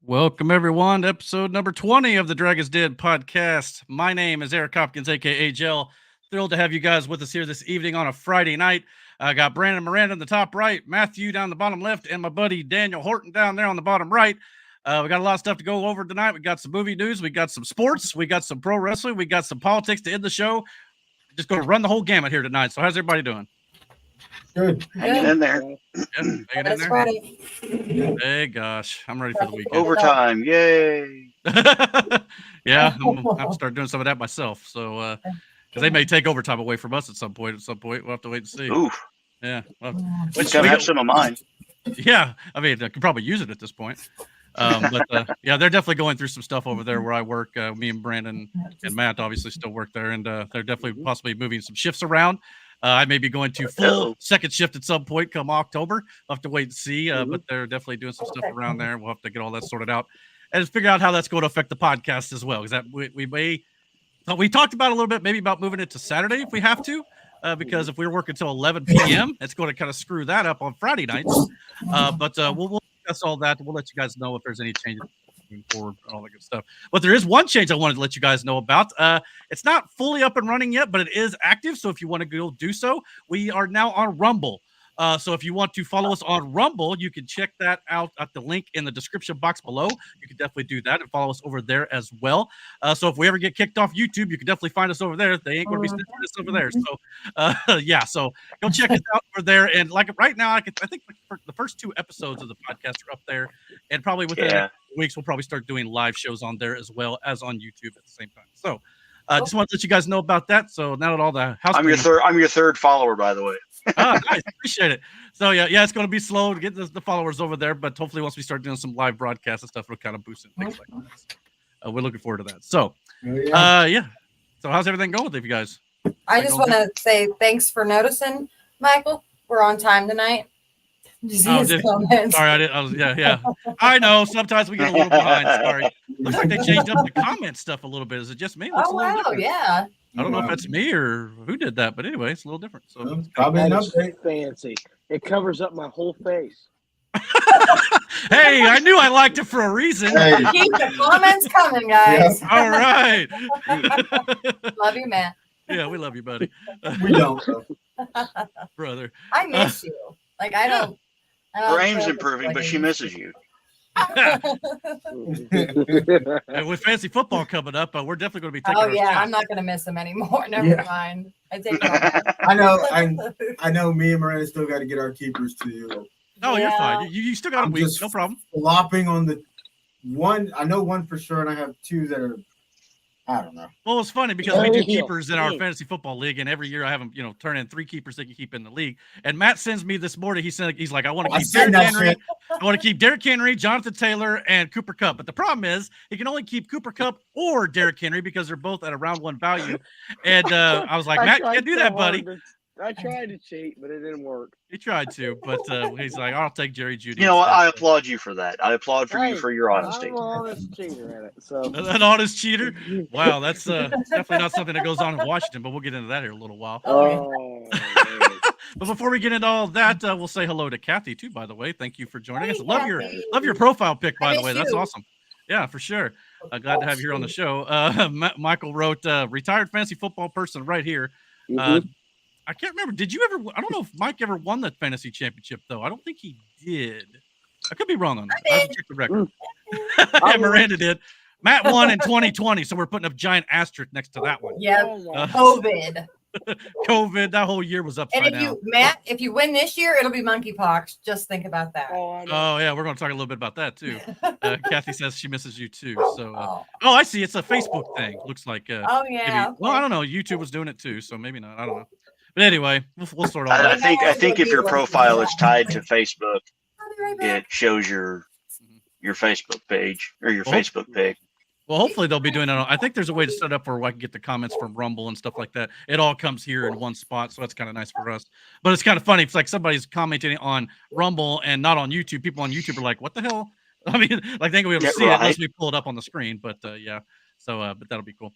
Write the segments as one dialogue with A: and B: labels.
A: Welcome, everyone, to episode number 20 of the Dragons Den podcast. My name is Eric Hopkins, a.k.a. Gel. Thrilled to have you guys with us here this evening on a Friday night. I got Brandon Miranda in the top right, Matthew down the bottom left, and my buddy Daniel Horton down there on the bottom right. We got a lot of stuff to go over tonight. We got some movie news. We got some sports. We got some pro wrestling. We got some politics to end the show. Just going to run the whole gamut here tonight. So how's everybody doing?
B: Good.
C: Hanging in there.
A: Yeah, hanging in
B: That's
A: there?
B: ready.
A: Hey, gosh. I'm ready for the weekend.
C: Overtime. Yay.
A: Yeah, I'm going to start doing some of that myself. So, because they may take overtime away from us at some point. We'll have to wait and see.
C: Oof.
A: Yeah. Well,
C: Just gotta have some of mine.
A: yeah. I mean, I could probably use it at this point. But yeah, they're definitely going through some stuff over there where I work. Me and Brandon and Matt obviously still work there, and they're definitely possibly moving some shifts around. I may be going to full second shift at some point come October. I'll have to wait and see, but they're definitely doing some stuff around there. We'll have to get all that sorted out and figure out how that's going to affect the podcast as well. Because that we talked about a little bit, maybe about moving it to Saturday if we have to, because if we're working until 11 p.m., it's going to kind of screw that up on Friday nights. But we'll discuss all that. We'll let you guys know if there's any changes moving forward and all that good stuff. But there is one change I wanted to let you guys know about. It's not fully up and running yet, but it is active. So if you want to go do so, we are now on Rumble. So if you want to follow us on Rumble, you can check that out at the link in the description box below. You can definitely do that and follow us over there as well. So if we ever get kicked off YouTube, you can definitely find us over there. They ain't going to be censoring us over there. So yeah, so go check us out over there. And like right now, I think the first 2 episodes of the podcast are up there, and probably within the next weeks, we'll probably start doing live shows on there as well as on YouTube at the same time. So just want to let you guys know about that. So now that all the house,
C: I'm your third follower, by the way.
A: Nice. Appreciate it. So yeah, it's going to be slow to get the followers over there, but hopefully once we start doing some live broadcasts and stuff, it'll kind of boost it and things like that. We're looking forward to that. So, yeah. So how's everything going with you guys?
B: I just want to say thanks for noticing, Michael. We're on time tonight. Did you see his comments?
A: Sorry, I didn't. Yeah. I know. Sometimes we get a little behind. Sorry. Looks like they changed up the comment stuff a little bit. Is it just me?
B: Oh wow, yeah.
A: I don't know if that's me or who did that, but anyway, it's a little different. So
D: probably an update. Fancy. It covers up my whole face.
A: Hey, I knew I liked it for a reason.
B: Hey. Keep the comments coming, guys.
A: Yep. All right.
B: Love you, Matt.
A: Yeah, we love you, buddy.
D: We don't,
A: brother.
B: I miss you. Like I don't.
C: Her aim's improving, but she misses you.
A: And with fantasy football coming up, we're definitely going to be taking.
B: Oh yeah, I'm not going to miss him anymore. Never mind. I take it.
D: I know. Me and Miranda still got to get our keepers to you.
A: Oh, you're fine. You still got a week. No problem.
D: Flopping on the one. I know one for sure, and I have 2 that are. I don't know.
A: Well, it's funny because we do keepers in our fantasy football league, and every year I have them, turn in 3 keepers they can keep in the league. And Matt sends me this morning. He's like, I want to keep Derrick Henry. I want to keep Derrick Henry, Jonathan Taylor, and Cooper Kupp. But the problem is he can only keep Cooper Kupp or Derrick Henry because they're both at a round 1 value. And I was like, Matt, you can't do that, buddy.
D: I tried to cheat, but it didn't work.
A: He tried to, but he's like, I'll take Jerry Jeudy.
C: You know what? I applaud you for that. I applaud you for your honesty.
D: I'm an honest cheater at it. So
A: an honest cheater. Wow, that's definitely not something that goes on in Washington, but we'll get into that here in a little while. But before we get into all that, we'll say hello to Kathy too. By the way, thank you for joining us. Love your profile pic. By the way, that's awesome. Yeah, for sure. Glad to have you here on the show. Michael wrote, "Retired fantasy football person right here." I can't remember. Did you ever? I don't know if Mike ever won that fantasy championship, though. I don't think he did. I could be wrong on that. I have to check the record. Yeah, Miranda did. Matt won in 2020, so we're putting a giant asterisk next to that one.
B: Yeah, COVID.
A: COVID, that whole year was upside down.
B: Matt, if you win this year, it'll be monkeypox. Just think about that.
A: Oh yeah, we're going to talk a little bit about that too. Kathy says she misses you too. So, I see. It's a Facebook thing. Looks like.
B: Oh yeah.
A: Maybe, well, I don't know. YouTube was doing it too, so maybe not. I don't know. But anyway, we'll sort all that.
C: I think if your profile is tied to Facebook, it shows your Facebook page or your Facebook page.
A: Well, hopefully they'll be doing it. I think there's a way to set up where I can get the comments from Rumble and stuff like that. It all comes here in one spot, so that's kind of nice for us. But it's kind of funny. It's like somebody's commenting on Rumble and not on YouTube. People on YouTube are like, "What the hell?" I mean, like they ain't gonna be able to see it unless we pull it up on the screen. But yeah, so but that'll be cool.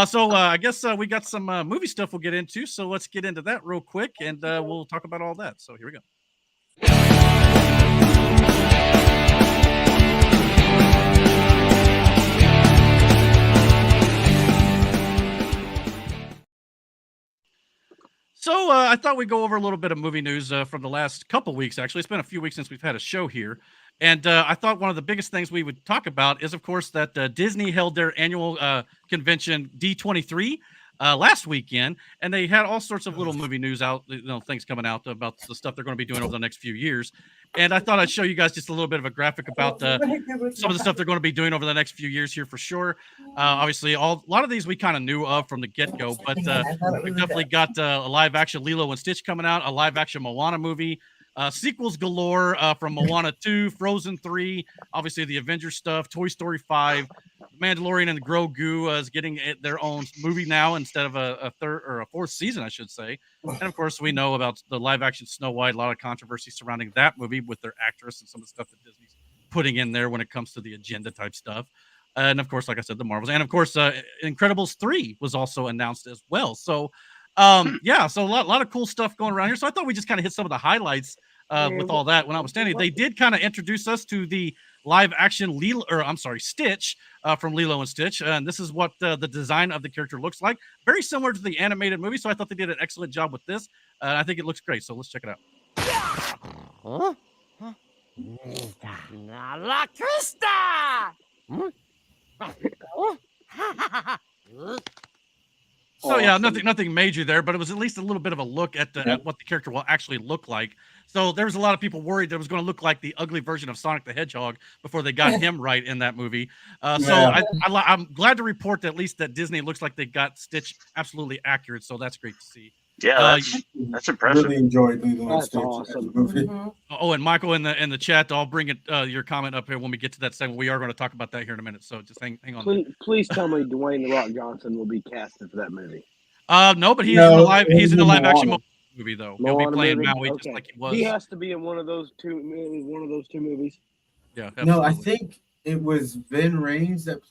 A: So I guess we got some movie stuff we'll get into. So let's get into that real quick, and we'll talk about all that. So here we go. So I thought we'd go over a little bit of movie news from the last couple weeks. Actually, it's been a few weeks since we've had a show here, and I thought one of the biggest things we would talk about is, of course, that Disney held their annual convention D23 last weekend, and they had all sorts of little movie news out, things coming out about the stuff they're going to be doing over the next few years. And I thought I'd show you guys just a little bit of a graphic about some of the stuff they're going to be doing over the next few years here for sure. Obviously, a lot of these we kind of knew of from the get-go, but we've definitely got a live-action Lilo and Stitch coming out, a live-action Moana movie, sequels galore from Moana 2, Frozen 3, obviously the Avengers stuff, Toy Story 5, Mandalorian and Grogu is getting their own movie now instead of a third or a fourth season, I should say. And of course, we know about the live action Snow White, a lot of controversy surrounding that movie with their actress and some of the stuff that Disney's putting in there when it comes to the agenda type stuff. And of course, like I said, the Marvels, and of course, Incredibles 3 was also announced as well. So, yeah, so a lot of cool stuff going around here. So I thought we just kind of hit some of the highlights with all that. When I was standing, they did kind of introduce us to the live action Stitch from Lilo and Stitch, and this is what the design of the character looks like. Very similar to the animated movie, so I thought they did an excellent job with this. I think it looks great. So let's check it out.
E: Huh? La Crista!
A: So yeah, nothing major there, but it was at least a little bit of a look at what the character will actually look like. So there was a lot of people worried that it was going to look like the ugly version of Sonic the Hedgehog before they got him right in that movie. So I'm glad to report that at least that Disney looks like they got Stitch absolutely accurate. So that's great to see.
C: Yeah, that's impressive.
D: Really enjoyed Lilo and Stitch.
F: Awesome.
D: Movie.
A: Oh, and Michael in the chat, I'll bring it your comment up here when we get to that segment. We are going to talk about that here in a minute. So just hang on.
F: Please tell me Dwayne The Rock Johnson will be casted for that movie.
A: No, but he's in the live action movie though. He'll be playing Maui just like he was.
F: He has to be in one of those two movies.
A: Yeah. Absolutely.
D: No, I think it was Vin Rames that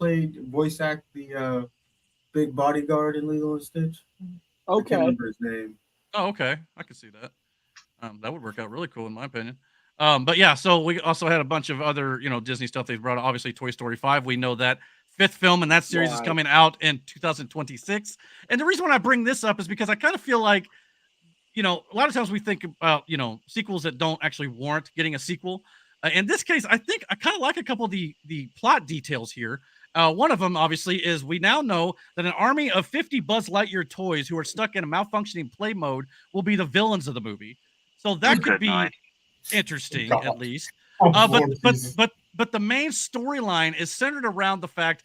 D: voice act the big bodyguard in Lilo and Stitch. I can't remember his name.
A: Oh, okay. I can see that. That would work out really cool in my opinion. But yeah, so we also had a bunch of other, Disney stuff they brought. Obviously, Toy Story 5. We know that fifth film in that series is coming out in 2026. And the reason why I bring this up is because I kind of feel like, a lot of times we think about, sequels that don't actually warrant getting a sequel. In this case, I think I kind of like a couple of the plot details here. One of them, obviously, is we now know that an army of 50 Buzz Lightyear toys who are stuck in a malfunctioning play mode will be the villains of the movie. So that could be interesting, at least. But the main storyline is centered around the fact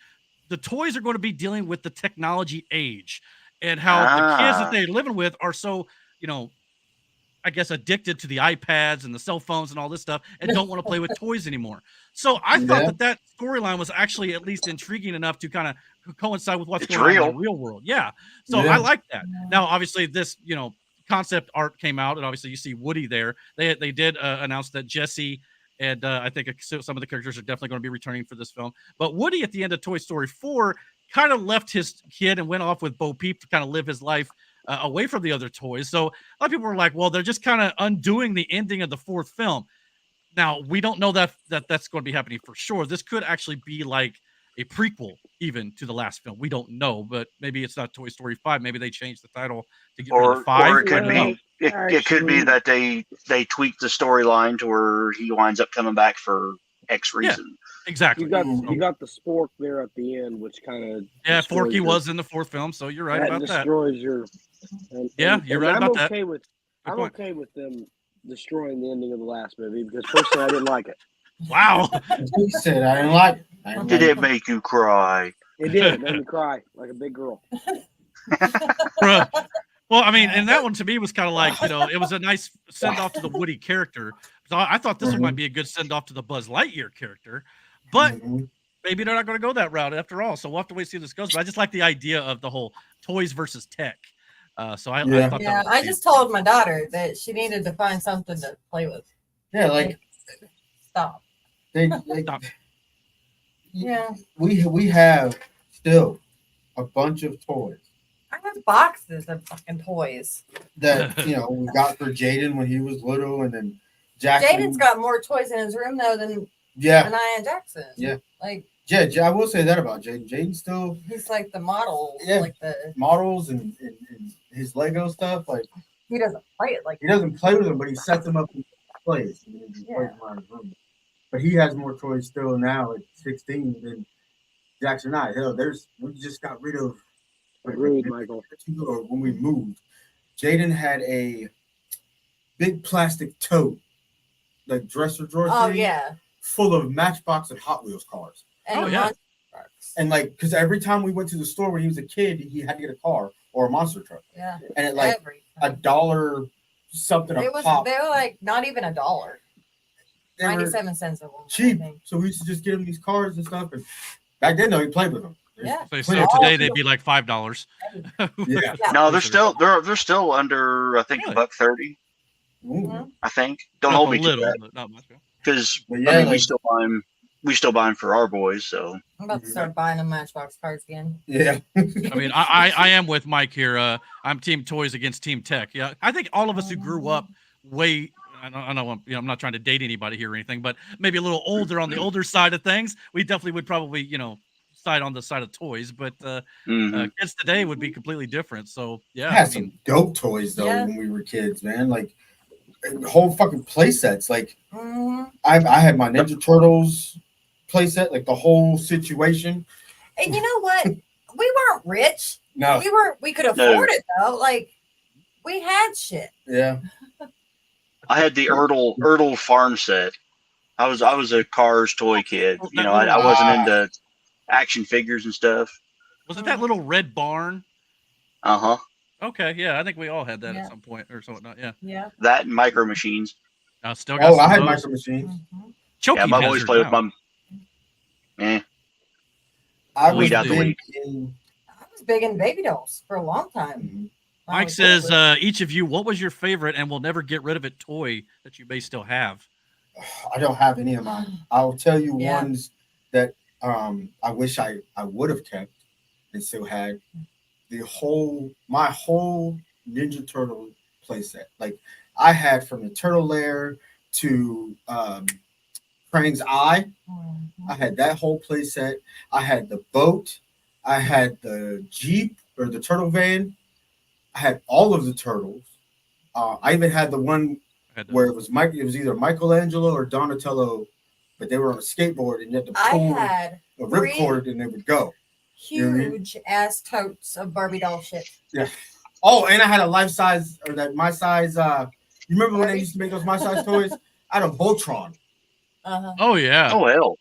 A: the toys are going to be dealing with the technology age and how the kids that they're living with are so, I guess, addicted to the iPads and the cell phones and all this stuff and don't want to play with toys anymore. So I thought that storyline was actually at least intriguing enough to kind of coincide with what's going on in the real world. Yeah. So I like that. Now, obviously, this, concept art came out, and obviously you see Woody there. They did announce that Jesse and I think some of the characters are definitely going to be returning for this film. But Woody at the end of Toy Story 4 kind of left his kid and went off with Bo Peep to kind of live his life away from the other toys. So a lot of people were like, well, they're just kind of undoing the ending of the fourth film. Now, we don't know that's going to be happening for sure. This could actually be like a prequel even to the last film. We don't know, but maybe it's not Toy Story 5. Maybe they changed the title to get rid of 5.
C: Or it could be it could be that they tweaked the storyline to where he winds up coming back for X reason.
A: Yeah, exactly.
F: You got the spork there at the end, which kind of
A: Forky was in the fourth film, so you're right about that.
F: Destroys your.
A: You're right about that.
F: I'm okay with them destroying the ending of the last movie because personally I didn't like it.
A: Wow.
D: He said I didn't like it.
C: Did it make you cry?
F: It did. It made me cry like a big girl.
A: Well, I mean, and that one to me was kind of like, it was a nice send off to the Woody character. So I thought this one might be a good send off to the Buzz Lightyear character, but maybe they're not going to go that route after all. So we'll have to wait and see how this goes. But I just like the idea of the whole toys versus tech. So I thought that
B: I just told my daughter that she needed to find something to play with.
D: Yeah, like
B: stop.
A: Stop.
B: Yeah,
D: we have still a bunch of toys.
B: I have boxes of fucking toys.
D: That we got for Jaden when he was little, and then Jackson.
B: Jaden's got more toys in his room though than Anaya and Jackson.
D: Yeah,
B: like
D: I will say that about Jaden. Jaden still
B: he's like the model,
D: like
B: the
D: models and his Lego stuff. Like
B: He doesn't play it like
D: He doesn't play with them, but he sets them up and plays. He plays
B: Yeah.
D: them around his room. But he has more toys still now at 16 than Jackson and I. Hell, we just got rid of
F: Rude, Michael.
D: when we moved. Jaden had a big plastic tote, like dresser drawer
B: Oh
D: thing,
B: yeah.
D: full of Matchbox and Hot Wheels cars.
B: And
A: Oh,
B: the
A: yeah.
B: Monster Trucks.
D: And like, because every time we went to the store when he was a kid, he had to get a car or a monster truck.
B: Yeah.
D: And it like
B: Everything.
D: $1 something a pop.
B: They were like not even $1.
D: They were
B: 97 cents a one.
D: cheap. So we used to just get him these cars and stuff. And back then, though, he played with them.
B: Yeah.
A: So today they'd be like $5.
D: Yeah.
C: No, they're still under, I think,
A: Really?
C: $1.30.
D: Ooh.
C: I think. Don't
A: Up
C: hold
A: a
C: me to
A: little,
C: that
A: but not much. Yeah.
C: because
D: But
C: I
D: yeah,
C: mean, we
D: like,
C: still buy them for our boys. So
B: I'm about to start buying them Matchbox cards again.
D: yeah.
A: I mean, I am with Mike here. I'm Team Toys against Team Tech. Yeah, I think all of us who grew up way. I know I'm not trying to date anybody here or anything, but maybe a little older on the older side of things. We definitely would probably side on the side of toys, but kids today would be completely different. So yeah,
D: I had some dope toys though
B: Yeah.
D: when we were kids, man. Like whole fucking play sets. Like
B: Mhm.
D: I had my Ninja Turtles play set, like the whole situation.
B: And you know what? We weren't rich.
D: No,
B: We could afford it though. Like we had shit.
D: yeah.
C: I had the Ertl farm set. I was a Cars toy kid.
A: Oh,
C: You know, I wasn't into action figures and stuff.
A: was it that little red barn?
C: Uh-huh.
A: Okay, yeah, I think we all had that
B: Yeah.
A: at some point or something. Yeah,
B: Yeah.
C: That and Micro Machines.
A: I still got.
D: Oh, I
A: some
D: had
A: of those.
D: Micro Machines.
A: Choking
C: Yeah, my boys
A: hazard
C: play with
A: now.
C: my. Eh.
D: I was
C: Weed out the
D: big
C: weed.
D: in.
B: I was big in baby dolls for a long time.
D: Mhm.
A: Mike says, each of you, what was your favorite and we'll never get rid of it toy that you may still have?
D: I don't have any of mine. I'll tell you
B: Yeah.
D: ones that I wish I would have kept and still had. My whole Ninja Turtle playset. Like I had from the Turtle Lair to Krang's Eye. I had that whole playset. I had the boat. I had the Jeep or the Turtle Van. I had all of the turtles. I even had the one where it was either Michelangelo or Donatello, but they were on a skateboard and you had to
B: I
D: pull
B: had
D: a ripcord and they would go. You know what I mean?
B: huge ass totes of Barbie doll shit.
D: Yeah. Oh, and I had a life size or that my size. You remember when they used to make those my size toys? I had a Voltron.
B: Uh-huh.
A: Oh yeah.
C: Oh hell.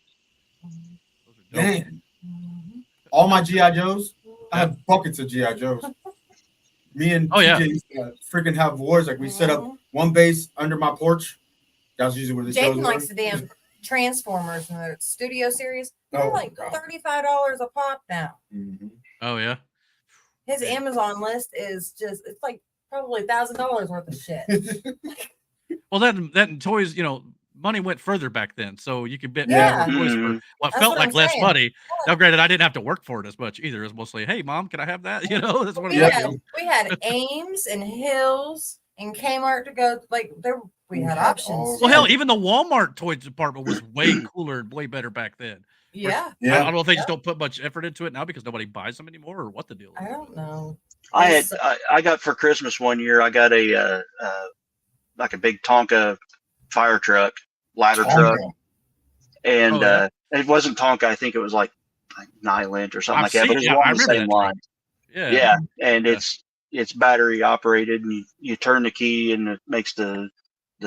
D: Man,
B: Mhm.
D: all my GI Joes. I had buckets of GI Joes. Me and
A: Oh, yeah.
D: TJ used to freaking have wars. Like we set up
B: Mhm.
D: one base under my porch. That was usually where the shows
B: Jaden
D: were.
B: likes the damn Transformers in the studio series. They're
D: Oh,
B: like
D: God.
B: $35 a pop now.
D: Mhm.
A: Oh yeah.
B: His Amazon list is it's like probably $1,000 worth of shit.
A: Well, that and toys, money went further back then, so you could get
B: Yeah.
A: toys for
C: Mhm.
A: what
B: That's
A: felt
B: what
A: like
B: I'm
A: less
B: saying.
A: money. Now, granted, I didn't have to work for it as much either. It was mostly, hey, mom, can I have that? That's what it
B: We
A: was.
B: had Ames and Hills and Kmart to go. Like we had options.
A: Well, hell, even the Walmart toy department was way cooler and way better back then.
B: Yeah.
A: I don't know if they just don't put much effort into it now because nobody buys them anymore, or what the deal is.
B: I don't know.
C: I got for Christmas one year. I got a like a big Tonka fire truck, ladder truck, and
A: Oh, yeah.
C: it wasn't Tonka. I think it was like Nyland or something
A: I've
C: like that. But
A: seen-
C: it was
A: I
C: along the
A: remember
C: same
A: that truck.
C: line.
A: Yeah.
C: Yeah, and
A: Yeah.
C: it's battery operated, and you turn the key, and it makes the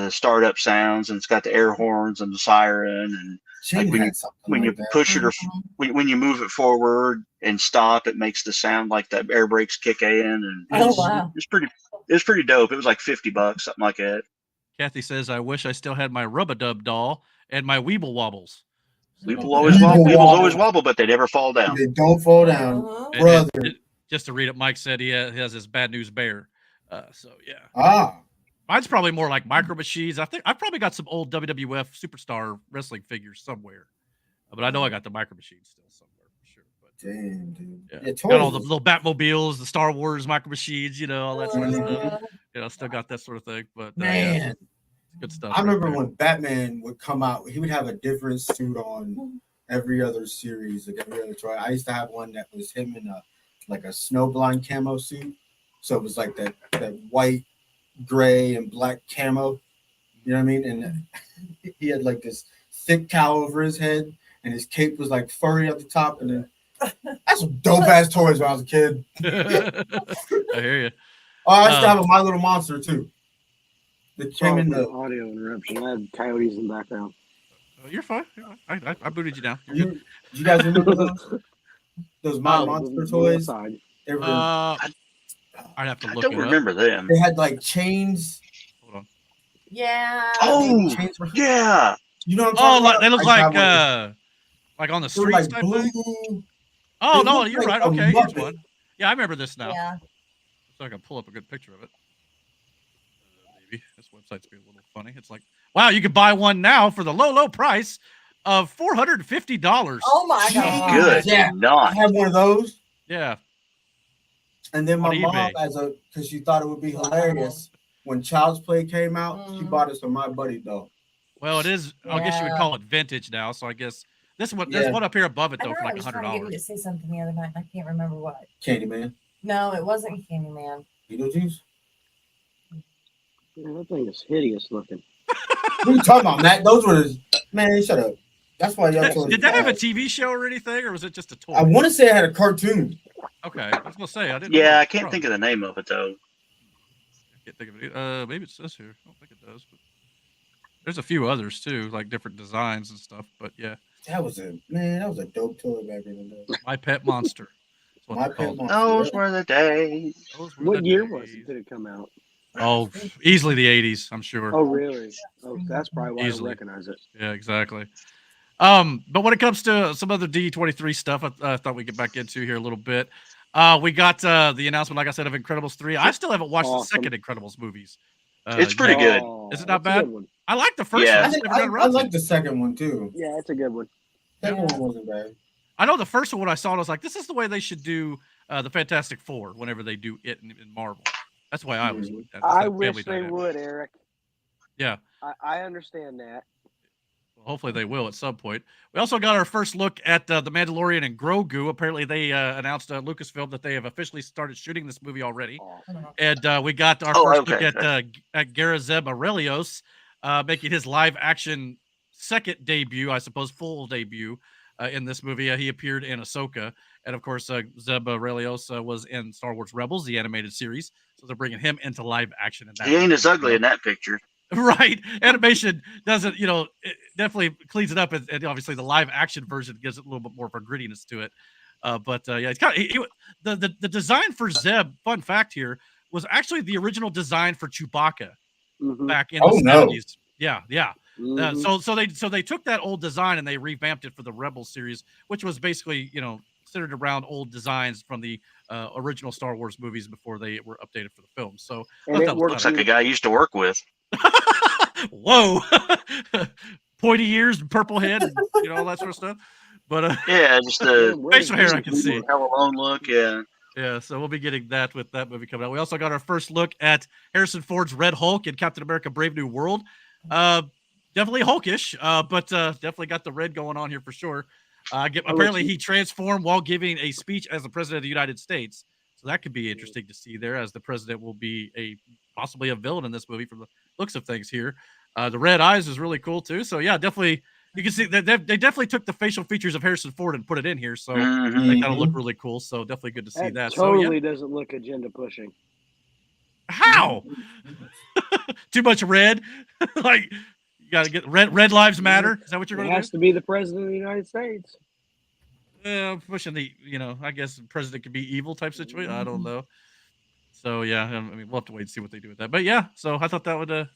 C: startup sounds, and it's got the air horns and the siren, and
D: Jaden
C: when
D: had something
C: when
D: like
C: you
D: that.
C: push it or
B: Mhm.
C: when you move it forward and stop, it makes the sound like the air brakes kick in, and
B: Oh, wow.
C: it's pretty dope. It was like $50, something like that.
A: Kathy says, I wish I still had my Rub-a-Dub doll and my Weeble Wobbles.
C: Weebles always wobble, but they never fall down.
D: They don't fall down,
B: Uh-huh.
A: And-
D: brother.
A: just to read it, Mike said he has his Bad News Bear. So, yeah.
D: Ah,
A: Mine's probably more like Micro Machines. I think I've probably got some old WWF Superstar wrestling figures somewhere. But I know I got the Micro Machines still somewhere for sure. But
D: damn, dude.
A: yeah.
D: Yeah,
A: Got all the
D: toys.
A: little Batmobiles, the Star Wars Micro Machines, all that sort of stuff.
B: Uh,
A: Still got that sort of thing. But
D: Man,
A: good stuff.
D: I
A: right
D: remember
A: there.
D: when Batman would come out, he would have a different suit on every other series, like every other toy. I used to have one that was him in a snowblind camo suit. So it was like that white gray and black camo. You know what I mean? And he had like this thick cowl over his head, and his cape was like furry at the top. And then that's some dope ass toys when I was a kid.
A: I hear you.
D: Oh, I used to have a My Little Monster too. That came
F: Sorry
D: in
F: for the
D: the.
F: audio interruption. I had coyotes in the background.
A: You're fine. I booted you down.
D: You guys remember those My Monster toys?
F: Side.
D: They were.
A: I'd have to
C: I
A: look
C: don't
A: it up.
C: remember them.
D: They had like chains.
A: Hold on.
B: Yeah.
C: Oh,
D: Chains were-
C: yeah.
D: You know what I'm talking about?
A: They look
D: I got
A: like on the
D: they were
A: streets
D: like
A: type
D: blue.
A: thing. Oh
D: They
A: no,
D: look
A: you're
D: like
A: right.
D: a
A: Okay, here's
D: Muppet.
A: one. Yeah, I remember this now.
B: Yeah.
A: So I can pull up a good picture of it. Maybe this website's being a little funny. It's like, wow, you can buy one now for the low price of $450.
B: Oh my god.
C: Good.
D: Yeah. I
C: Not.
D: had one of those,
A: Yeah.
D: and then my
A: On
D: mom,
A: eBay.
D: because she thought it would be hilarious when Child's Play came out, she
B: Mm.
D: bought us a My Buddy doll.
A: Well, it is. I guess you would
B: Yeah.
A: call it vintage now. So I guess there's
D: Yeah.
A: one up here above it
B: I
A: though
B: know
A: for
B: I
A: like
B: was trying to get you
A: $100.
B: to say something the other night, and I can't remember what.
D: Candyman,
B: No, it wasn't Candyman.
D: Beetlejuice.
F: Man, that thing is hideous looking.
D: What are you talking about, Matt? Those were man. Shut up. That's why y'all told
A: Did that have a TV show or anything, or was it just a toy?
D: I want to say it had a cartoon.
A: Okay, I was gonna say I didn't.
C: Yeah, I can't think of the name of it though.
A: Can't think of it. Maybe it says here. I don't think it does, but there's a few others too, like different designs and stuff. But yeah,
D: That was a dope toy back in the day.
A: My Pet Monster. That's what
D: My
A: they're called.
D: Pet Monster.
C: Those were the days.
A: Those were
F: What
A: the
F: year was
A: days.
F: it? Did it come out?
A: Oh, easily the 80s, I'm sure.
F: Oh, really? Oh, that's probably why
A: Easily.
F: I don't recognize it.
A: Yeah, exactly. But when it comes to some other D23 stuff, I thought we'd get back into here a little bit. We got the announcement, like I said, of Incredibles 3. I still haven't watched
F: Awesome.
A: the second Incredibles movies.
C: It's pretty
A: yet.
C: good.
F: Oh,
A: Is it not
F: that's a
A: bad?
F: good one.
A: I like the first
C: Yeah.
A: one.
D: I,
A: I just
D: think,
A: never got
D: I
A: around to
D: like
A: it.
D: the second one too.
F: Yeah, it's a good one.
D: Second one wasn't bad.
A: I know the first one when I saw it, I was like, this is the way they should do the Fantastic Four whenever they do it in Marvel. That's why I always looked at it. It's
F: I
A: that
F: wish
A: family
F: they
A: dynamic.
F: would, Eric.
A: Yeah.
F: I understand that.
A: Well, hopefully they will at some point. We also got our first look at The Mandalorian and Grogu. Apparently they announced Lucasfilm that they have officially started shooting this movie already.
F: Awesome.
A: And we got our
C: Oh,
A: first
C: okay,
A: look at Garazeb Aurelios making his live action second debut, I suppose, full debut in this movie. He appeared in Ahsoka. And of course, Zeb Aurelios was in Star Wars Rebels, the animated series. So they're bringing him into live action. In that
C: He ain't
A: movie
C: as
A: as
C: ugly
A: well.
C: in that picture.
A: Right. Animation doesn't, it definitely cleans it up. And obviously the live action version gives it a little bit more of a grittiness to it. But yeah, it's kind of the design for Zeb, fun fact here, was actually the original design for Chewbacca
F: Mhm.
A: back in
D: Oh,
A: the
D: no.
A: 70s. Yeah.
F: Mhm.
A: So they took that old design and they revamped it for the Rebel series, which was basically, centered around old designs from the original Star Wars movies before they were updated for the film. So I
F: And
A: thought
F: it
A: that was
F: works
C: Looks
A: kinda
C: like a guy I used to work with.
A: Whoa, pointy ears and purple head and all that sort of stuff. But
C: Yeah, just the
A: facial hair I can see.
C: hella lone look. Yeah.
A: Yeah, so we'll be getting that with that movie coming out. We also got our first look at Harrison Ford's Red Hulk in Captain America: Brave New World. Definitely Hulkish, but definitely got the red going on here for sure. Apparently he transformed while giving a speech as the president of the United States. So that could be interesting to see there, as the president will be possibly a villain in this movie from the looks of things here. The red eyes is really cool too. So yeah, definitely you can see that they definitely took the facial features of Harrison Ford and put it in here. So
C: Mhm.
A: they kind of look really cool. So definitely good to see that.
F: totally
A: So yeah,
F: doesn't look agenda pushing.
A: how? Too much red? Like you got to get red lives matter. Is that what you're
F: It
A: going to
F: has to be the president of the United States.
A: do? Pushing the I guess the president could be evil type situation. I don't know. So yeah, I mean we'll have to wait and see what they do with that. But yeah, so I thought that would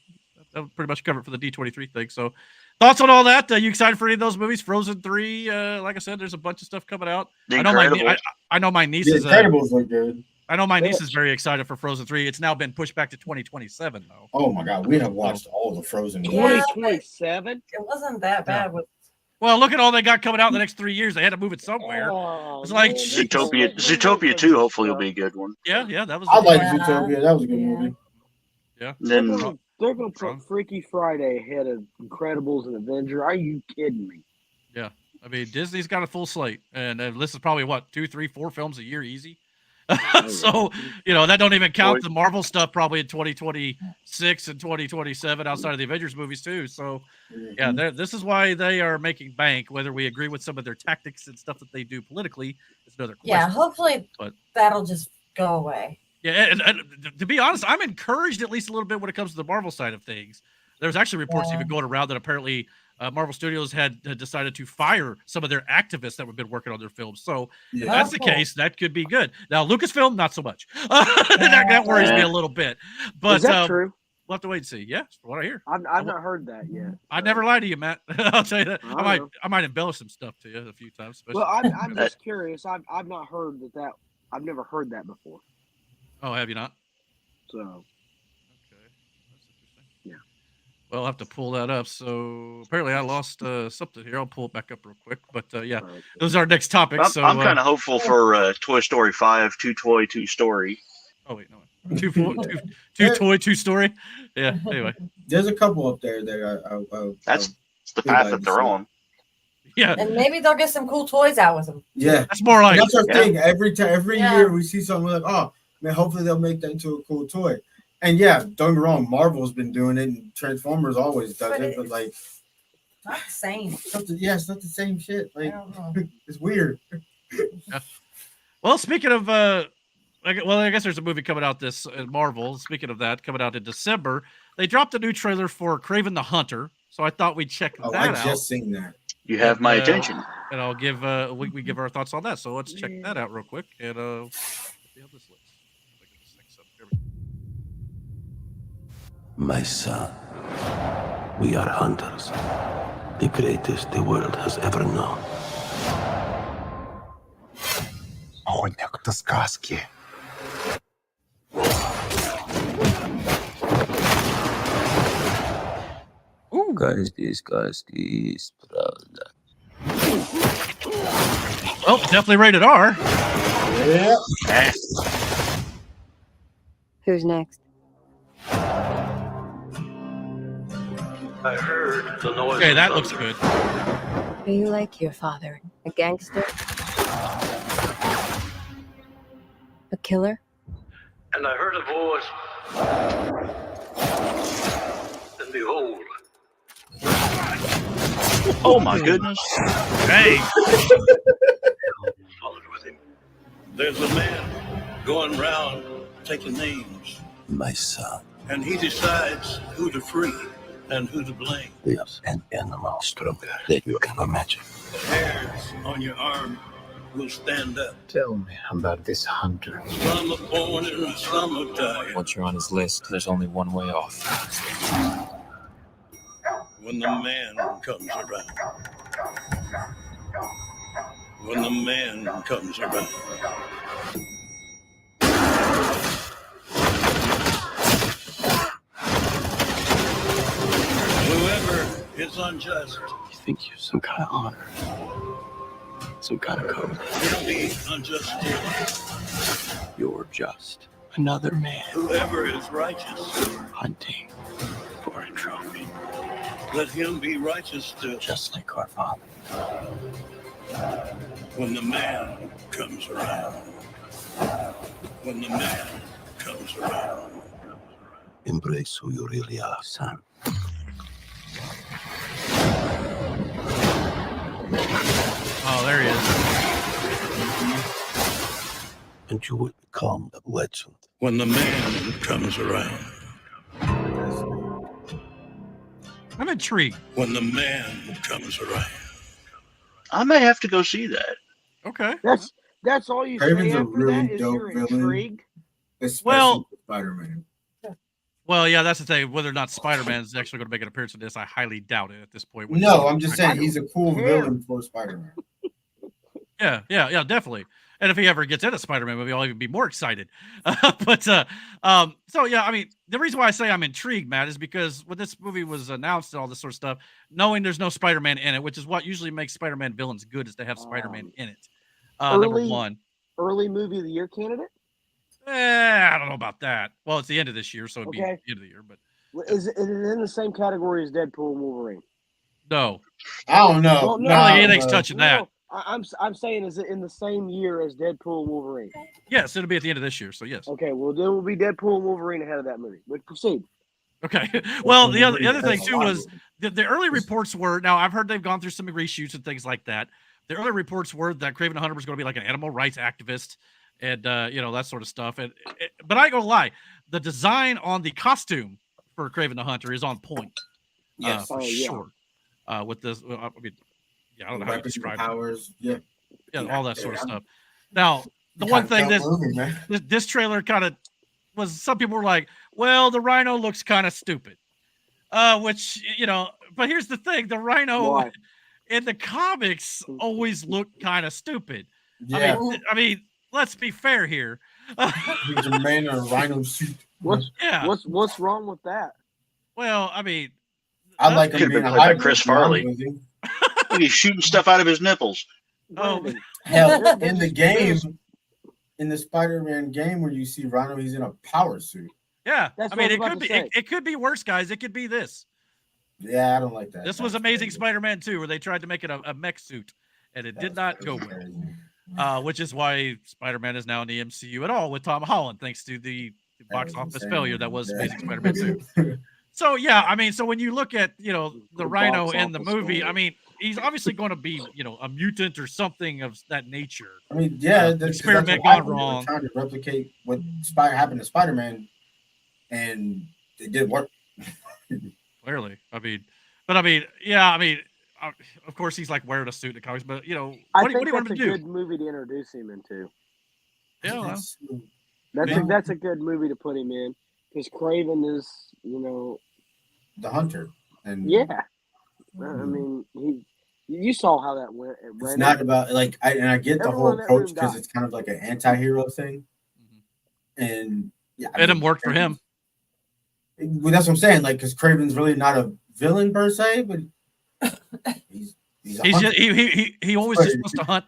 A: pretty much cover it for the D23 thing. So thoughts on all that? You excited for any of those movies? Frozen 3, like I said, there's a bunch of stuff coming out.
C: The
A: I know my
C: Incredibles.
A: I know my niece
D: The
A: is
D: Incredibles look good.
A: I know my niece is very excited for Frozen 3. It's now been pushed back to 2027 though.
D: Oh my god, we have watched all the Frozen movies.
B: Yeah.
F: 2027?
B: It wasn't that bad with
A: Well, look at all they got coming out in the next 3 years. They had to move it somewhere.
F: Oh,
A: It's like,
F: man,
A: jeez.
C: Zootopia 2 hopefully will be a good one.
A: Yeah, that was.
D: I like
B: Yeah.
D: Zootopia. That was a good
B: Yeah.
D: movie.
C: Then
F: They're gonna
A: Wrong.
F: put Freaky Friday ahead of Incredibles and Avenger. Are you kidding me?
A: I mean, Disney's got a full slate, and this is probably what 2, 3, 4 films a year, easy. So, that don't even count the Marvel stuff probably in 2026 and 2027 outside of the Avengers movies too. So, yeah, this is why they are making bank. Whether we agree with some of their tactics and stuff that they do politically is another question.
B: Yeah, hopefully
A: but
B: that'll just go away.
A: Yeah, and to be honest, I'm encouraged at least a little bit when it comes to the Marvel side of things. There's actually reports even going around that apparently Marvel Studios had decided to fire some of their activists that have been working on their films. So if that's the case, that could be good. Now, Lucasfilm, not so much. that worries me a little bit. But
F: is that true?
A: We'll have to wait and see. Yeah, that's what I hear.
F: I've not heard that yet.
A: I never lie to you, Matt. I'll tell you that. I might embellish some stuff to you a few times.
F: Well, I'm just curious. I've not heard that. I've never heard that before.
A: Oh, have you not?
F: So.
A: Okay, that's interesting.
F: Yeah.
A: Well, I'll have to pull that up. So apparently I lost something here. I'll pull it back up real quick. But yeah, those are our next topics.
C: I'm kind of hopeful for Toy Story 5, 2 toy, 2 story.
A: Oh wait, no. Two toy, 2 story. Yeah. Anyway,
D: there's a couple up there that
C: that's the path that they're on.
A: Yeah,
B: and maybe they'll get some cool toys out with them.
D: Yeah,
A: that's more like
D: that's our thing. Every year we see something, we're like, oh man, hopefully they'll make that into a cool toy. And yeah, don't get me wrong, Marvel's been doing it, and Transformers always does it, but like,
B: not the same.
D: It's not the same shit. Like, it's weird.
A: Yeah. Well, speaking of I guess there's a movie coming out this Marvel. Speaking of that, coming out in December, they dropped a new trailer for Kraven the Hunter. So I thought we'd check that out.
D: I just seen that.
C: You have my attention.
A: And I'll give we give our thoughts on that. So let's check that out real quick. And see how this looks.
G: My son, we are hunters, the greatest the world has ever known.
H: Охотник, это сказки.
G: Сказки, правда.
A: Well, definitely rated R.
D: Yeah.
I: Who's next?
G: I heard the noise.
A: Okay, that looks good.
I: Are you like your father? A gangster? A killer?
G: And I heard a voice. And behold.
C: Oh my goodness.
A: Hey.
G: Followed with him. There's a man going round taking names. My son. And he decides who to free and who to blame. There's an animal stronger than you can imagine. The hairs on your arm will stand up.
H: Tell me about this hunter.
G: Some are born and some are died.
J: Once you're on his list, there's only one way off.
G: When the man comes around. When the man comes around. Whoever is unjust.
J: You think you're some kind of honor, some kind of code.
G: Will be unjust still.
J: You're just another man
G: Whoever is righteous.
J: hunting for a trophy,
G: Let him be righteous still.
J: just like our father.
G: When the man comes around. When the man comes around. Embrace who you really are, son.
A: Oh, there he is.
G: And you will become a legend. When the man comes around.
A: I'm intrigued.
G: When the man comes around.
C: I may have to go see that.
A: Okay.
F: That's all you
D: Kraven's
F: say
D: a
F: after
D: really
F: that is
D: dope
F: you're
D: villain.
F: intrigued.
D: Especially Spider-Man.
A: Well, yeah, that's the thing. Whether or not Spider-Man is actually going to make an appearance in this, I highly doubt it at this point.
D: No, I'm just saying he's a cool villain for Spider-Man.
A: Yeah, definitely. And if he ever gets in a Spider-Man movie, I'll even be more excited. So yeah, I mean, the reason why I say I'm intrigued, Matt, is because when this movie was announced and all this sort of stuff, knowing there's no Spider-Man in it, which is what usually makes Spider-Man villains good, is to have Spider-Man in it. Number one.
F: Early movie of the year candidate?
A: I don't know about that. Well, it's the end of this year, so it'd be the end of the year. But
F: is it in the same category as Deadpool and Wolverine?
A: No,
D: I don't know.
A: I don't think anything's touching that.
F: I'm saying, is it in the same year as Deadpool and Wolverine?
A: Yes, it'll be at the end of this year. So yes.
F: Okay, well then will be Deadpool and Wolverine ahead of that movie. But proceed.
A: Okay. Well, the other thing too was the early reports were, now I've heard they've gone through some reshoots and things like that. The early reports were that Kraven the Hunter was going to be like an animal rights activist and that sort of stuff. But I ain't gonna lie, the design on the costume for Kraven the Hunter is on point.
D: Yes,
A: for sure. With this, I mean, I don't know how you describe
D: powers.
A: it. Yeah, all that sort of stuff. Now, the one thing this trailer kind of was, some people were like, well, the Rhino looks kind of stupid. Which, but here's the thing, the Rhino in the comics always looked kind of stupid.
D: Yeah.
A: I mean, let's be fair here.
D: He's a man in a rhino suit.
F: What's wrong with that?
A: Well, I mean,
C: I like him being like Chris Farley. He's shooting stuff out of his nipples.
A: Oh,
D: hell! In the game, in the Spider-Man game, where you see Rhino, he's in a power suit.
A: Yeah, I mean, it could be worse, guys. It could be this.
D: Yeah, I don't like that.
A: This was Amazing Spider-Man 2, where they tried to make it a mech suit, and it did not go well. Which is why Spider-Man is now in the MCU at all with Tom Holland, thanks to the box office failure that was Amazing Spider-Man 2. So yeah, I mean, so when you look at the Rhino in the movie, I mean, he's obviously going to be a mutant or something of that nature.
D: I mean, yeah,
A: the experiment gone wrong.
D: Trying to replicate what happened to Spider-Man, and it did work.
A: Clearly, I mean, yeah, I mean, of course he's like wearing a suit in the comics, but
F: what do you want him to do? That's a good movie to introduce him into.
A: Yeah,
F: that's a good movie to put him in, because Kraven is
D: the hunter, and
F: I mean, you saw how that went.
D: It's not about I get the whole approach because it's kind of like an anti-hero thing, and
A: it didn't work for him.
D: Well, that's what I'm saying. Like, because Kraven's really not a villain per se, but
A: he always just wants to hunt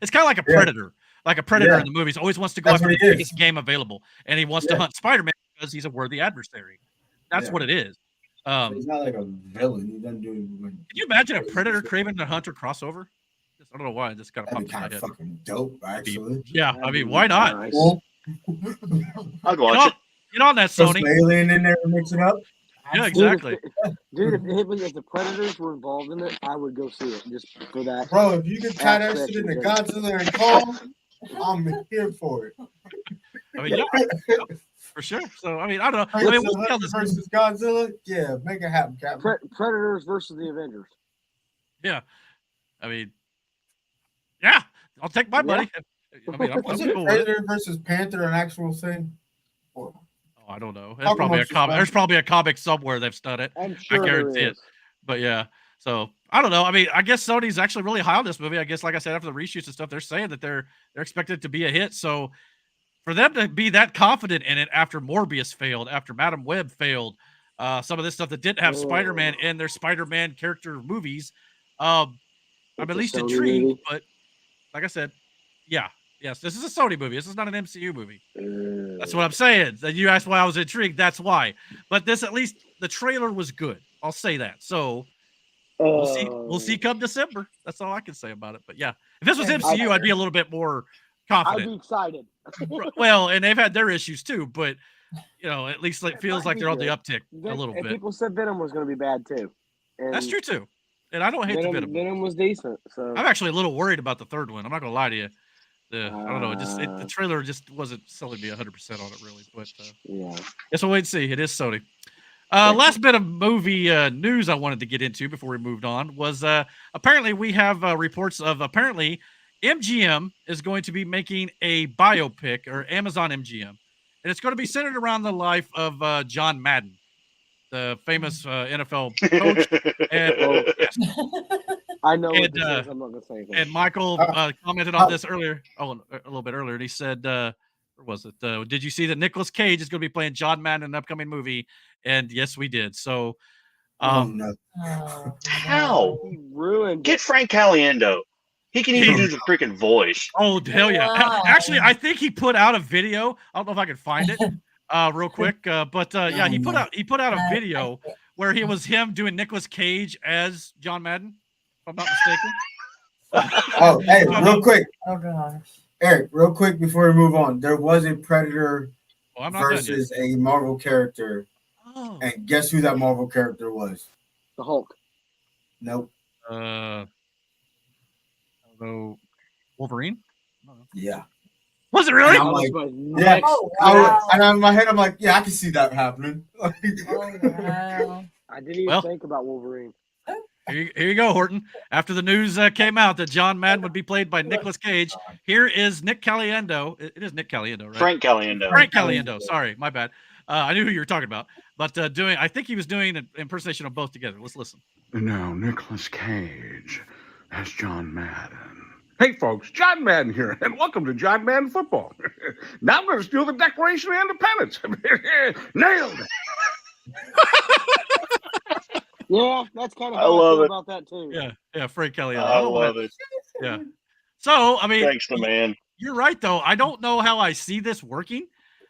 A: it's kind of like a predator. Like a predator in the movies, always wants to go after the biggest game available, and he wants to hunt Spider-Man because he's a worthy adversary. That's what it is.
D: He's not like a villain. He doesn't do.
A: Can you imagine a Predator, Kraven, and Hunter crossover? I don't know why. I just got
D: to kind of fucking dope, actually.
A: Yeah, I mean, why not?
C: Nice. I'd watch it.
A: Get on that, Sony.
D: Some alien in there to mix it up.
A: Yeah, exactly.
F: Dude, if the Predators were involved in it, I would go see it just for that.
D: Bro, if you could tie that shit into Godzilla and Kong, I'm here for it.
A: I mean, for sure. So, I mean, I don't know. I mean,
D: what's versus Godzilla? Yeah, make it happen, Captain.
F: Predators versus the Avengers.
A: Yeah. I mean, yeah, I'll take my money. I mean, I'm cool
D: Predator versus Panther an actual thing?
A: Oh, I don't know. There's probably a comic. There's probably a comic somewhere they've done it.
F: I'm sure
A: I guarantee it. But yeah, so I don't know. I mean, I guess Sony's actually really high on this movie. I guess, like I said, after the reshoots and stuff, they're saying that they're expected to be a hit. So for them to be that confident in it after Morbius failed, after Madam Web failed, some of this stuff that didn't have Spider-Man in their Spider-Man character movies, I'm at least intrigued. Movie. But like I said, yes, this is a Sony movie. This is not an MCU movie. That's what I'm saying. You asked why I was intrigued. That's why. But this, at least, the trailer was good. I'll say that. So we'll see come December. That's all I can say about it. But yeah, if this was MCU, I'd be a little bit more confident.
F: I'd be excited.
A: Well, and they've had their issues too, but at least it feels like they're on the uptick a little bit.
F: People said Venom was going to be bad too. And
A: that's true too. And I don't hate the Venom.
F: Venom was decent. So
A: I'm actually a little worried about the third one. I'm not going to lie to you. I don't know. The trailer just wasn't selling me 100% on it, really. But guess we'll wait and see. It is Sony. Last bit of movie news I wanted to get into before we moved on was apparently we have reports of MGM is going to be making a biopic, or Amazon MGM, and it's going to be centered around the life of John Madden, the famous NFL coach. And,
F: I know what this is. I'm not going to say anything.
A: And Michael commented on this earlier. Oh, a little bit earlier. And he said, where was it? Did you see that Nicolas Cage is going to be playing John Madden in an upcoming movie? And yes, we did. So,
C: how?
F: He ruined
C: Get Frank Caliendo. He can even do the freaking voice.
A: Oh, hell yeah. Wow. Actually, I think he put out a video. I don't know if I can find it real quick. But he put out a video where he was him doing Nicolas Cage as John Madden, if I'm not mistaken.
D: Oh, hey, real quick,
B: Oh gosh.
D: Eric, real quick before we move on, there was a Predator
A: Well, I'm not done yet.
D: versus a Marvel character,
A: Oh.
D: and guess who that Marvel character was?
F: The Hulk.
D: Nope.
A: I don't know. Wolverine?
D: Yeah.
A: Was it really?
D: And I'm like,
F: Yeah.
B: Oh
D: I
B: wow.
D: was, and in my head, I'm like, yeah, I can see that happening.
B: Oh, wow.
F: I didn't even
A: Well-
F: think about Wolverine.
A: Here you go, Horton. After the news came out that John Madden would be played by Nicolas Cage, here is Nick Caliendo. It is Nick Caliendo, right?
C: Frank Caliendo.
A: Frank Caliendo. Sorry, my bad. I knew who you were talking about, but I think he was doing an impersonation of both together. Let's listen.
K: Now, Nicolas Cage as John Madden. Hey, folks, John Madden here, and welcome to John Madden Football. Now I'm going to steal the Declaration of Independence. Nailed it.
F: Yeah, that's kind of
C: I
F: how I
C: love
F: feel
C: it.
F: about that too.
A: Yeah, Frank Caliendo.
C: I love it.
A: Yeah. So, I mean,
C: Thanks, the man.
A: you're right, though. I don't know how I see this working.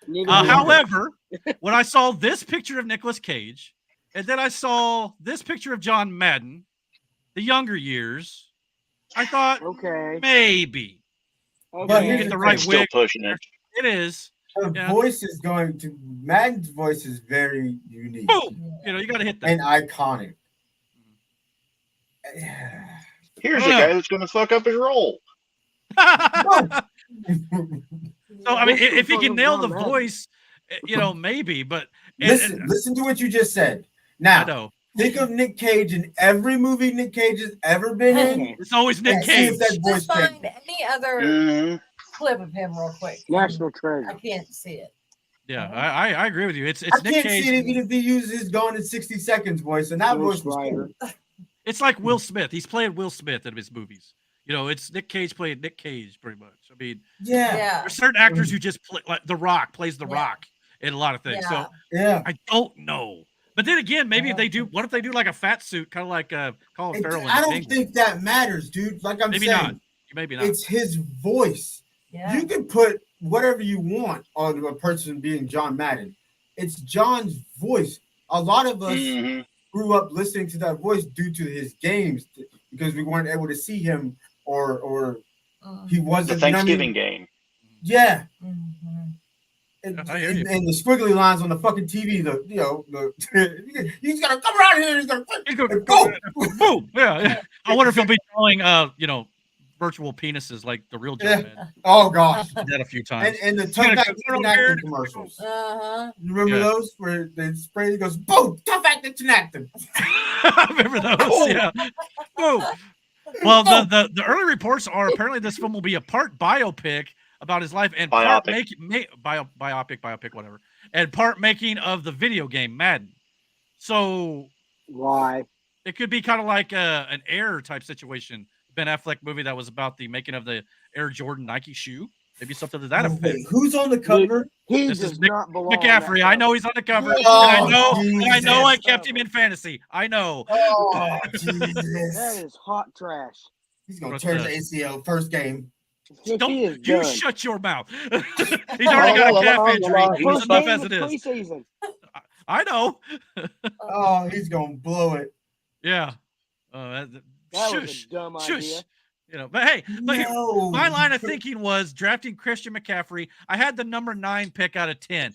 F: Neither do I.
A: However, when I saw this picture of Nicolas Cage, and then I saw this picture of John Madden, the younger years, I thought
F: Okay.
A: maybe
D: But
A: you
D: here's
A: get
D: the
A: the right
C: Still
A: wig.
C: pushing it.
A: It is.
D: The
A: Yeah.
D: voice is going to Madden's voice is very unique
A: Boom. You got to hit that.
D: and iconic.
C: Here's
A: Oh,
C: a
A: yeah.
C: guy that's going to fuck up his role.
A: So, I mean, if he can nail the
F: John Madden.
A: voice, maybe, but
D: Listen to what you just said.
A: I
D: Now,
A: know.
D: think of Nick Cage in every movie Nick Cage has ever been in.
A: It's always Nick
D: and see
A: Cage.
D: if that voice
B: Just find
D: changes.
B: any other
C: Mhm.
B: clip of him real quick.
F: National treasure.
B: I can't see it.
A: Yeah, I agree with you. It's
D: I
A: Nick
D: can't
A: Cage.
D: see it even if he uses his Gone in 60 Seconds voice, and that voice
F: Ghost
D: was
F: Rider.
D: cool.
A: It's like Will Smith. He's playing Will Smith in his movies. It's Nick Cage playing Nick Cage, pretty much. I mean,
D: Yeah,
A: there's certain actors who just play, like The Rock plays The
B: Yeah.
A: Rock in a lot of things.
B: Yeah.
A: So
D: yeah.
A: I don't know. But then again, maybe if they do, what if they do like a fat suit, kind of like Colin Farrell? in
D: I don't
A: Django?
D: think that matters, dude. Like I'm
A: Maybe
D: saying,
A: not. Maybe not.
D: it's his voice.
B: Yeah.
D: You can put whatever you want on a person being John Madden. It's John's voice. A lot of us
C: Mhm.
D: grew up listening to that voice due to his games because we weren't able to see him or he
C: The
D: wasn't.
C: Thanksgiving game.
D: Yeah.
B: Mhm.
D: And,
A: I hear you.
D: and the squiggly lines on the fucking TV, he's gonna come around here, he's gonna go.
A: Boom. Yeah. I wonder if he'll be drawing, virtual penises like the real John
D: Yeah.
A: Madden.
D: Oh gosh.
A: Did that a few times.
D: And the
A: gonna
D: tough
A: go
D: acting
A: over
D: acting
A: here.
D: commercials.
B: Uh-huh.
D: You remember
A: Yeah.
D: those where they spray? It goes boom, tough acting acting.
A: I remember those. Yeah. Boom. Well, the early reports are apparently this film will be a part biopic about his life and part biopic, whatever, and part making of the video game Madden. So
F: Why?
A: it could be kind of like an Air type situation. Ben Affleck movie that was about the making of the Air Jordan Nike shoe. Maybe something to that
D: Oh,
A: effect.
D: wait, who's on the cover?
F: He
A: This
F: does
A: is
F: not belong. on that
A: McCaffrey. I know he's on the cover.
D: Oh,
A: and I know I
D: Jesus.
A: kept him in fantasy. I know.
D: Oh
F: That
D: Jesus!
F: is hot trash.
D: He's gonna
A: What's
D: tear his
A: that?
D: ACL first game.
F: He
A: Don't
F: is
A: you
F: done.
A: shut your mouth. He's already got a calf injury. He's
F: First
A: enough
F: game
A: as
F: of
A: it is.
F: preseason.
A: I know.
D: Oh, he's gonna blow it.
A: Yeah.
F: That
A: Shush.
F: was a dumb
A: Shush.
F: idea.
A: But hey, look,
D: No.
A: my line of thinking was drafting Christian McCaffrey. I had the number 9 pick out of 10.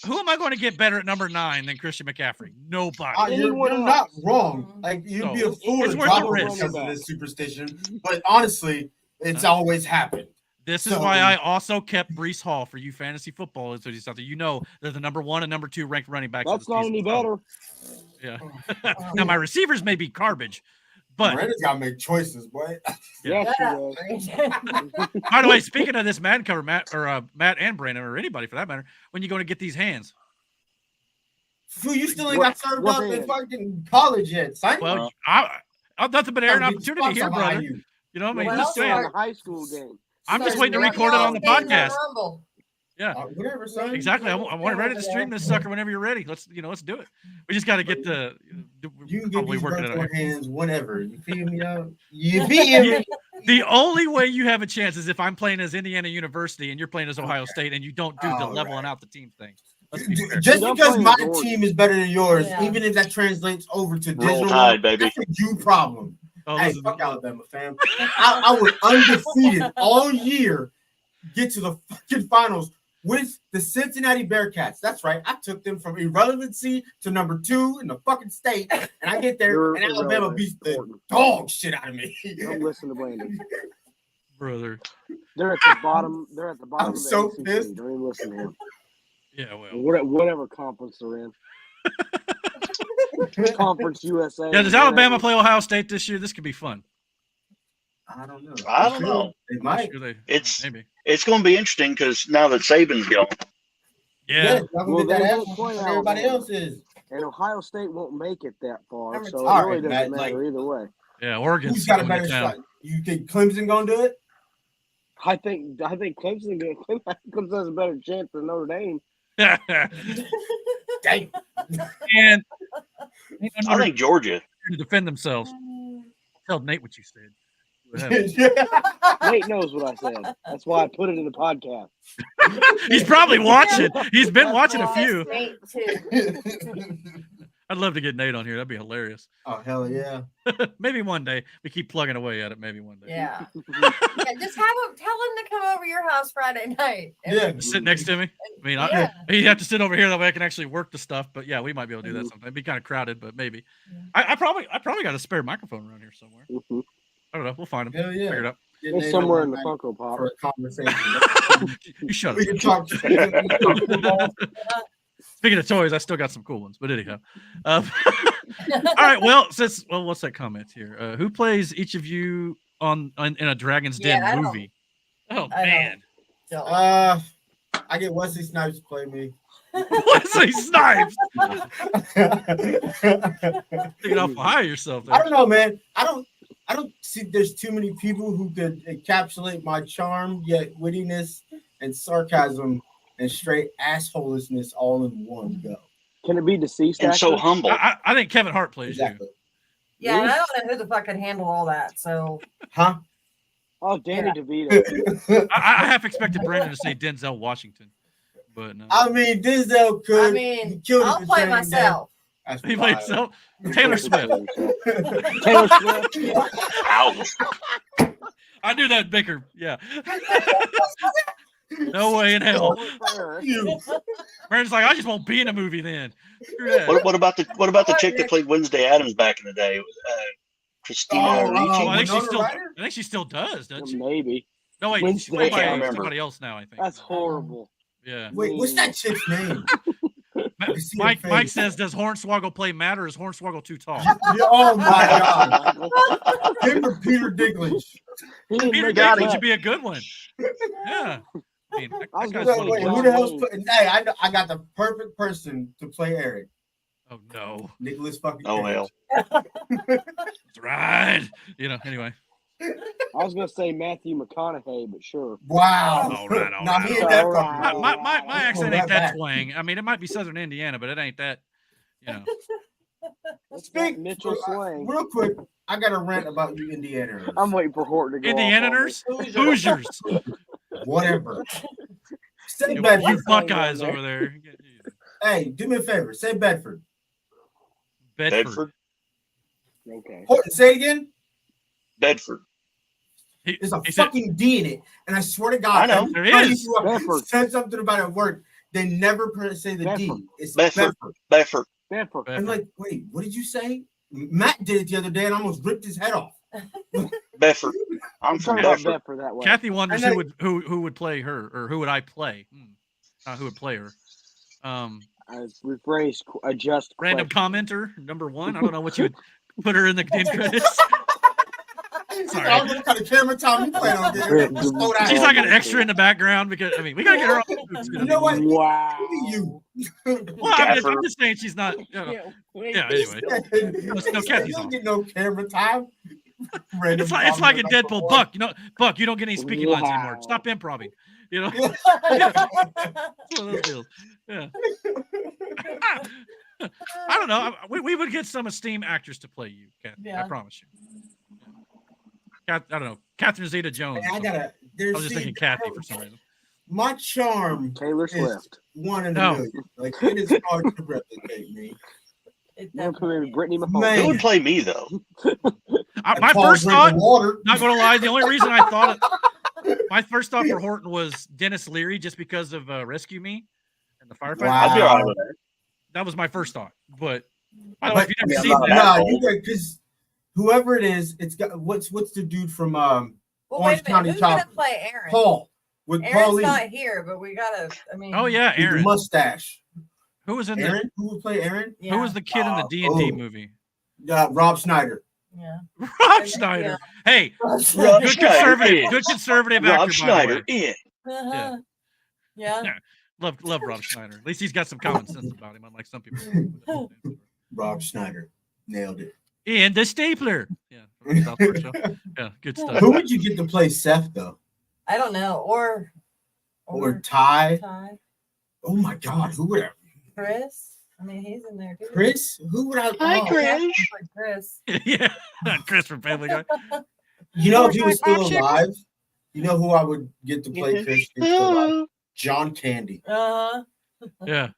A: Who am I going to get better at number 9 than Christian McCaffrey? Nobody.
D: You're not wrong. Like you'd be a
A: So,
D: fool
A: it's
D: to
A: worth
D: drop
A: the
D: him
A: risk.
D: because of this superstition. But honestly, it's always happened.
A: This is
D: So-
A: why I also kept Breece Hall for you fantasy football enthusiasts. You know they're the number 1 and number 2 ranked running backs. of
F: That's
A: the
F: not
A: season.
F: any better.
A: Yeah. Now my receivers may be garbage, but
D: Brandon's gotta make choices, boy.
F: Yes,
B: Yeah.
F: he does.
A: by the way, speaking of this Madden cover, Matt and Brandon or anybody for that matter, when you going to get these hands?
D: Fool, you still ain't got started
F: what
D: up in
F: hand?
D: fucking college yet, son.
A: Well, I'm nothing but air and
D: Gotta get
A: opportunity
D: spots
A: here,
D: behind
A: brother.
D: you.
A: You know what I mean?
B: Well,
A: Just
B: also,
A: saying.
F: A high school game.
A: I'm just
B: Start
A: waiting to
B: doing
A: record it on the
B: y'all thing
A: podcast.
B: Rumble.
A: Yeah,
D: Whatever, son.
A: exactly. I want ready to stream this sucker whenever you're ready. Let's do it. We just got to get the.
D: You can get
A: probably
D: these
A: working it
D: virtual
A: out.
D: hands whenever. You feel me out? You feel me?
A: The only way you have a chance is if I'm playing as Indiana University and you're playing as Ohio State and you don't do the
D: All
A: leveling out the team thing. Let's be fair.
D: Just
F: Dude,
D: because
F: I'm
D: my
F: playing Georgia.
D: team is better than yours,
B: Yeah.
D: even if that translates over to
C: Roll
D: digital,
C: Tide, baby.
D: that's a you problem.
A: Oh,
D: Hey,
A: listen,
D: fuck Alabama, fam. I was undefeated all year, get to the fucking finals with the Cincinnati Bearcats. That's right. I took them from irrelevancy to number 2 in the fucking state, and I get there, and Alabama beats the dog shit out of me.
F: Don't listen to Brandon.
A: brother.
F: They're at the bottom. They're at the bottom.
D: I'm
F: of the
D: so
F: ACC.
D: pissed.
F: Don't even listen to him.
A: Yeah, well.
F: Whatever conference they're in. Conference USA.
A: Yeah, does Alabama play Ohio State this year? This could be fun.
D: I don't know.
C: I don't know.
D: They might.
A: Sure
C: It's
A: maybe.
C: going to be interesting because now that Saban's gone.
A: Yeah.
D: Well,
F: they
D: that
F: don't
D: ass
F: play
D: everybody
F: Alabama.
D: else is.
F: And Ohio State won't make it that far,
B: Number
F: so
B: two.
F: it
D: All
F: really
D: right,
F: doesn't
D: Matt,
F: matter either way.
A: Yeah, Oregon's
D: Who's got a
A: going
D: better
A: to town.
D: shot? You think Clemson gonna do it?
F: I think Clemson has a better chance than Notre Dame.
D: Dang.
A: And
C: I think Georgia.
A: to defend themselves. Tell Nate what you said.
F: Nate knows what I said. That's why I put it in the podcast.
A: He's probably watching. He's been watching a few.
B: Nate, too.
A: I'd love to get Nate on here. That'd be hilarious.
D: Oh hell yeah!
A: Maybe one day. We keep plugging away at it. Maybe one day.
B: Yeah. Yeah, just have him. Tell him to come over your house Friday night.
D: Yeah,
A: Sit next to me. I mean,
B: Yeah.
A: he'd have to sit over here that way I can actually work the stuff. But yeah, we might be able to do that sometime. It'd be kind of crowded, but maybe. I probably got a spare microphone around here somewhere. I don't know. We'll find him.
D: hell yeah!
A: Figure it out.
D: Get
F: It's
D: Nate
F: somewhere
D: on
F: in the
D: night
F: Funko Pop.
D: for a conversation.
A: You shut
D: We
A: up.
D: can talk.
A: Speaking of toys, I still got some cool ones. But anyhow. All right. Well, what's that comment here? Who plays each of you in a Dragon's Den
B: I don't-
A: movie? Oh
B: I
A: man.
B: don't.
D: I get Wesley Snipes to play me.
A: Wesley Snipes. Taking off high yourself there.
D: I don't know, man. I don't see there's too many people who could encapsulate my charm, yet wittiness and sarcasm and straight assholishness all in one go.
F: Can it be deceased?
C: And so
F: actors?
C: humble.
A: I think Kevin Hart plays
D: Exactly.
B: Yeah, and I don't know who the fuck can handle all that. So
D: Huh?
F: Oh, Danny
B: Yeah.
F: DeVito.
A: I half expected Brandon to say Denzel Washington, but no.
D: I mean, Denzel could.
B: I
D: he
B: mean,
D: killed it
B: I'll
D: for
B: play
D: Training Day.
B: myself.
D: That's
A: He played
D: wild.
A: Taylor Swift.
F: Taylor Swift.
C: Ouch.
A: I knew that Baker. Yeah. No way in hell. Brandon's like, I just won't be in a movie then. Screw that.
C: What about the chick that played Wednesday Addams back in the day? Christina Ricci.
A: Well, I
D: Winona Ryder?
A: think she still does, doesn't she?
F: Maybe.
A: No, wait, she's
F: Wednesday.
A: played
C: I can't
A: by
C: remember.
A: somebody else now, I think.
F: That's horrible.
A: Yeah.
D: Wait, what's that chick's name? I see her
A: Mike
D: face.
A: says, does Hornswoggle play Matt or is Hornswoggle too tall?
D: Yeah, oh my god! Give her Peter Dinklage.
A: Peter Dinklage should be a good one. Yeah. I mean,
F: I was
A: that
F: gonna
A: guy's
F: say,
A: one of
D: Wait,
A: the
D: who
F: John
D: the hell's
F: Wayne.
D: putting? Hey, I got the perfect person to play Eric.
A: Oh no.
D: Nicholas fucking.
C: Oh
D: Cage.
C: hell.
A: That's right. Anyway.
F: I was gonna say Matthew McConaughey, but sure.
D: Wow.
A: All right.
D: Nah, he ain't that
F: all
D: fucking.
F: right.
D: cool.
A: My accent
D: Pull
A: ain't
D: that
A: that
D: back.
A: twang. I mean, it might be Southern Indiana, but it ain't that, you know.
F: That's
D: Speak
F: not Mitchell slang.
D: real quick. I got a rant about you, Indiana.
F: I'm waiting for Horton to go.
A: Indianers?
F: off on me.
A: Hoosiers.
D: Whatever. Say
A: You
D: Bedford.
A: Buckeyes over there.
D: Hey, do me a favor. Say Bedford.
A: Bedford.
F: Okay.
D: Horton, say it again.
C: Bedford.
D: There's a
A: He said-
D: fucking D in it, and I swear to God,
C: I know.
A: There
D: everybody
A: is.
D: who I
F: Bedford.
D: said something about it at work. They never say the D.
F: Bedford.
D: It's
C: Bedford.
D: Bedford.
C: Bedford.
F: Bedford.
D: I'm like, wait, what did you say? Matt did it the other day, and I almost ripped his head off.
C: Bedford. I'm
F: I'm
C: from
F: talking about
C: Bedford.
F: Bedford that way.
A: Kathy wonders
D: And
A: who would play her, or who would I play? Who would play her?
F: I rephrase, adjust.
A: Random
F: question.
A: commenter number 1. I don't know what you would put her in the end credits. Sorry.
D: I don't know what kind of camera time you playing on there. Just slow down.
A: She's like an extra in the background because I mean we gotta get her on.
D: You know what?
F: Wow.
D: You.
A: Well, I'm just saying she's not. Yeah, anyway. No, Kathy's
D: You don't
A: on.
D: get no camera time.
A: It's like in Deadpool. Buck, Buck, you don't get any speaking lines anymore. Stop improvising. You know. It's one of those deals. Yeah. I don't know. We would get some esteemed actors to play you, Kathy. I
B: Yeah.
A: promise you. I don't know. Catherine Zeta-Jones. or
D: I
A: something.
D: gotta.
A: I was just thinking Kathy for some reason.
D: My charm
F: Taylor
D: is
F: Swift.
D: one in a
A: No.
D: million. Like it is hard to replicate me.
F: You want to put in Brittany
D: Man.
C: Who
F: Mahomes?
C: would play me though?
A: My first thought, not going to lie, the only reason I thought my first thought for Horton was Dennis Leary, just because of Rescue Me and the firefighter.
D: Wow.
C: I'd be all right with that.
A: That was my first thought. But by the way, if you've never
C: I'm
A: seen
C: not
A: that,
C: that
D: Nah,
C: old.
D: because whoever it is, it's got what's the dude from
B: Well,
D: Orange
B: wait a minute.
D: County
B: Who's gonna
D: Chopper?
B: play Aaron?
D: Paul with
B: Aaron's
D: Paulie.
B: not here, but we gotta. I mean,
A: oh yeah,
D: With the
A: Aaron.
D: mustache.
A: Who was in
D: Aaron? Who would play Aaron?
B: yeah,
A: Who was the kid in the D&D
D: oh.
A: movie?
D: Rob Schneider.
B: yeah.
A: Rob Schneider. Hey,
C: Rob
A: good
C: Schneider
A: conservative,
C: in.
A: good conservative
C: Rob
A: actor, by the
C: Schneider
A: way.
C: in.
B: Uh-huh. Yeah.
A: Yeah. Love Rob Schneider. At least he's got some common sense about him, unlike some people.
D: Rob Schneider. Nailed it.
A: And the stapler. Yeah. from the South Park show. Yeah, good stuff.
D: Who would you get to play Seth though?
B: I don't know. Or
D: Ty?
B: Ty.
D: Oh my God, who would I?
B: Chris. I mean, he's in there too.
D: Chris? Who would I?
C: Hi,
D: oh,
C: Chris.
B: Chris.
A: Yeah, Chris from Family Guy.
D: You know, if he was still alive, you know who I would get to play Chris? If he was still alive? John Candy.
B: Uh-huh.
A: Yeah.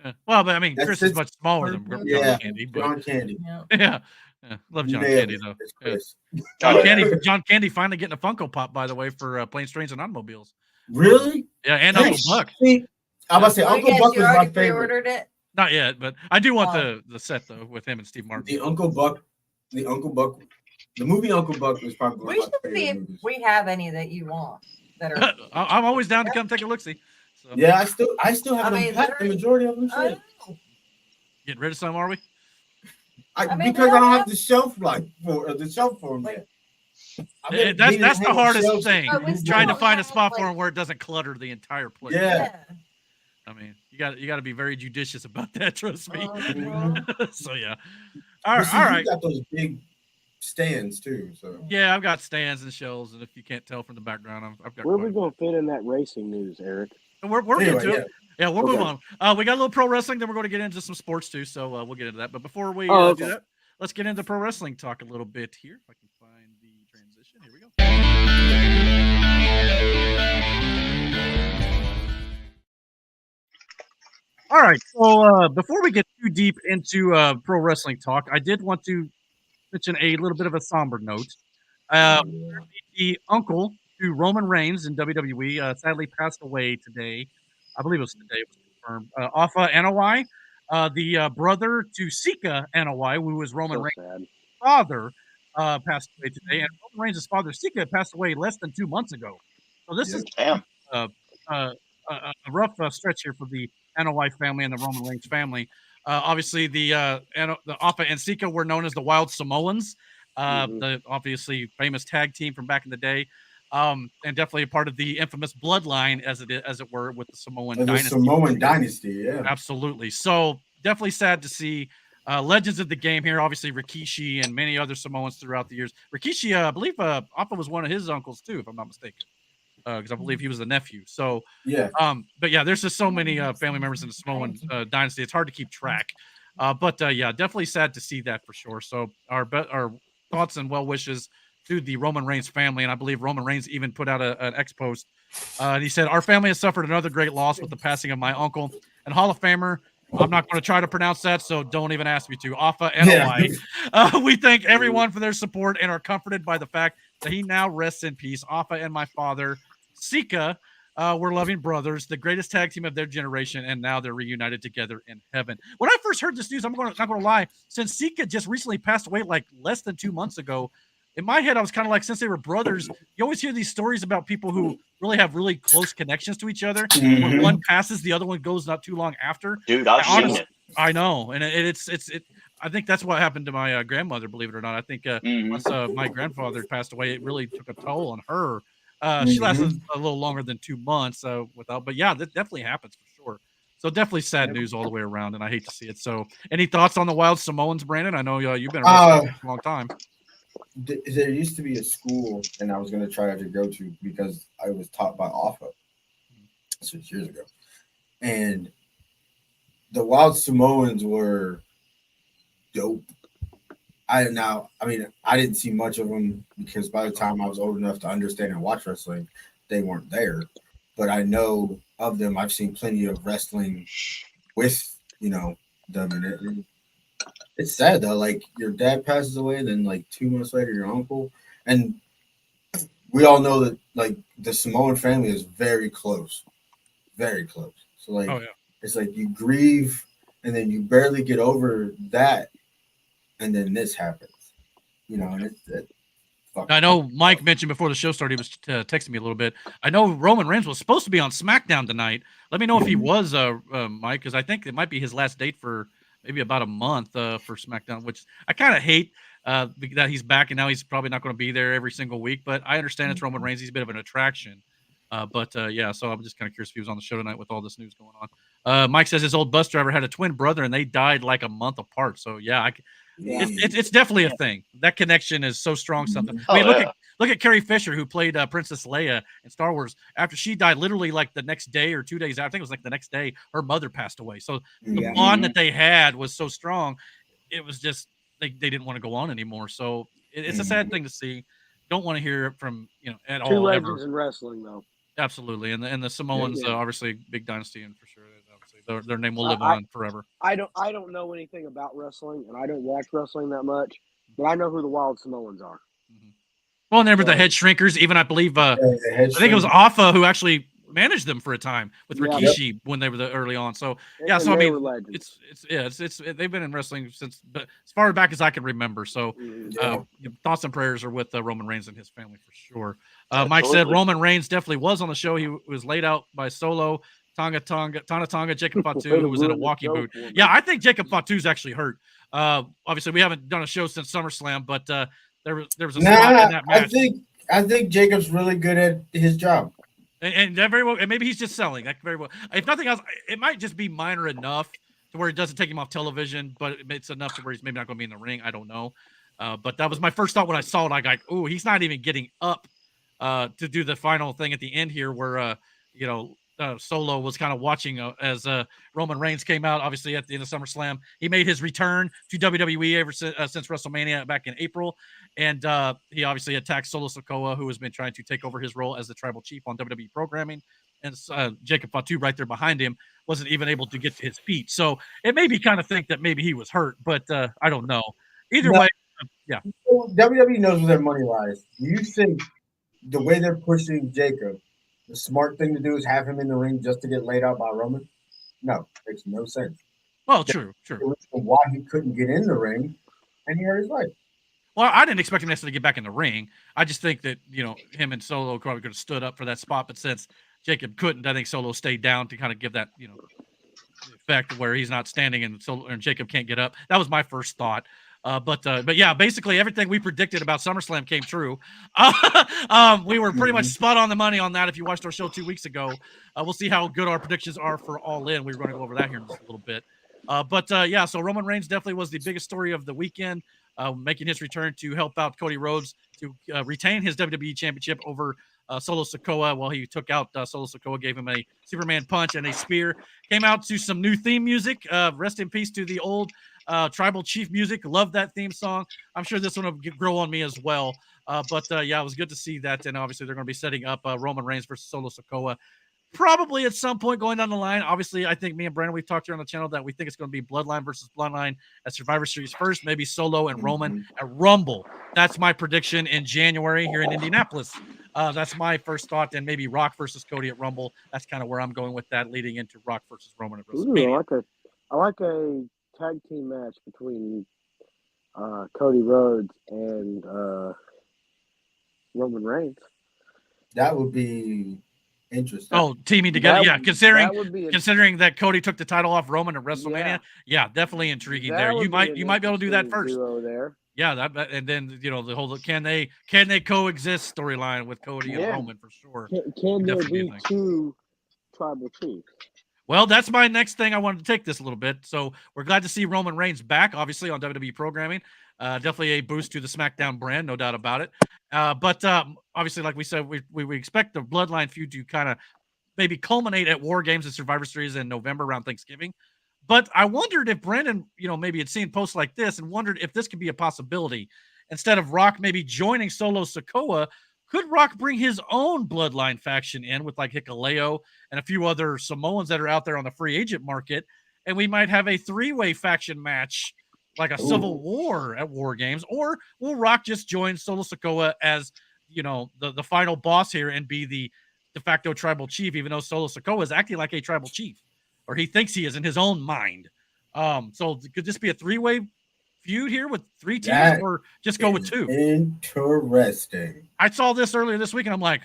A: Yeah. Well, but I mean,
D: That's
A: Chris is
D: his-
A: much smaller than John
D: Yeah,
A: Candy. But,
D: John Candy.
B: Yeah.
A: yeah. Yeah. Love John
D: Nailed
A: Candy
D: it.
A: though.
D: It's
A: Yeah.
D: Chris.
A: John Candy finally getting a Funko Pop, by the way, for Planes, Trains, and Automobiles.
D: Really?
A: Yeah, and
D: Nice.
A: Uncle Buck.
D: See, I was about to say
B: Oh,
D: Uncle
B: yes,
D: Buck
B: you
D: was my
B: already
D: favorite.
B: pre-ordered it.
A: Not yet, but I do want
B: Oh.
A: the set though with him and Steve Martin.
D: The movie Uncle Buck was probably one
B: We
D: of my
B: should see
D: favorite
B: if
D: movies.
B: we have any that you want that are.
A: I'm always down to come take a look see. So
D: Yeah, I still have
B: I
D: them
B: mean,
D: packed, the
B: they're-
D: majority of them.
B: I
D: Shit.
B: know.
A: getting rid of some, are we?
B: I mean,
D: Because
B: we
D: I don't
B: don't
D: have the shelf for them
B: Like-
D: yet.
A: That's the hardest thing.
B: But we still
A: Trying to
B: don't
A: find a
B: have,
A: spot for
B: like-
A: him where it doesn't clutter the entire place.
D: Yeah.
A: I mean, you got to be very judicious about that. Trust me.
B: Uh-huh.
A: So yeah.
D: But
A: All
D: see,
A: all
D: you
A: right.
D: got those big stands too. So
A: Yeah, I've got stands and shelves, and if you can't tell from the background, I've got.
F: Where are
A: quite
F: we
A: a
F: going to fit in that racing news, Eric?
A: bit. We're
D: Anyway,
A: getting to it. Yeah, we'll move
D: Okay.
A: on. We got a little pro wrestling, then we're going to get into some sports too. So we'll get into that. But before we
F: Okay.
A: do that, let's get into pro wrestling talk a little bit here. If I can find the transition, here we go. All right. So before we get too deep into pro wrestling talk, I did want to mention a little bit of a somber note. The uncle to Roman Reigns in WWE sadly passed away today. I believe it was today. It was confirmed. Alpha Anoa'i, the brother to Sika Anoa'i, who was Roman
F: So
A: Reigns'
F: sad.
A: father, passed away today. And Roman Reigns' father, Sika, passed away less than 2 months ago. So this is
C: Damn.
A: a rough stretch here for the Anoa'i family and the Roman Reigns family. Obviously, the Alpha and Sika were known as the Wild Samoans, the obviously famous tag team from back in the day, and definitely a part of the infamous bloodline, as it were, with the Samoan
D: the
A: dynasty.
D: Samoan dynasty, yeah.
A: Absolutely. So definitely sad to see legends of the game here. Obviously, Rikishi and many other Samoans throughout the years. Rikishi, I believe, Alpha was one of his uncles too, if I'm not mistaken, because I believe he was the nephew. So
D: Yeah.
A: but yeah, there's just so many family members in the Samoan dynasty. It's hard to keep track. But yeah, definitely sad to see that for sure. So our thoughts and well wishes to the Roman Reigns family, and I believe Roman Reigns even put out an X post. And he said, "Our family has suffered another great loss with the passing of my uncle and Hall of Famer. I'm not going to try to pronounce that, so don't even ask me to. Alpha Anoa'i. We thank everyone for their support and are comforted by the fact that he now rests in peace. Alpha and my father, Sika, were loving brothers, the greatest tag team of their generation, and now they're reunited together in heaven." When I first heard this news, not going to lie, since Sika just recently passed away like less than 2 months ago, in my head, I was kind of like, since they were brothers, you always hear these stories about people who really have really close connections to each other. When one passes, the other one goes not too long after.
C: Dude, I've seen it.
A: I know, and it's I think that's what happened to my grandmother. Believe it or not, I think once my grandfather passed away, it really took a toll on her. She lasted a little longer than 2 months without, but yeah, that definitely happens for sure. So definitely sad news all the way around, and I hate to see it. So, any thoughts on the Wild Samoans, Brandon? I know you've been around for a long time.
D: There used to be a school, and I was going to try to go to because I was taught by Alpha 6 years ago, and the Wild Samoans were dope. I didn't see much of them because by the time I was old enough to understand and watch wrestling, they weren't there. But I know of them. I've seen plenty of wrestling with them in it. And it's sad though. Like your dad passes away, then like 2 months later, your uncle, and we all know that like the Samoan family is very close, very close. So like, it's like you grieve, and then you barely get over that, and then this happens. You know, and it's
A: I know Mike mentioned before the show started, he was texting me a little bit. I know Roman Reigns was supposed to be on SmackDown tonight. Let me know if he was, Mike, because I think it might be his last date for maybe about a month for SmackDown, which I kind of hate that he's back and now he's probably not going to be there every single week. But I understand it's Roman Reigns. He's a bit of an attraction. Yeah, so I'm just kind of curious if he was on the show tonight with all this news going on. Mike says his old bus driver had a twin brother and they died like a month apart. So, yeah, it's definitely a thing. That connection is so strong. Something. I mean, look at Carrie Fisher, who played Princess Leia in Star Wars. After she died, literally like the next day or 2 days, I think it was like the next day, her mother passed away. So the bond that they had was so strong. It was just they didn't want to go on anymore. So it's a sad thing to see. Don't want to hear it from at all.
F: Two legends in wrestling, though.
A: Absolutely, and the Samoans, obviously, big dynasty, and for sure, obviously, their name will live on forever.
F: I don't know anything about wrestling, and I don't watch wrestling that much, but I know who the Wild Samoans are.
A: Well, and they were the head shrinkers. Even I believe, I think it was Alpha who actually managed them for a time with Rikishi when they were early on. So so I mean, they've been in wrestling since, but as far back as I can remember. So thoughts and prayers are with Roman Reigns and his family for sure. Mike said Roman Reigns definitely was on the show. He was laid out by Solo, Tana Tonga, Jacob Fatu, who was in a walking boot. Yeah, I think Jacob Fatu's actually hurt. Obviously, we haven't done a show since SummerSlam, but there was a spot in that match.
D: I think Jacob's really good at his job.
A: And that very well, and maybe he's just selling. That very well. If nothing else, it might just be minor enough to where it doesn't take him off television, but it's enough to where he's maybe not going to be in the ring. I don't know. But that was my first thought when I saw it. I got, oh, he's not even getting up to do the final thing at the end here, where Solo was kind of watching as Roman Reigns came out, obviously at the end of SummerSlam. He made his return to WWE ever since WrestleMania back in April, and he obviously attacked Solo Sikoa, who has been trying to take over his role as the tribal chief on WWE programming. And Jacob Fatu right there behind him wasn't even able to get to his feet. So it made me kind of think that maybe he was hurt, but I don't know. Either way, yeah.
D: WWE knows where their money lies. Do you think the way they're pushing Jacob, the smart thing to do is have him in the ring just to get laid out by Roman? No, makes no sense.
A: Well, true.
D: Why he couldn't get in the ring, and he hurt his leg.
A: Well, I didn't expect him necessarily to get back in the ring. I just think that him and Solo probably could have stood up for that spot, but since Jacob couldn't, I think Solo stayed down to kind of give that effect where he's not standing and Jacob can't get up. That was my first thought. But yeah, basically everything we predicted about SummerSlam came true. We were pretty much spot on the money on that. If you watched our show 2 weeks ago, we'll see how good our predictions are for All In. We were going to go over that here in just a little bit. Yeah, so Roman Reigns definitely was the biggest story of the weekend, making his return to help out Cody Rhodes to retain his WWE Championship over Solo Sikoa. While he took out Solo Sikoa, gave him a Superman punch and a spear. Came out to some new theme music. Rest in peace to the old Tribal Chief music. Love that theme song. I'm sure this one will grow on me as well. Yeah, it was good to see that. And obviously, they're going to be setting up Roman Reigns versus Solo Sikoa probably at some point going down the line. Obviously, I think me and Brandon, we've talked here on the channel that we think it's going to be Bloodline versus Bloodline at Survivor Series first, maybe Solo and Roman at Rumble. That's my prediction in January here in Indianapolis. That's my first thought. And maybe Rock versus Cody at Rumble. That's kind of where I'm going with that, leading into Rock versus Roman at WrestleMania.
F: I like a tag team match between Cody Rhodes and Roman Reigns.
D: That would be interesting.
A: Oh, teaming together. Considering that Cody took the title off Roman at WrestleMania. Yeah, definitely intriguing there. You might be able to do that first.
F: There.
A: Yeah, and then the whole can they coexist storyline with Cody and Roman for sure.
F: Can there be two tribal chiefs?
A: Well, that's my next thing. I wanted to take this a little bit. So we're glad to see Roman Reigns back, obviously, on WWE programming. Definitely a boost to the SmackDown brand, no doubt about it. But obviously, like we said, we expect the Bloodline feud to kind of maybe culminate at War Games and Survivor Series in November around Thanksgiving. But I wondered if Brandon, maybe had seen posts like this and wondered if this could be a possibility. Instead of Rock maybe joining Solo Sikoa, could Rock bring his own Bloodline faction in with like Hikuleo and a few other Samoans that are out there on the free agent market? And we might have a three-way faction match like a civil war at War Games, or will Rock just join Solo Sikoa as, you know, the final boss here and be the de facto tribal chief, even though Solo Sikoa is acting like a tribal chief, or he thinks he is in his own mind. So could this be a 3-way feud here with 3 teams, or just go with 2?
D: Interesting.
A: I saw this earlier this week and I'm like,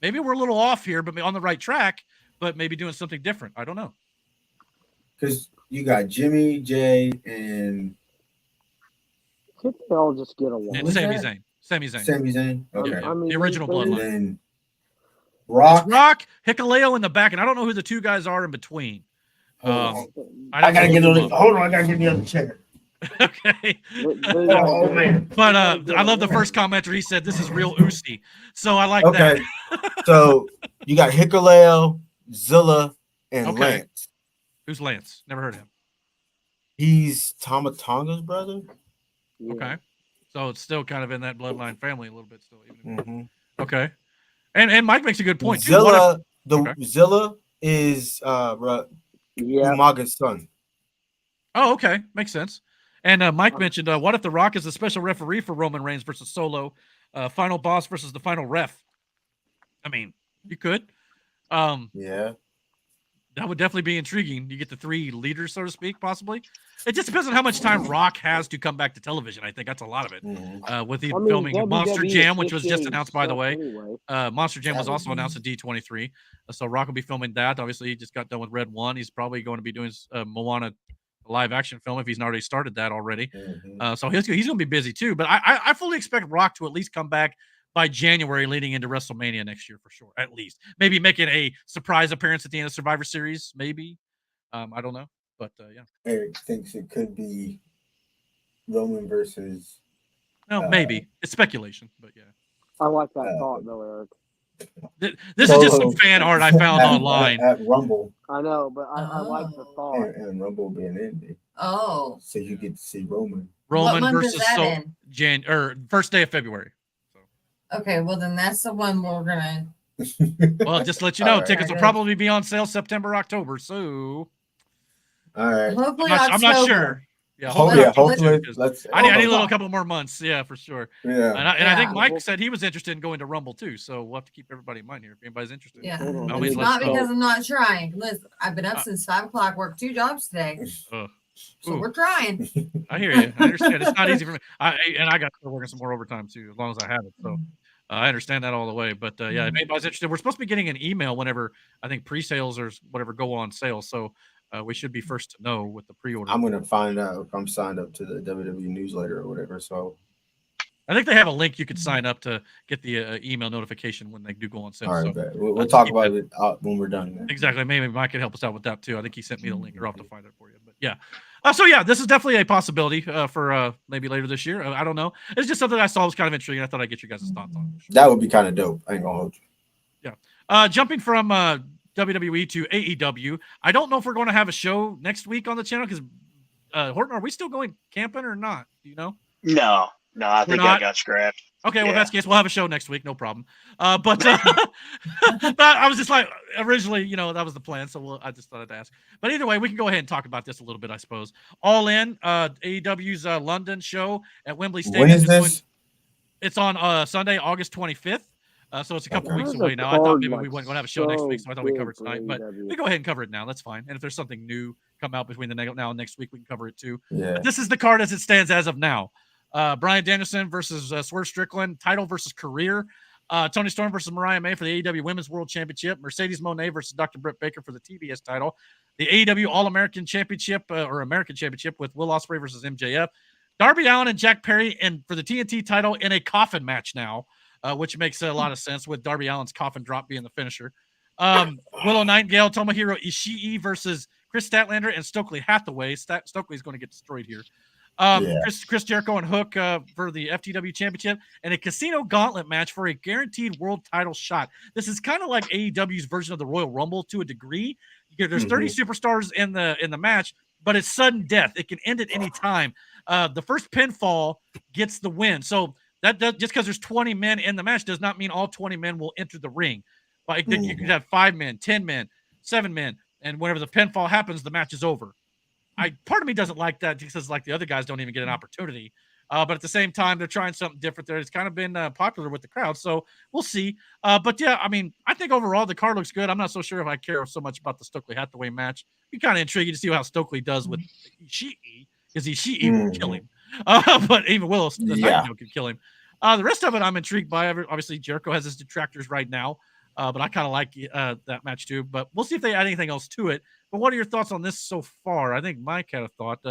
A: maybe we're a little off here, but on the right track, but maybe doing something different. I don't know.
D: Because you got Jimmy, Jay, and
F: Can't they all just get along?
A: And Sami Zayn.
D: Sami Zayn. Okay.
F: I mean,
A: the original
F: they-
A: bloodline.
D: And then Rock,
A: Hikuleo in the back, and I don't know who the 2 guys are in between.
D: I
A: gotta
D: get hold on, I gotta get the other chair.
A: Okay.
D: Oh man.
A: But I love the first commenter. He said this is real Uzi. So I like
D: Okay.
A: that.
D: So you got Hikuleo, Zilla, and
A: Okay.
D: Lance.
A: Who's Lance? Never heard of him.
D: He's Tama Tonga's brother.
F: Yeah.
A: Okay. So it's still kind of in that bloodline family a little bit still. Even if-
D: Mhm.
A: Okay. And Mike makes a good point too.
D: Zilla,
A: Okay.
D: Zilla is Umaga's son.
A: Oh, okay. Makes sense. And Mike mentioned, what if The Rock is a special referee for Roman Reigns versus Solo, final boss versus the final ref? I mean, you could.
D: Yeah.
A: That would definitely be intriguing. You get the 3 leaders, so to speak, possibly. It just depends on how much time Rock has to come back to television. I think that's a lot of it. With the filming of Monster Jam, which was just announced, by the way.
F: Anyway.
A: Monster Jam was also announced at D23. So Rock will be filming that. Obviously, he just got done with Red 1. He's probably going to be doing Moana live action film if he's not already started that already. So he's going to be busy too. But I fully expect Rock to at least come back by January leading into WrestleMania next year for sure. At least maybe making a surprise appearance at the end of Survivor Series. Maybe. I don't know. But yeah.
D: Eric thinks it could be Roman versus.
A: No, maybe. It's speculation, but yeah.
F: I like that thought though, Eric.
A: This is just some fan art I found online.
D: At Rumble.
F: I know, but I like the thought.
D: And Rumble being Indy.
B: Oh.
D: So you get to see Roman.
B: What month
A: versus
B: is that in?
A: first day of February.
B: Okay, well then that's the one we're gonna.
A: Well, just to let you know,
D: All right.
A: tickets will probably be on sale September, October. So
D: All right.
B: Hopefully
A: I'm not
B: October.
A: sure. Yeah,
D: Hopefully.
A: I need a little couple more months. Yeah, for sure.
D: Yeah.
A: And I think Mike said he was interested in going to Rumble too. So we'll have to keep everybody in mind here if anybody's interested.
B: Yeah.
A: By all means,
B: It's
A: let's
B: not
A: go.
B: because I'm not trying. Listen, I've been up since 5 o'clock, worked 2 jobs today. So we're trying.
A: I hear you. I understand. It's not easy for me. I got to start working some more overtime too, as long as I have it. So I understand that all the way. But yeah, if anybody's interested, we're supposed to be getting an email whenever I think pre-sales or whatever go on sale. So we should be first to know with the pre-order.
D: I'm gonna find out if I'm signed up to the WWE newsletter or whatever. So
A: I think they have a link you could sign up to get the email notification when they do go on sale.
D: all right,
A: So,
D: bet. We'll talk about it when we're done. Then.
A: exactly. Maybe Mike can help us out with that too. I think he sent me the link. Or I'll have to find it for you. But yeah. So yeah, this is definitely a possibility for maybe later this year. I don't know. It's just something I saw was kind of intriguing. I thought I'd get you guys' thoughts on it.
D: That would be kind of dope. I ain't gonna hold you.
A: Yeah. Jumping from WWE to AEW. I don't know if we're going to have a show next week on the channel because Horton, are we still going camping or not? Do you know?
C: No, I think I got scrapped.
A: Okay, well, that's the case. We'll have a show next week, no problem. But I was just like, originally, that was the plan, so I just thought I'd ask. But either way, we can go ahead and talk about this a little bit, I suppose. All in, AEW's London show at Wembley Stadium.
D: When is this?
A: It's on Sunday, August 25th. So it's a couple weeks away now. I thought maybe we weren't going to have a show next week, so I thought we'd cover it tonight. But we go ahead and cover it now. That's fine. And if there's something new come out between now and next week, we can cover it too.
D: Yeah.
A: But this is the card as it stands as of now. Bryan Danielson versus Swerve Strickland, title versus career. Tony Storm versus Mariah May for the AEW Women's World Championship. Mercedes Moné versus Dr. Britt Baker for the TBS title. The AEW All-American Championship or American Championship with Will Ospreay versus MJF. Darby Allin and Jack Perry for the TNT title in a coffin match now, which makes a lot of sense with Darby Allin's coffin drop being the finisher. Willow Nightingale, Tomohiro Ishii versus Chris Statlander and Stokely Hathaway. Stokely's going to get destroyed here. Chris Jericho and Hook for the FTW Championship and a casino gauntlet match for a guaranteed world title shot. This is kind of like AEW's version of the Royal Rumble to a degree. There's 30 superstars in the match, but it's sudden death. It can end at any time. The first pinfall gets the win. So that just because there's 20 men in the match does not mean all 20 men will enter the ring. Like you could have 5 men, 10 men, 7 men, and whenever the pinfall happens, the match is over. part of me doesn't like that because like the other guys don't even get an opportunity. But at the same time, they're trying something different there. It's kind of been popular with the crowd, so we'll see. But yeah, I mean, I think overall the card looks good. I'm not so sure if I care so much about the Stokely Hathaway match. Be kind of intriguing to see how Stokely does with Ishii, because Ishii will kill him. But even Willis, the Nightingale can kill him. The rest of it, I'm intrigued by. Obviously, Jericho has his detractors right now, but I kind of like that match too. But we'll see if they add anything else to it. But what are your thoughts on this so far? I think Mike had a thought.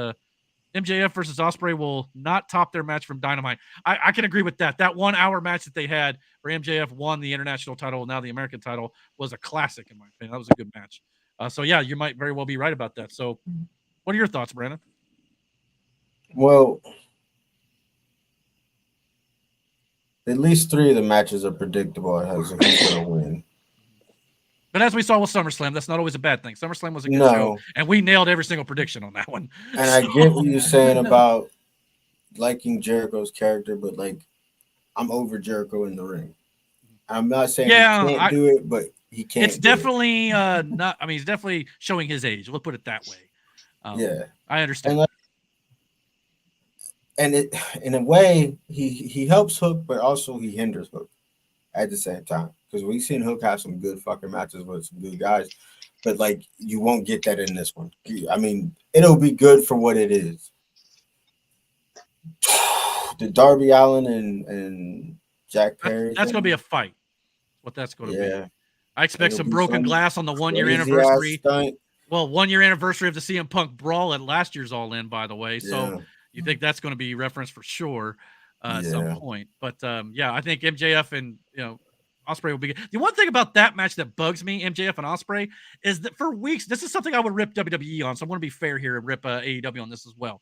A: MJF versus Ospreay will not top their match from Dynamite. I can agree with that. That 1 hour match that they had where MJF won the international title, now the American title, was a classic in my opinion. That was a good match. So yeah, you might very well be right about that. So what are your thoughts, Brandon?
D: Well, at least 3 of the matches are predictable as who's going to win.
A: But as we saw with SummerSlam, that's not always a bad thing. SummerSlam was a good show, and we nailed every single prediction on that one.
D: And I get what you're saying about liking Jericho's character, but like, I'm over Jericho in the ring. I'm not saying he can't do it, but he can't.
A: It's definitely not. I mean, he's definitely showing his age. We'll put it that way.
D: Yeah,
A: I understand.
D: And it, in a way, he helps Hook, but also he hinders Hook at the same time. Because we've seen Hook have some good fucking matches with some good guys, but like you won't get that in this one. I mean, it'll be good for what it is. The Darby Allin and Jack Perry.
A: That's going to be a fight. What that's going to be. I expect some broken glass on the 1 year anniversary. Well, 1 year anniversary of the CM Punk brawl at last year's All In, by the way. So you think that's going to be referenced for sure at some point. But yeah, I think MJF and Ospreay will be good. The one thing about that match that bugs me, MJF and Ospreay, is that for weeks, this is something I would rip WWE on. So I'm going to be fair here and rip AEW on this as well.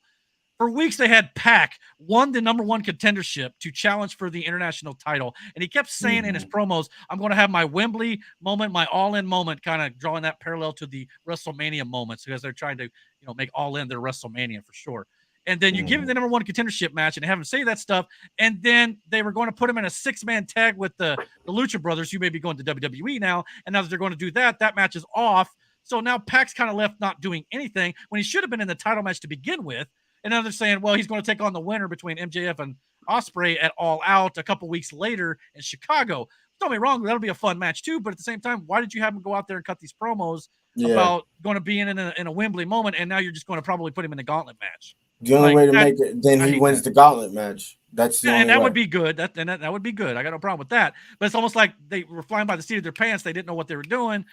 A: For weeks, they had Pac won the #1 contendership to challenge for the international title. And he kept saying in his promos, I'm going to have my Wembley moment, my All-In moment, kind of drawing that parallel to the WrestleMania moments because they're trying to make All-In their WrestleMania for sure. And then you give him the #1 contendership match and have him say that stuff. And then they were going to put him in a 6-man tag with the Lucha Brothers, who may be going to WWE now. And now that they're going to do that, that match is off. So now Pac's kind of left not doing anything when he should have been in the title match to begin with. And now they're saying, well, he's going to take on the winner between MJF and Ospreay at All Out a couple weeks later in Chicago. Don't get me wrong, that'll be a fun match too. But at the same time, why did you have him go out there and cut these promos about going to be in a Wembley moment, and now you're just going to probably put him in the gauntlet match?
D: The only way to make it, then he wins the gauntlet match. That's the only
A: and that
D: way.
A: would be good. That would be good. I got no problem with that. But it's almost like they were flying by the seat of their pants. They didn't know what they were doing.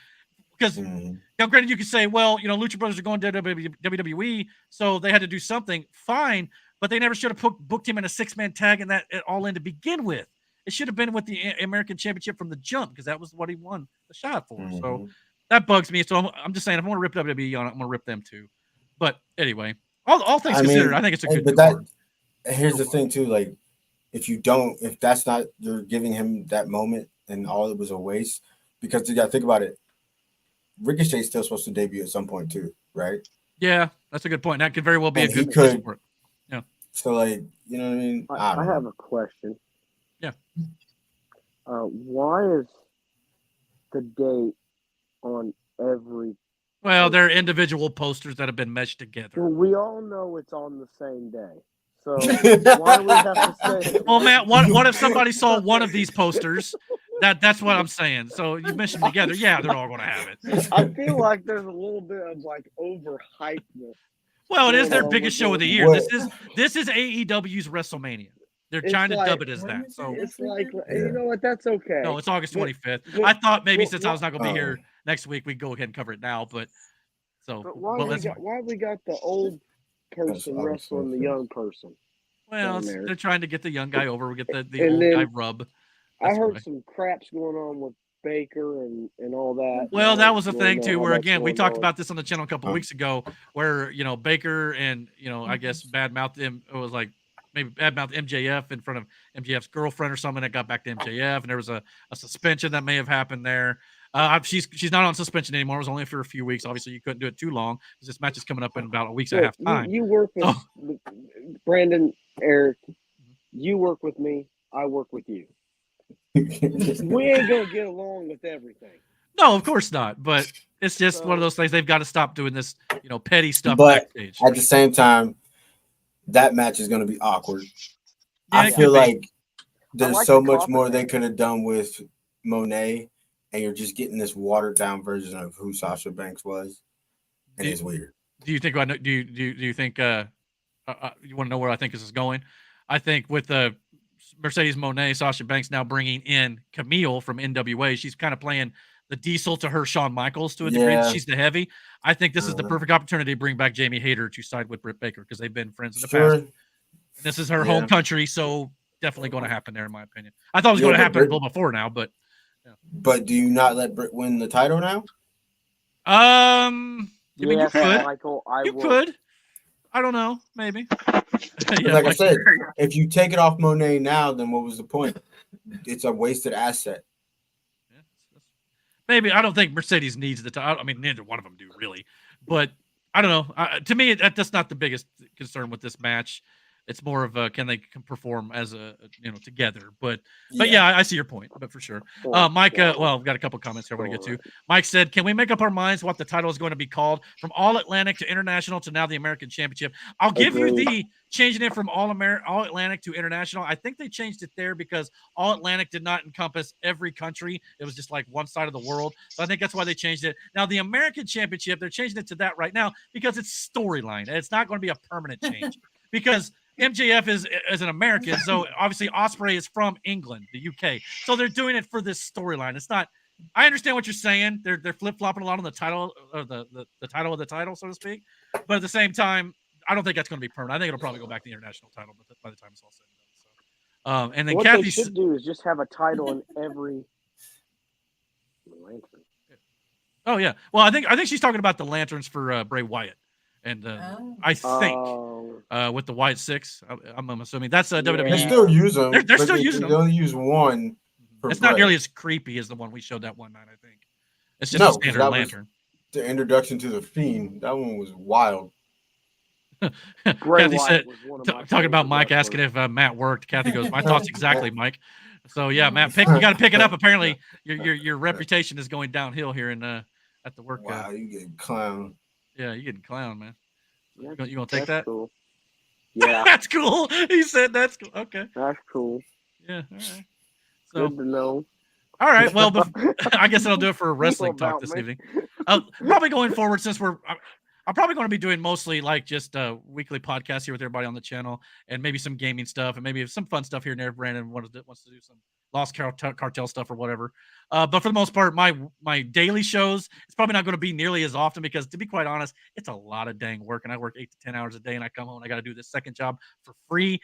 A: Because, granted, you could say, well, Lucha Brothers are going to WWE, so they had to do something. Fine, but they never should have booked him in a 6-man tag and that All In to begin with. It should have been with the American Championship from the jump because that was what he won the shot for. So that bugs me. So I'm just saying, if I want to rip WWE on it, I'm going to rip them too. But anyway, all things considered, I think it's a good.
D: But here's the thing too, like if that's not, you're giving him that moment and all it was a waste, because you got to think about it. Ricochet's still supposed to debut at some point too, right?
A: Yeah, that's a good point. That could very well be a good
D: support. Yeah. So, like, you know what I mean?
F: I have a question.
A: Yeah.
F: Why is the date on every?
A: Well, they're individual posters that have been meshed together.
F: Well, we all know it's on the same day. So why do we have to say?
A: Well, Matt, what if somebody saw one of these posters? That's what I'm saying. So you mentioned together, yeah, they're all going to have it.
F: I feel like there's a little bit of like overhypeness.
A: Well, it is their biggest show of the year. This is AEW's WrestleMania. They're trying to dub it as that. So
F: it's like, you know what? That's okay.
A: No, it's August 25th. I thought maybe since I was not going to be here next week, we'd go ahead and cover it now. But
F: why we got the old person wrestling the young person?
A: Well, they're trying to get the young guy over. We get the old guy rub.
F: I heard some craps going on with Baker and all that.
A: Well, that was the thing too, where again we talked about this on the channel a couple of weeks ago, where Baker and I guess badmouthed him. It was like maybe badmouthed MJF in front of MJF's girlfriend or something that got back to MJF, and there was a suspension that may have happened there. She's not on suspension anymore. It was only for a few weeks. Obviously, you couldn't do it too long because this match is coming up in about a week's and a half time.
F: You work with Brandon, Eric. You work with me. I work with you. We ain't gonna get along with everything.
A: No, of course not. But it's just one of those things. They've got to stop doing this, petty stuff
D: But
A: backstage.
D: at the same time, that match is going to be awkward.
A: Yeah,
D: I feel like
F: I
D: there's
F: like
D: so
F: the
D: much
F: copper
D: more they
F: match.
D: could have done with Monet, and you're just getting this watered down version of who Sasha Banks was, and it's weird.
A: Do you think? Do you think? You want to know where I think this is going? I think with Mercedes Monet, Sasha Banks now bringing in Camille from NWA, she's kind of playing the Diesel to her Shawn Michaels to a degree.
D: Yeah.
A: She's the heavy. I think this is the perfect opportunity to bring back Jamie Hayter to side with Britt Baker because they've been friends in the past. This is her home country, so definitely going to happen there, in my opinion. I thought it was going to happen a little before now, but.
D: But do you not let Britt win the title now?
A: I mean, you could.
F: Michael,
A: You could. I don't know. Maybe.
D: Like I said, if you take it off Monet now, then what was the point? It's a wasted asset.
A: Maybe. I don't think Mercedes needs the title. I mean, neither one of them do really. But I don't know. To me, that's not the biggest concern with this match. It's more of can they perform as together. But yeah, I see your point. But for sure, Mike. Well, we've got a couple comments here I want to get to. Mike said, "Can we make up our minds what the title is going to be called from All Atlantic to International to now the American Championship?" I'll give you the changing it from All Atlantic to International. I think they changed it there because All Atlantic did not encompass every country. It was just like one side of the world. So I think that's why they changed it. Now the American Championship, they're changing it to that right now because it's storyline. It's not going to be a permanent change because MJF is an American, so obviously Ospreay is from England, the UK. So they're doing it for this storyline. It's not. I understand what you're saying. They're flip flopping a lot on the title or the title of the title, so to speak. But at the same time, I don't think that's going to be permanent. I think it'll probably go back to the international title, but by the time it's all said and done. So, and then
F: what
A: Kathy
F: they should do is just have a title in every lantern.
A: Oh yeah. Well, I think she's talking about the lanterns for Bray Wyatt. And I think with the White Six, I'm assuming that's WWE.
D: They still use them.
A: They're still using them.
D: They only use one.
A: It's not nearly as creepy as the one we showed that one night. I think it's just a standard lantern.
D: The introduction to the Fiend. That one was wild.
A: Kathy said, talking about Mike asking if Matt worked. Kathy goes, "My thoughts exactly, Mike." So yeah, Matt, you got to pick it up. Apparently, your reputation is going downhill here at the work.
D: Wow, you getting clown.
A: Yeah, you getting clown, man. You gonna take that?
F: Cool. Yeah,
A: that's cool. He said that's cool. Okay,
F: that's cool.
A: Yeah, all right. So,
F: good to know.
A: All right, well, I guess that'll do it for wrestling talk this evening. Probably going forward, since I'm probably going to be doing mostly like just weekly podcasts here with everybody on the channel, and maybe some gaming stuff, and maybe some fun stuff here and there. Brandon wants to do some Lost Cartel stuff or whatever. But for the most part, my daily shows, it's probably not going to be nearly as often because, to be quite honest, it's a lot of dang work, and I work 8 to 10 hours a day, and I come home and I got to do this second job for free.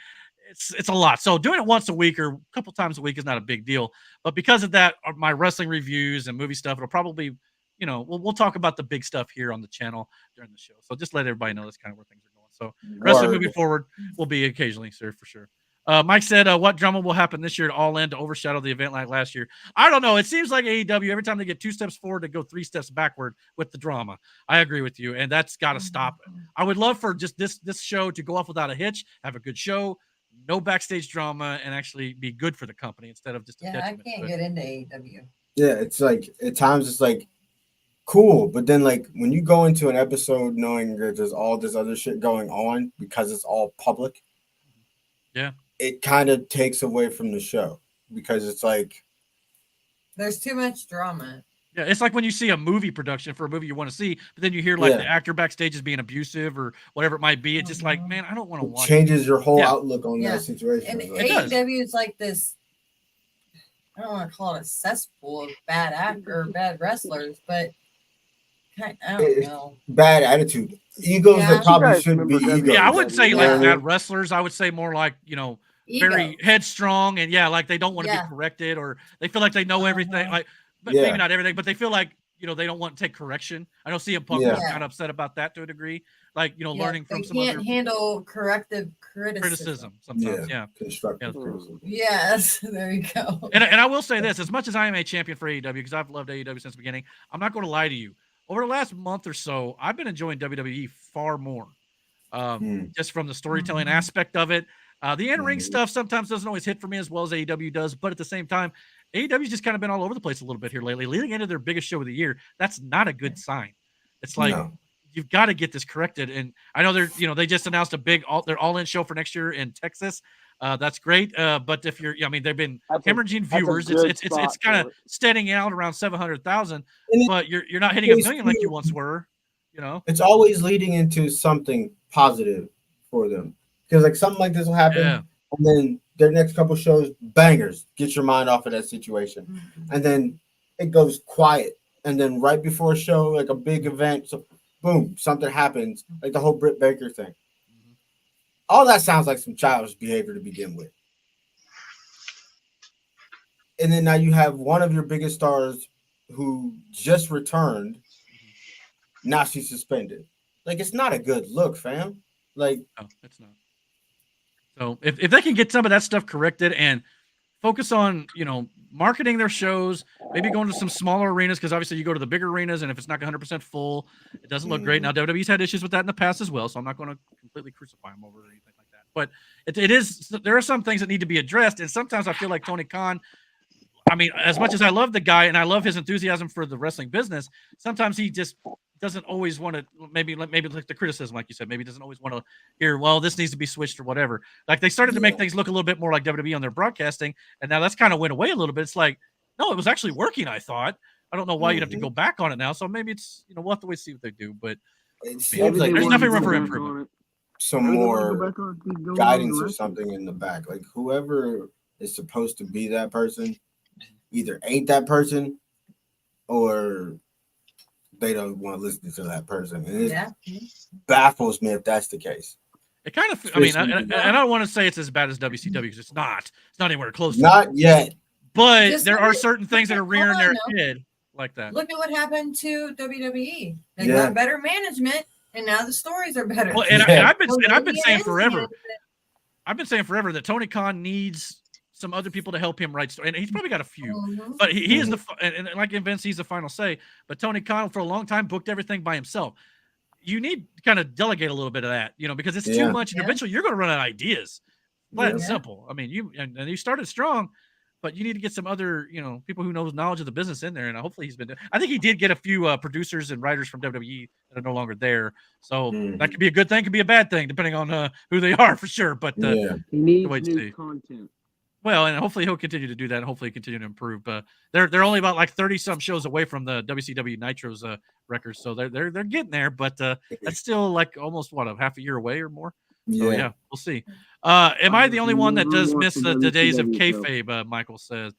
A: It's a lot. So doing it once a week or a couple times a week is not a big deal. But because of that, my wrestling reviews and movie stuff, it'll probably, we'll talk about the big stuff here on the channel during the show. So just let everybody know that's kind of where things are going. So wrestling moving forward will be occasionally, sir, for sure. Mike said, what drama will happen this year at All In to overshadow the event like last year? I don't know. It seems like AEW, every time they get 2 steps forward, they go 3 steps backward with the drama. I agree with you, and that's got to stop. I would love for just this show to go off without a hitch, have a good show, no backstage drama, and actually be good for the company instead of just a detriment.
B: I can't get into AEW.
D: Yeah, it's like at times it's like cool, but then like when you go into an episode knowing that there's all this other shit going on because it's all public, it kind of takes away from the show because it's like
B: there's too much drama.
A: Yeah, it's like when you see a movie production for a movie you want to see, but then you hear like the actor backstage is being abusive or whatever it might be. It's just like, man, I don't want to watch.
D: Changes your whole outlook on that situation.
B: And AEW is like this. I don't want to call it a cesspool of bad bad wrestlers, but I don't know.
D: Bad attitude, egos that probably shouldn't be egos.
A: Yeah, I wouldn't say like bad wrestlers. I would say more like very headstrong and like they don't want to be corrected or they feel like they know everything. Like. But maybe not everything, but they feel like, they don't want to take correction. I know CM Punk was kind of upset about that to a degree. Like, learning from some other.
B: They can't handle corrective criticism
A: sometimes.
D: Constructive criticism.
B: Yes, there you go.
A: And I will say this, as much as I am a champion for AEW, because I've loved AEW since the beginning, I'm not going to lie to you. Over the last month or so, I've been enjoying WWE far more. Just from the storytelling aspect of it. The in-ring stuff sometimes doesn't always hit for me as well as AEW does, but at the same time, AEW's just kind of been all over the place a little bit here lately. Leading into their biggest show of the year, that's not a good sign. It's like you've got to get this corrected. And I know they just announced their all-in show for next year in Texas. That's great. But if you're, they've been hemorrhaging viewers. It's kind of steadying out around 700,000, but you're not hitting 1 million like you once were.
D: It's always leading into something positive for them, because like something like this will happen, and then their next couple shows, bangers, get your mind off of that situation, and then it goes quiet, and then right before a show, like a big event, so boom, something happens, like the whole Britt Baker thing. All that sounds like some childish behavior to begin with. And then now you have one of your biggest stars who just returned. Now she's suspended. Like, it's not a good look, fam. Like,
A: no, it's not. So if they can get some of that stuff corrected and focus on, marketing their shows, maybe going to some smaller arenas, because obviously you go to the bigger arenas, and if it's not 100% full, it doesn't look great. Now, WWE's had issues with that in the past as well, so I'm not going to completely crucify them over anything like that. But there are some things that need to be addressed, and sometimes I feel like Tony Khan, as much as I love the guy and I love his enthusiasm for the wrestling business, sometimes he just doesn't always want to, maybe like the criticism, like you said, maybe doesn't always want to hear, well, this needs to be switched or whatever. Like, they started to make things look a little bit more like WWE on their broadcasting, and now that's kind of went away a little bit. It's like, no, it was actually working, I thought. I don't know why you'd have to go back on it now. So maybe it's, we'll have to wait see what they do. But
D: it seems like
A: there's nothing room for improvement.
D: Some more guidance or something in the back. Like, whoever is supposed to be that person either ain't that person, or they don't want to listen to that person. And it baffles me if that's the case.
A: It kind of, I don't want to say it's as bad as WCW, because it's not. It's not anywhere close.
D: Not yet.
A: But there are certain things that are rearing their head like that.
B: Look at what happened to WWE. They got better management, and now the stories are better.
A: Well, and I've been saying forever. I've been saying forever that Tony Khan needs some other people to help him write stories, and he's probably got a few. But he is and like in Vince, he's the final say. But Tony Khan for a long time booked everything by himself. You need to kind of delegate a little bit of that, because it's too much, and eventually you're going to run out of ideas. Plain and simple. You started strong, but you need to get some other, people who knows knowledge of the business in there. And hopefully I think he did get a few producers and writers from WWE that are no longer there. So that could be a good thing, could be a bad thing, depending on who they are, for sure. But
F: he needs new content.
A: Well, and hopefully he'll continue to do that, and hopefully continue to improve. They're only about like 30 some shows away from the WCW Nitro's records, so they're getting there. But that's still like almost a half a year away or more. So yeah, we'll see. Am I the only one that does miss the days of kayfabe? Michael says.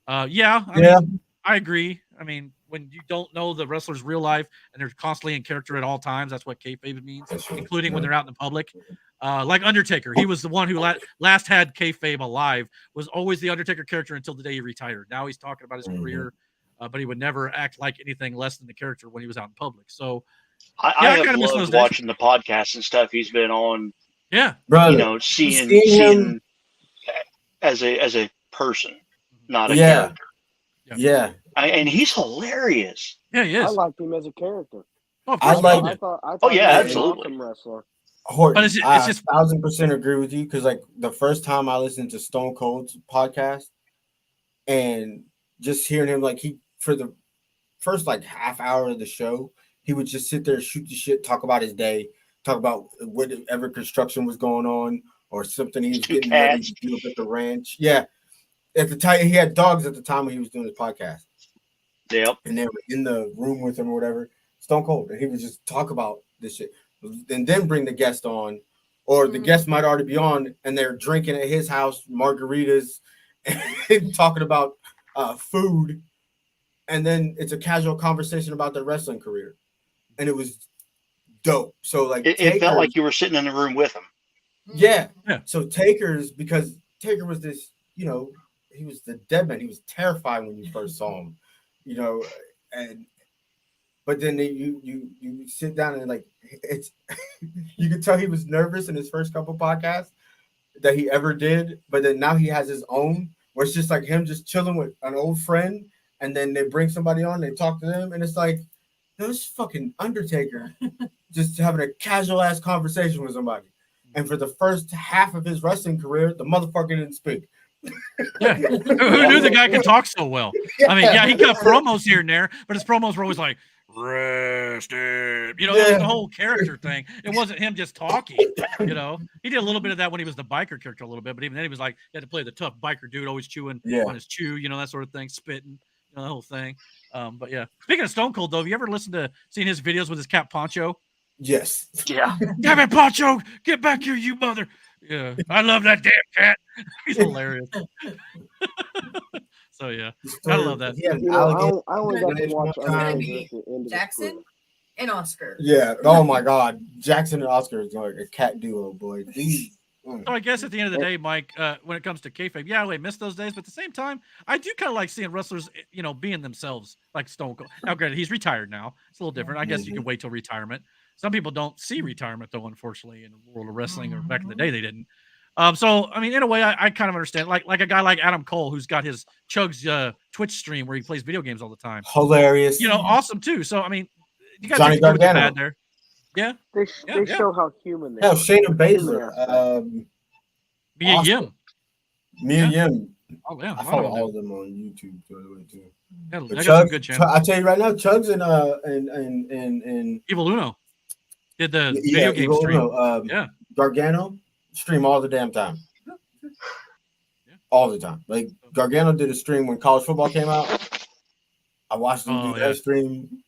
A: I agree. When you don't know the wrestler's real life and they're constantly in character at all times, that's what kayfabe means, including when they're out in the public. Like Undertaker, he was the one who last had kayfabe alive, was always the Undertaker character until the day he retired. Now he's talking about his career, but he would never act like anything less than the character when he was out in public. So
C: I have loved watching the podcasts and stuff he's been on.
A: Yeah,
D: brother.
C: Seeing him as a person, not a character.
D: Yeah.
C: And he's hilarious.
A: Yeah, he is.
F: I liked him as a character.
A: Oh,
F: I thought
C: yeah,
F: he was
C: absolutely.
F: an awesome wrestler.
D: Horton,
A: but it's just
D: 1,000% agree with you, because like the first time I listened to Stone Cold's podcast and just hearing him, like, for the first like half hour of the show, he would just sit there, shoot the shit, talk about his day, talk about whatever construction was going on or something he was getting ready to do up at the ranch. Yeah. At the time, he had dogs at the time when he was doing his podcast.
C: Yep.
D: And they were in the room with him or whatever. Stone Cold. And he would just talk about this shit. And then bring the guest on. Or the guest might already be on and they're drinking at his house, margaritas, and talking about food. And then it's a casual conversation about their wrestling career. And it was dope. So like
C: it felt like you were sitting in the room with him.
D: Yeah. So because Taker was this, he was the dead man. He was terrifying when you first saw him, but then you sit down and like it's you could tell he was nervous in his first couple podcasts that he ever did, but then now he has his own where it's just like him just chilling with an old friend, and then they bring somebody on, they talk to them, and it's like this fucking Undertaker just having a casual ass conversation with somebody. And for the first half of his wrestling career, the motherfucker didn't speak.
A: Yeah. Who knew the guy could talk so well? I mean, yeah, he got promos here and there, but his promos were always like, rested. You know, that was the whole character thing. It wasn't him just talking, you know. He did a little bit of that when he was the biker character a little bit, but even then he was like, he had to play the tough biker dude, always chewing on his chew, you know, that sort of thing, spitting, you know, the whole thing. But yeah. Speaking of Stone Cold, though, have you ever listened to seen his videos with his cat Poncho?
D: Yes.
C: Yeah.
A: Damn it, Poncho! Get back here, you mother! Yeah, I love that damn cat. He's hilarious. So yeah, gotta love that.
F: You know, I only got to watch
B: Undertaker at the end of Jackson and Oscar.
D: Yeah. Oh my God, Jackson and Oscar is like a cat duo, boy.
A: So I guess at the end of the day, Mike, when it comes to kayfabe, yeah, I miss those days, but at the same time, I do kind of like seeing wrestlers, you know, being themselves, like Stone Cold. Now, granted, he's retired now; it's a little different. I guess you can wait till retirement. Some people don't see retirement, though, unfortunately, in the world of wrestling, or back in the day, they didn't. So, I mean, in a way, I kind of understand. Like a guy like Adam Cole, who's got his Chugs Twitch stream where he plays video games all the time.
D: Hilarious.
A: You know, awesome, too. So, I mean, you got
D: Johnny
A: Gargano
D: Gargano
A: there. Yeah.
F: They show how human they
D: Hell,
F: are.
D: Shayna Baszler.
A: Mia Yim.
D: Mia Yim.
A: Oh, yeah.
D: I follow all of them on YouTube, by the way, too.
A: Yeah,
D: But
A: they got some good channels.
D: I tell you right now, Chugs and
A: Evil Uno did the video game
D: Evil
A: stream.
D: Uno,
A: Yeah.
D: Gargano stream all the damn time. All the time. Like Gargano did a stream when college football came out. I watched him do that stream.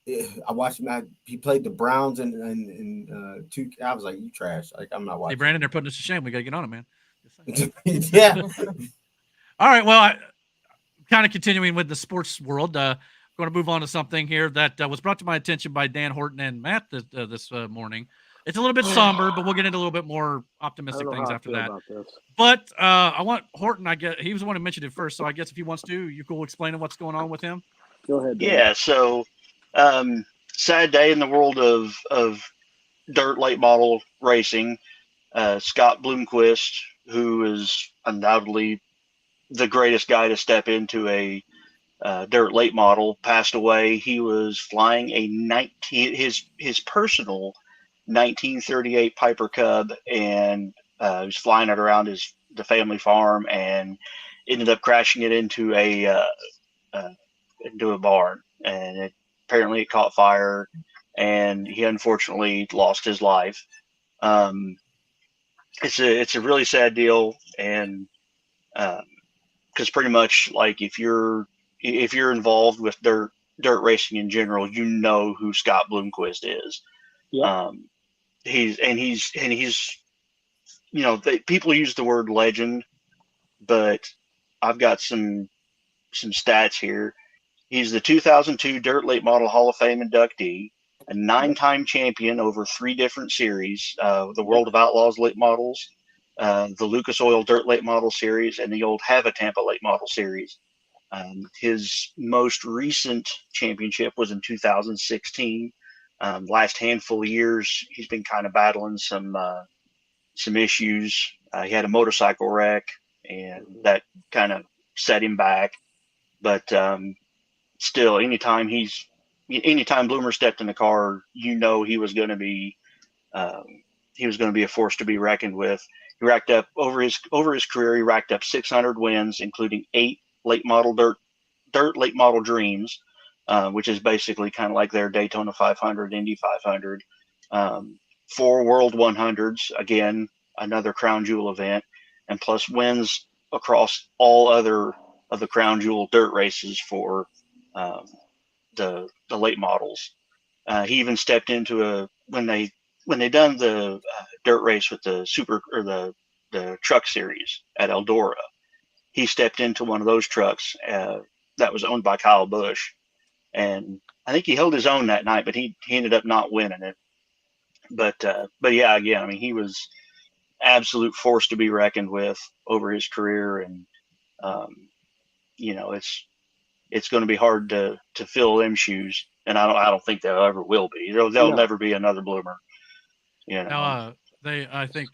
D: Yeah, I watched him. He played the Browns and two. I was like, "You trash!" Like I'm not watching.
A: Hey, Brandon, they're putting us to shame. We gotta get on it, man.
D: Yeah.
A: All right. Well, kind of continuing with the sports world. Going to move on to something here that was brought to my attention by Dan Horton and Matt this morning. It's a little bit somber, but we'll get into a little bit more optimistic things after that. But I want Horton. I guess he was the one who mentioned it first, so I guess if he wants to, you cool explaining what's going on with him.
F: Go ahead. Dan.
C: Yeah. So, sad day in the world of dirt late model racing. Scott Bloomquist, who is undoubtedly the greatest guy to step into a dirt late model, passed away. He was flying his personal 1938 Piper Cub, and he was flying it around the family farm, and ended up crashing it into a barn, and apparently it caught fire, and he unfortunately lost his life. It's a really sad deal, and because pretty much like if you're involved with dirt racing in general, you know who Scott Bloomquist is.
F: Yeah.
C: He's you know, people use the word legend, but I've got some stats here. He's the 2002 Dirt Late Model Hall of Fame inductee, a 9-time champion over 3 different series, the World of Outlaws Late Models, the Lucas Oil Dirt Late Model Series, and the old Hava Tampa Late Model Series. His most recent championship was in 2016. Last handful of years, he's been kind of battling some issues. He had a motorcycle wreck, and that kind of set him back. But still, anytime Bloomer stepped in the car, you know he was going to be a force to be reckoned with. He racked up over his career. He racked up 600 wins, including 8 late model dirt late model dreams, which is basically kind of like their Daytona 500, Indy 500. 4 World 100s, again another crown jewel event, and plus wins across all other of the crown jewel dirt races for the late models. He even stepped into when they done the dirt race with the truck series at Eldora. He stepped into one of those trucks that was owned by Kyle Busch, and I think he held his own that night, but he ended up not winning it. But yeah, again, I mean, he was absolute force to be reckoned with over his career, and you know, it's going to be hard to fill them shoes, and I don't think there ever will be. There'll never be another Bloomer. You know.
A: Now, I think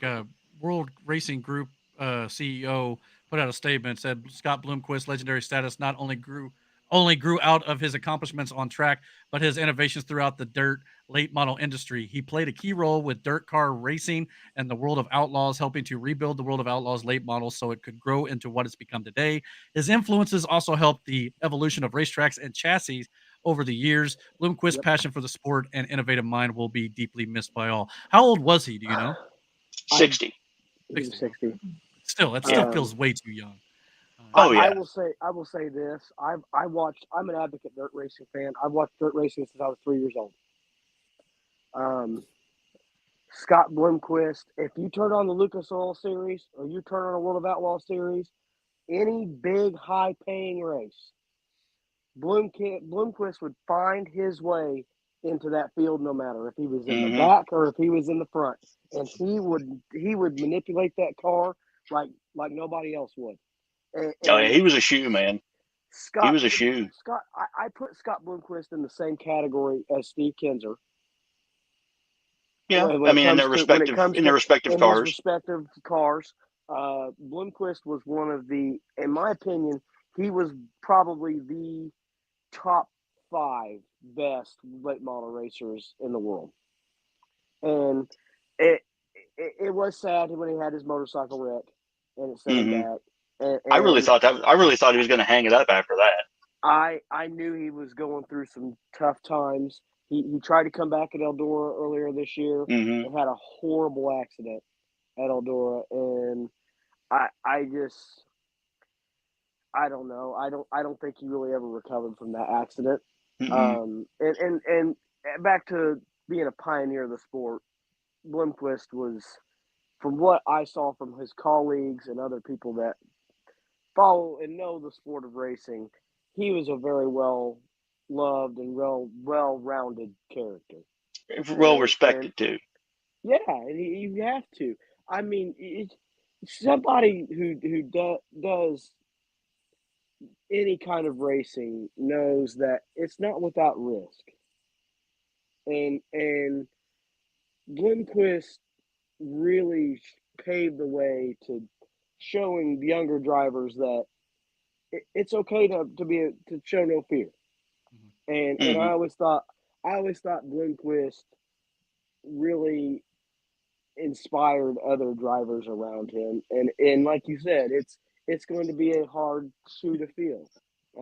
A: World Racing Group CEO put out a statement, said Scott Bloomquist's legendary status not only grew only grew out of his accomplishments on track, but his innovations throughout the dirt late model industry. He played a key role with dirt car racing and the World of Outlaws, helping to rebuild the World of Outlaws late models so it could grow into what it's become today. His influences also helped the evolution of racetracks and chassis over the years. Bloomquist's passion for the sport and innovative mind will be deeply missed by all. How old was he? Do you know?
C: 60.
F: He was 60.
A: Still, that still feels way too young.
F: I will say this. I'm an advocate dirt racing fan. I've watched dirt racing since I was 3 years old. Scott Bloomquist, if you turn on the Lucas Oil series or you turn on a World of Outlaws series, any big high paying race, Bloomquist would find his way into that field no matter if he was in the back or if he was in the front. And he would manipulate that car like nobody else would. And
C: he was a shoe, man. He was a shoe.
F: Scott, I put Scott Bloomquist in the same category as Steve Kinzer.
C: Yeah, in their respective
F: cars. Bloomquist was one of the, in my opinion, he was probably the top 5 best late model racers in the world. And it was sad when he had his motorcycle wreck and it sent him back. And
C: I really thought he was going to hang it up after that.
F: I knew he was going through some tough times. He tried to come back at Eldora earlier this year and had a horrible accident at Eldora, and I don't know. I don't think he really ever recovered from that accident. And back to being a pioneer of the sport, Bloomquist was, from what I saw from his colleagues and other people that follow and know the sport of racing, he was a very well loved and well-rounded character.
C: Well respected too.
F: Yeah, and you have to. I mean, somebody who does any kind of racing knows that it's not without risk. And Bloomquist really paved the way to showing the younger drivers that it's okay to show no fear. And I always thought Bloomquist really inspired other drivers around him. And like you said, it's going to be a hard shoe to fill.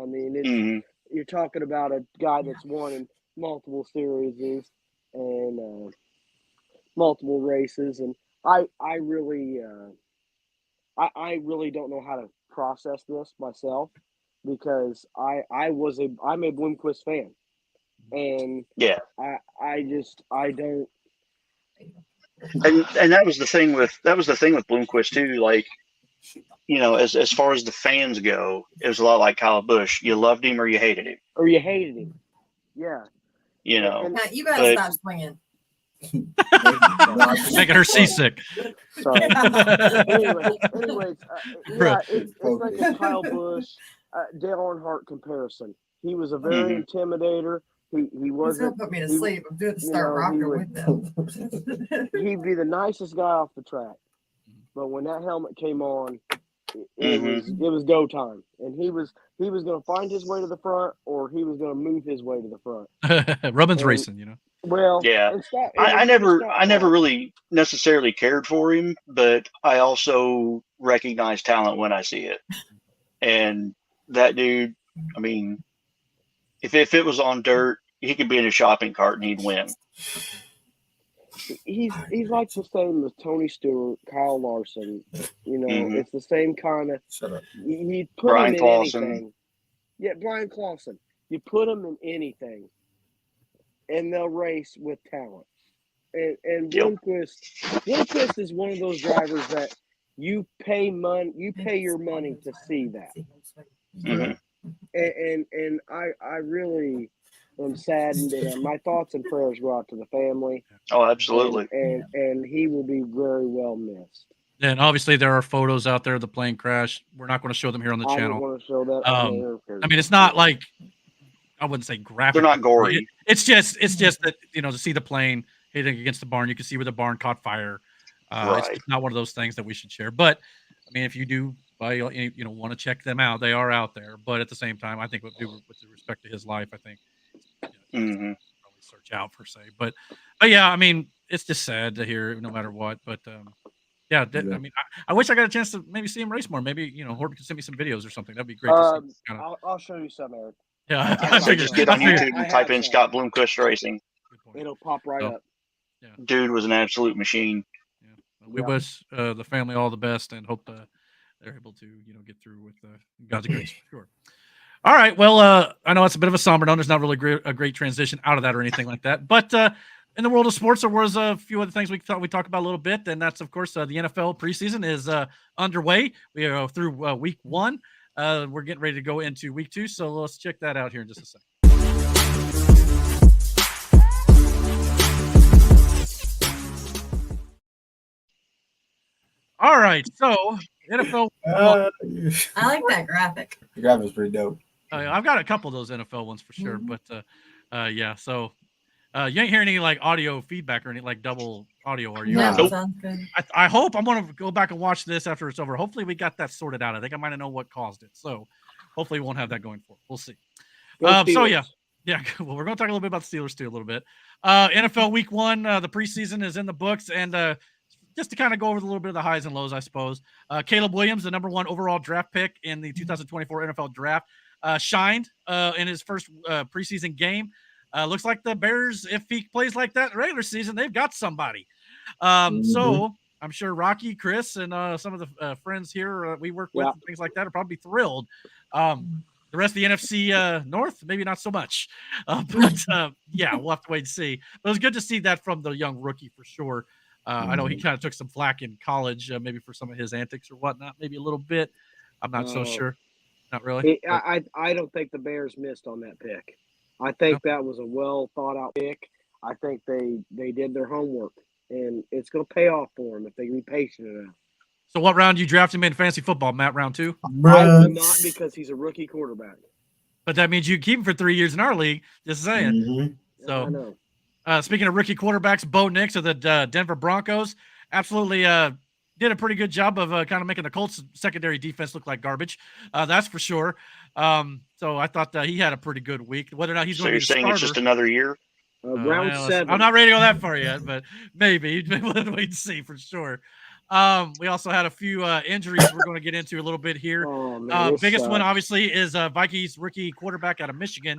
F: I mean, you're talking about a guy that's won in multiple series and multiple races, and I really don't know how to process this myself, because I'm a Bloomquist fan, and I don't.
C: And that was the thing with Bloomquist too. Like, as far as the fans go, it was a lot like Kyle Busch. You loved him or you hated him.
F: Yeah.
B: Now, you gotta stop swinging.
A: Making her seasick.
F: Sorry. Anyways, it's like a Kyle Busch, Dale Earnhardt comparison. He was a very intimidator. He wasn't.
B: Put me to sleep. I'm doing the start rocker with them.
F: He'd be the nicest guy off the track, but when that helmet came on, it was go time, and he was going to find his way to the front, or he was going to move his way to the front.
A: Rubin's racing,
F: Well,
C: yeah. I never really necessarily cared for him, but I also recognize talent when I see it. And that dude, I mean, if it was on dirt, he could be in a shopping cart and he'd win.
F: He's like the same as Tony Stewart, Kyle Larson. It's the same kind of. You put
C: Brian
F: him in
C: Clausen.
F: anything. Yeah, Brian Clausen. You put him in anything, and they'll race with talent. And Bloomquist is one of those drivers that you pay your money to see that. And I really am saddened, and my thoughts and prayers go out to the family.
C: Oh, absolutely.
F: And he will be very well missed.
A: And obviously there are photos out there of the plane crash. We're not going to show them here on the channel.
F: I don't want to show that.
A: I mean, it's not like, I wouldn't say graphic.
C: They're not gory.
A: It's just that, to see the plane hitting against the barn, you can see where the barn caught fire.
C: Right.
A: It's not one of those things that we should share. But I mean, if you do want to check them out. They are out there, but at the same time, I think with respect to his life, I think
C: Mm-hmm.
A: probably search out per se. But yeah, I mean, it's just sad to hear no matter what. But yeah, I mean, I wish I got a chance to maybe see him race more. Maybe Horton could send me some videos or something. That'd be great to see.
F: I'll show you some, Eric.
A: Yeah,
C: I
A: figured.
C: just get on YouTube
F: I
C: and type
F: have
C: in
F: some.
C: Scott Bloomquist Racing.
F: It'll pop right up.
A: Yeah.
C: Dude was an absolute machine.
A: Yeah. We wish the family all the best and hope they're able to get through with God's grace for sure. All right. Well, I know it's a bit of a somber note. There's not really a great transition out of that or anything like that. But in the world of sports, there was a few other things we thought we'd talk about a little bit, and that's of course the NFL preseason is underway. We are through week 1. We're getting ready to go into week 2, so let's check that out here in just a second. All right, so NFL.
B: I like that graphic.
D: The graphic's pretty dope.
A: I've got a couple of those NFL ones for sure, but yeah. So you ain't hearing any like audio feedback or any like double audio, are you?
B: No,
C: Nope.
B: sounds good.
A: I hope I'm going to go back and watch this after it's over. Hopefully we got that sorted out. I think I might know what caused it. So hopefully we won't have that going forward. We'll see. So yeah. Well, we're going to talk a little bit about the Steelers too, a little bit. NFL week 1, the preseason is in the books, and just to kind of go over a little bit of the highs and lows, I suppose. Caleb Williams, the number 1 overall draft pick in the 2024 NFL draft, shined in his first preseason game. Looks like the Bears, if he plays like that in the regular season, they've got somebody. So I'm sure Rocky, Chris, and some of the friends here we work with and things like that are probably thrilled. The rest of the NFC North, maybe not so much. But yeah, we'll have to wait and see. But it was good to see that from the young rookie for sure. I know he kind of took some flack in college, maybe for some of his antics or whatnot, maybe a little bit. I'm not so sure. Not really.
F: I don't think the Bears missed on that pick. I think that was a well thought out pick. I think they did their homework, and it's going to pay off for them if they be patient enough.
A: So what round you drafted him in fantasy football, Matt? Round 2?
F: Not because he's a rookie quarterback.
A: But that means you keep him for 3 years in our league. Just saying.
D: Mm-hmm.
A: So
F: I know.
A: Speaking of rookie quarterbacks, Bo Nix of the Denver Broncos absolutely did a pretty good job of kind of making the Colts secondary defense look like garbage. That's for sure. So I thought he had a pretty good week. Whether or not he's going to be the starter. So
C: you're saying it's just another year?
F: Round 7.
A: I'm not ready to go that far yet, but maybe. We'll wait and see for sure. We also had a few injuries we're going to get into a little bit here. Biggest one, obviously, is Vikings rookie quarterback out of Michigan,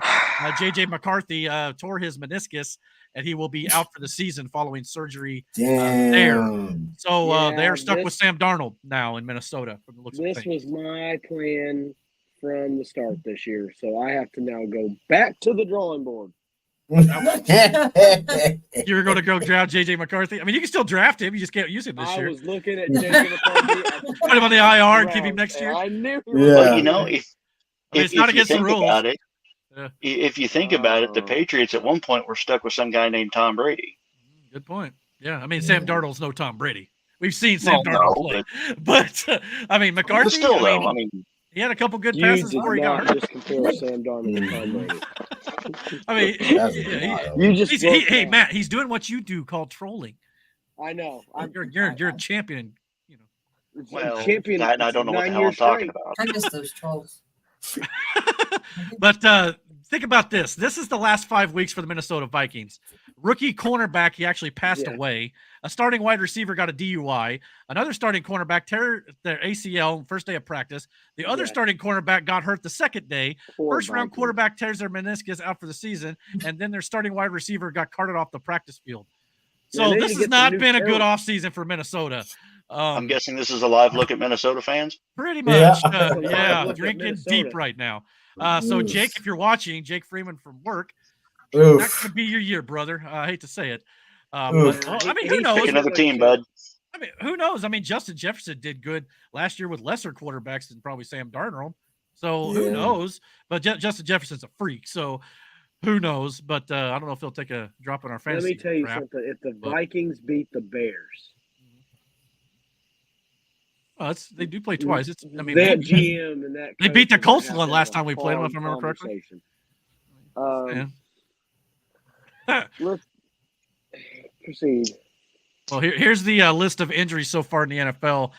A: J.J. McCarthy, tore his meniscus, and he will be out for the season following surgery there. So they're stuck with Sam Darnold now in Minnesota. From the looks
F: this
A: of things.
F: was my plan from the start this year, so I have to now go back to the drawing board.
A: You're going to go draft J.J. McCarthy? I mean, you can still draft him. You just can't use him this year.
F: I was looking at J.J. McCarthy.
A: Put him on the IR and keep him next year.
F: I knew.
C: But
A: it's not against the rules.
C: About it, if you think about it, the Patriots at one point were stuck with some guy named Tom Brady.
A: Good point. Yeah, I mean, Sam Darnold's no Tom Brady. We've seen Sam Darnold play, but I mean, McCarthy.
C: But still, though, I mean,
A: he had a couple good passes before he got hurt.
F: Just compare Sam Darnold to Tom Brady.
A: I mean, hey Matt, he's doing what you do called trolling.
F: I know.
A: You're a champion. You know.
C: Well,
F: champion.
C: I don't know what the hell I'm talking about.
B: I miss those trolls.
A: But think about this. This is the last 5 weeks for the Minnesota Vikings. Rookie cornerback, he actually passed away. A starting wide receiver got a DUI. Another starting cornerback tear their ACL first day of practice. The other starting cornerback got hurt the second day. First-round quarterback tears their meniscus out for the season, and then their starting wide receiver got carted off the practice field. So this has not been a good offseason for Minnesota.
C: I'm guessing this is a live look at Minnesota fans?
A: Pretty much. Yeah, drinking deep right now. So, Jake, if you're watching, Jake Freeman from work, that could be your year, brother. I hate to say it. But, I mean, who knows?
C: Pick another team, bud.
A: I mean, who knows? I mean, Justin Jefferson did good last year with lesser quarterbacks than probably Sam Darnold. So who knows? But Justin Jefferson's a freak. So who knows? But I don't know if he'll take a drop in our fantasy.
F: Let me tell you something. If the Vikings beat the Bears,
A: they do play twice. I mean,
F: that GM and that
A: they beat the Colts last time we played them, if I remember correctly.
F: Let's proceed.
A: Well, here's the list of injuries so far in the NFL.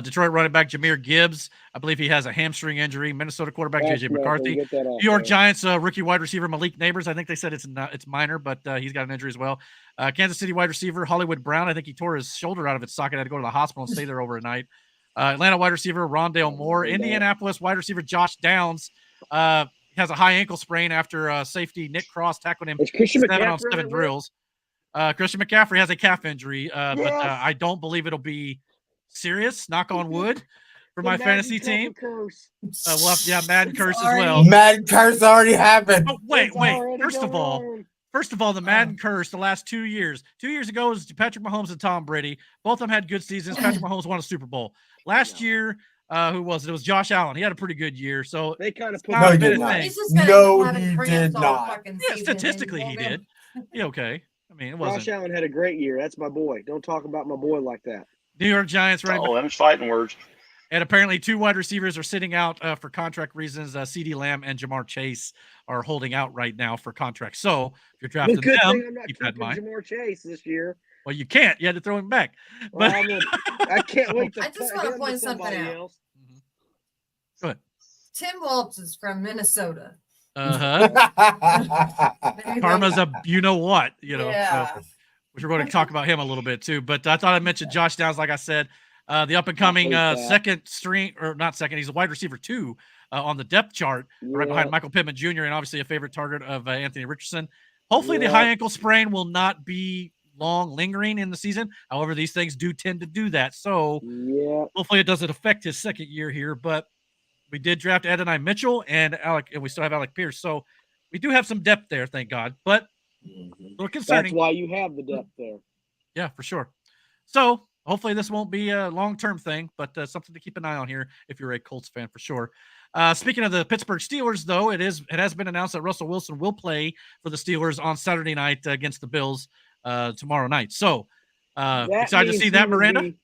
A: Detroit running back Jahmyr Gibbs. I believe he has a hamstring injury. Minnesota quarterback J.J. McCarthy. New York Giants rookie wide receiver Malik Neighbors. I think they said it's minor, but he's got an injury as well. Kansas City wide receiver Hollywood Brown. I think he tore his shoulder out of its socket. Had to go to the hospital and stay there overnight. Atlanta wide receiver Rondale Moore. Indianapolis wide receiver Josh Downs has a high ankle sprain after safety Nick Cross tackled him 7-on-7 drills. Christian McCaffrey has a calf injury, but I don't believe it'll be serious. Knock on wood for my fantasy team. Madden curse as well.
D: Madden curse already happened.
A: Oh, wait. First of all, the Madden curse the last 2 years. 2 years ago was Patrick Mahomes and Tom Brady. Both of them had good seasons. Patrick Mahomes won a Super Bowl. Last year, who was it? It was Josh Allen. He had a pretty good year. So
F: they kind of put
D: no, he did not.
A: Yeah, statistically, he did. Yeah, okay. I mean, it wasn't.
F: Josh Allen had a great year. That's my boy. Don't talk about my boy like that.
A: New York Giants running back.
C: Them's fighting words.
A: And apparently 2 wide receivers are sitting out for contract reasons. CeeDee Lamb and Jamar Chase are holding out right now for contracts. So if you're drafting them,
F: I'm not keep that in mind. Jamar Chase this year.
A: Well, you can't. You had to throw him back.
F: Well, I can't wait to
B: I just want to point something out.
F: Else.
A: Go ahead.
B: Tim Waltz is from Minnesota.
A: Karma's a so, which we're going to talk about him a little bit too. But I thought I mentioned Josh Downs, like I said, the up and coming second string, or not second, he's a wide receiver 2 on the depth chart, right behind Michael Pittman Jr. and obviously a favorite target of Anthony Richardson. Hopefully the high ankle sprain will not be lingering in the season. However, these things do tend to do that. So hopefully it doesn't affect his second year here, but we did draft Adonai Mitchell and we still have Alec Pierce. So we do have some depth there, thank God. But a little concerning.
F: That's why you have the depth there.
A: Yeah, for sure. So hopefully this won't be a long-term thing, but something to keep an eye on here if you're a Colts fan for sure. Speaking of the Pittsburgh Steelers, though, it has been announced that Russell Wilson will play for the Steelers on Saturday night against the Bills tomorrow night. So excited to see that, Miranda?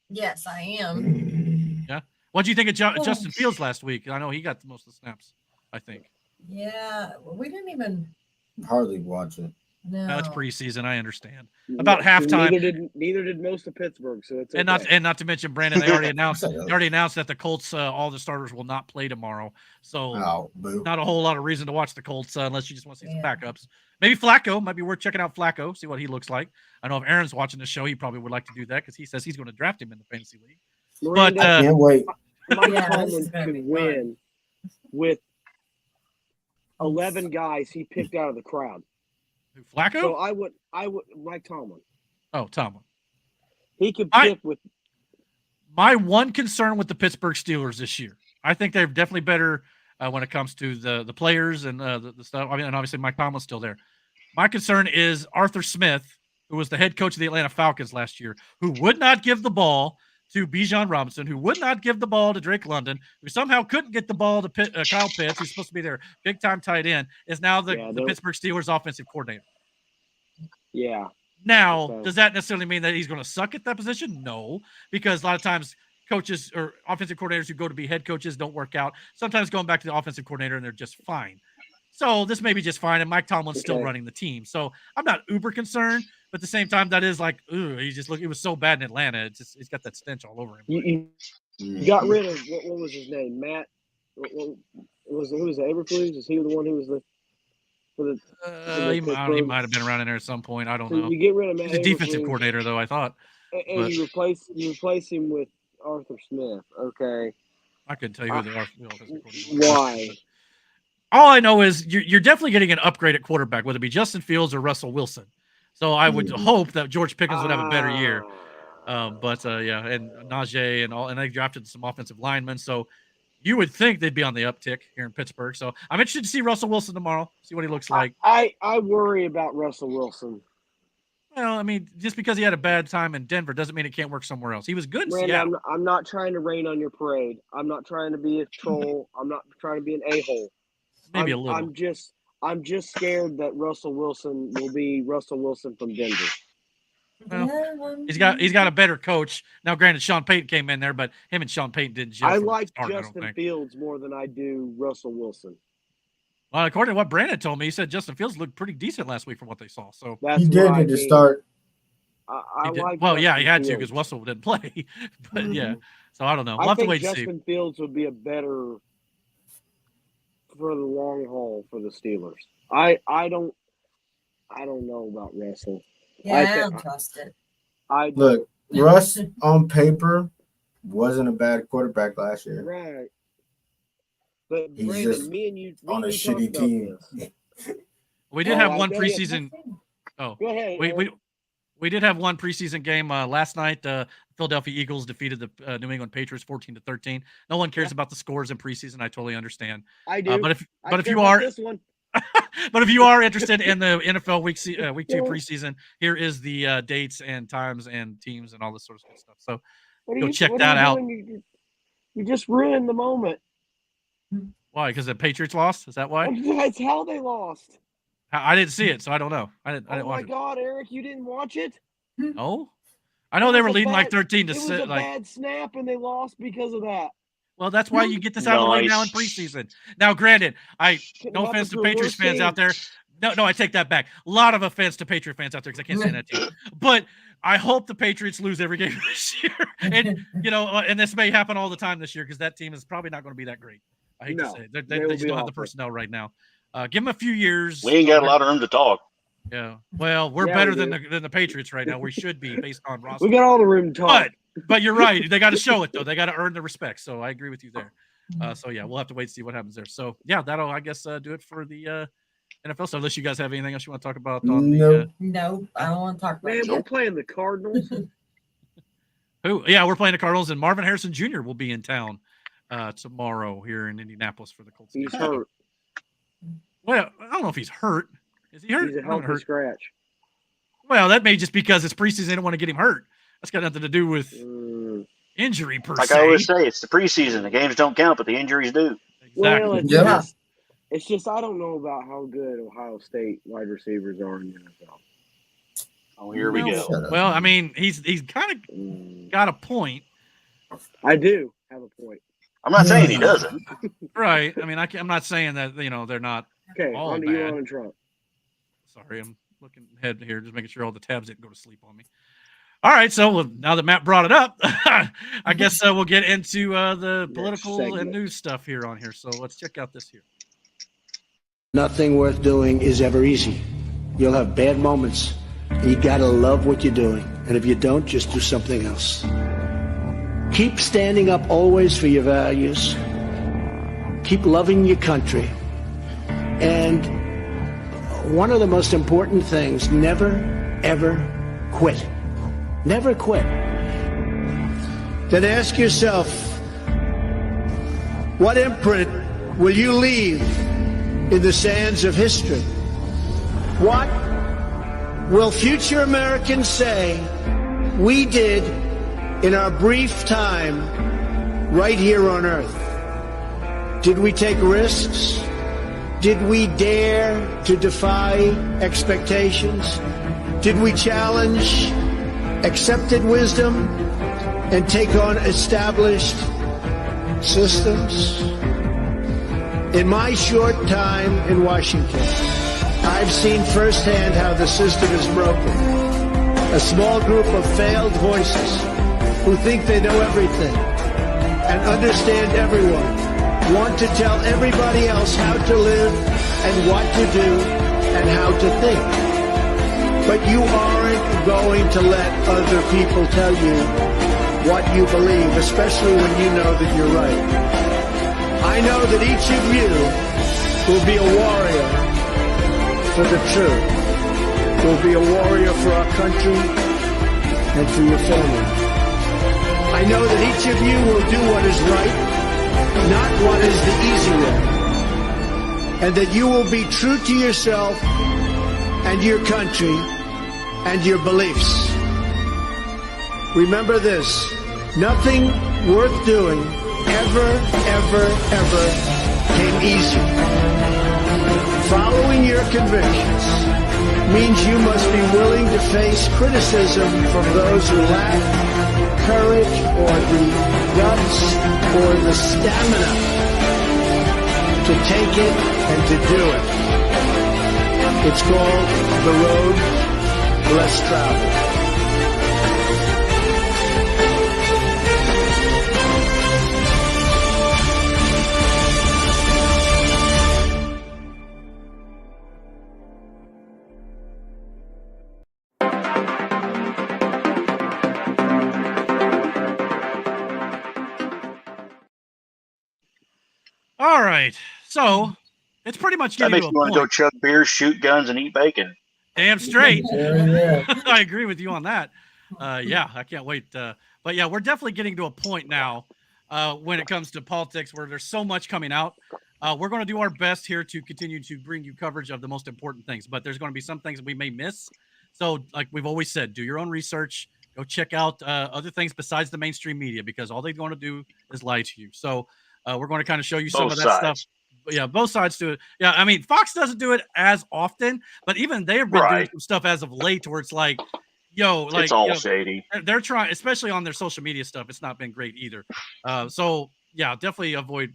B: Yes, I am.
A: Yeah. What do you think of Justin Fields last week? I know he got most of the snaps, I think.
B: Yeah, we didn't even
D: hardly watch it.
B: No,
A: that's preseason. I understand. About halftime.
F: Neither did most of Pittsburgh. So it's okay.
A: And not to mention, Brandon, they already announced that the Colts, all the starters will not play tomorrow. So not a whole lot of reason to watch the Colts unless you just want to see some backups. Maybe Flacco might be worth checking out. Flacco, see what he looks like. I know if Aaron's watching the show, he probably would like to do that because he says he's going to draft him in the fantasy league.
F: Miranda,
D: I can't wait.
F: Mike Tomlin could win with 11 guys he picked out of the crowd.
A: Flacco?
F: So I would Mike Tomlin.
A: Oh, Tomlin.
F: He could pick with.
A: My one concern with the Pittsburgh Steelers this year, I think they're definitely better when it comes to the players and the stuff. I mean, and obviously Mike Tomlin's still there. My concern is Arthur Smith, who was the head coach of the Atlanta Falcons last year, who would not give the ball to Bijan Robinson, who would not give the ball to Drake London, who somehow couldn't get the ball to Kyle Pitts, who's supposed to be their big-time tight end, is now the Pittsburgh Steelers offensive coordinator.
F: Yeah.
A: Now, does that necessarily mean that he's going to suck at that position? No, because a lot of times coaches or offensive coordinators who go to be head coaches don't work out. Sometimes going back to the offensive coordinator and they're just fine. So this may be just fine, and Mike Tomlin's still running the team. So I'm not uber concerned, but at the same time, that is like, ooh, it was so bad in Atlanta. It's got that stench all over him.
F: You got rid of what was his name? Matt. Who was it? Aberflus? Is he the one who was the?
A: He might have been around in there at some point. I don't know.
F: You get rid of Matt.
A: He's a defensive coordinator, though. I thought.
F: And you replace him with Arthur Smith. Okay.
A: I couldn't tell you who the offensive coordinator was.
F: Why?
A: All I know is you're definitely getting an upgrade at quarterback, whether it be Justin Fields or Russell Wilson. So I would hope that George Pickens would have a better year. And Najee and they drafted some offensive linemen. So you would think they'd be on the uptick here in Pittsburgh. So I'm interested to see Russell Wilson tomorrow, see what he looks like.
F: I worry about Russell Wilson.
A: Well, I mean, just because he had a bad time in Denver doesn't mean it can't work somewhere else. He was good in Seattle.
F: I'm not trying to rain on your parade. I'm not trying to be a troll. I'm not trying to be an a-hole.
A: Maybe a little.
F: I'm just scared that Russell Wilson will be Russell Wilson from Denver.
A: Well, he's got a better coach. Now, granted, Sean Payton came in there, but him and Sean Payton didn't gel.
F: I like Justin Fields more than I do Russell Wilson.
A: Well, according to what Brandon told me, he said Justin Fields looked pretty decent last week from what they saw. So
D: he did need to start.
F: I like.
A: Well, yeah, he
F: Justin
A: had to
F: Fields.
A: because Russell didn't play. But yeah,
F: Mhm.
A: so I don't know. We'll
F: I
A: have to
F: think
A: wait and see.
F: Justin Fields would be a better for the long haul for the Steelers. I don't know about Russell.
B: Yeah, I don't trust it.
D: Look, Russ on paper wasn't a bad quarterback last year.
F: Right. But
D: He's
F: Brandon,
D: just
F: me and you
D: on a
F: talked
D: shitty
F: about
D: team.
F: this.
A: We did
F: Oh,
A: have
F: I
A: one
F: know you-
A: preseason. Oh,
F: Go ahead.
A: we did have one preseason game last night. Philadelphia Eagles defeated the New England Patriots 14-13. No one cares about the scores in preseason. I totally understand.
F: I do.
A: But if
F: I care
A: you
F: about
A: are
F: this one.
A: but if you are interested in the NFL week 2 preseason, here is the dates and times and teams and all this sort of good stuff. So check
F: what
A: that
F: are you
A: out.
F: doing? You just ruined the moment.
A: Why? Because the Patriots lost? Is that why?
F: That's how they lost.
A: I didn't see it, so I don't know. I didn't
F: Oh my
A: watch it.
F: God, Eric, you didn't watch it?
A: No, I know they were leading like 13 to
F: It was
A: 6.
F: a bad snap, and they lost because of that.
A: Well, that's why you get this out of the way now in preseason. Now, granted, no offense to Patriots fans out there. No, I take that back. A lot of offense to Patriot fans out there because I can't stand that team. But I hope the Patriots lose every game this year. And, and this may happen all the time this year because that team is probably not going to be that great. I hate to say it. They just don't have the personnel right now. Give them a few years.
C: We ain't got a lot of room to talk.
A: Yeah. Well, we're better than the Patriots right now. We should be based on roster.
F: We got all the room to talk.
A: But you're right. They got to show it, though. They got to earn the respect. So I agree with you there. So, yeah, we'll have to wait and see what happens there. So, yeah, that'll, I guess, do it for the NFL. So, unless you guys have anything else you want to talk about on the
B: No, I don't want to talk about it.
F: Man, we're playing the Cardinals.
A: Who? Yeah, we're playing the Cardinals, and Marvin Harrison Jr. will be in town tomorrow here in Indianapolis for the Colts.
F: He's hurt.
A: Well, I don't know if he's hurt. Is he hurt?
F: He's a healthy scratch.
A: Well, that may just because it's preseason. They don't want to get him hurt. That's got nothing to do with injury per
C: Like
A: se.
C: I always say, it's the preseason. The games don't count, but the injuries do.
F: Well,
A: Exactly.
F: it's just I don't know about how good Ohio State wide receivers are in the NFL.
C: Oh, here we go.
A: Well, I mean, he's kind of got a point.
F: I do have a point.
C: I'm not saying he doesn't.
A: Right. I mean, I'm not saying that, they're not
F: Okay,
A: all
F: on to
A: bad.
F: you on Trump.
A: Sorry, I'm looking ahead here, just making sure all the tabs didn't go to sleep on me. All right, so now that Matt brought it up, I guess we'll get into the political and news stuff here on here. So let's check out this here.
L: Nothing worth doing is ever easy. You'll have bad moments. You gotta love what you're doing. And if you don't, just do something else. Keep standing up always for your values. Keep loving your country. And one of the most important things, never, ever quit. Never quit. Then ask yourself, what imprint will you leave in the sands of history? What will future Americans say we did in our brief time right here on Earth? Did we take risks? Did we dare to defy expectations? Did we challenge accepted wisdom and take on established systems? In my short time in Washington, I've seen firsthand how the system is broken. A small group of failed voices who think they know everything and understand everyone want to tell everybody else how to live and what to do and how to think. But you aren't going to let other people tell you what you believe, especially when you know that you're right. I know that each of you will be a warrior for the truth. Will be a warrior for our country and for your family. I know that each of you will do what is right, not what is the easy way. And that you will be true to yourself and your country and your beliefs. Remember this, nothing worth doing ever came easy. Following your convictions means you must be willing to face criticism from those who lack courage or the guts or the stamina to take it and to do it. It's called the road less traveled.
A: All right. So it's pretty much
C: That
A: getting
C: makes
A: to a
C: me want to go
A: point.
C: chug beers, shoot guns, and eat bacon.
A: Damn straight.
D: Yeah.
A: I agree with you on that. Yeah, I can't wait. But yeah, we're definitely getting to a point now when it comes to politics where there's so much coming out. We're going to do our best here to continue to bring you coverage of the most important things, but there's going to be some things that we may miss. So, like we've always said, do your own research. Go check out other things besides the mainstream media, because all they're going to do is lie to you. So, we're going to kind of show you some
C: Both
A: of that
C: sides.
A: stuff. But yeah, both sides do it. Yeah, I mean, Fox doesn't do it as often, but even they have been doing
C: Right.
A: some stuff as of late where it's like, yo, like
C: It's all
A: you know,
C: shady.
A: they're trying, especially on their social media stuff. It's not been great either. So yeah, definitely avoid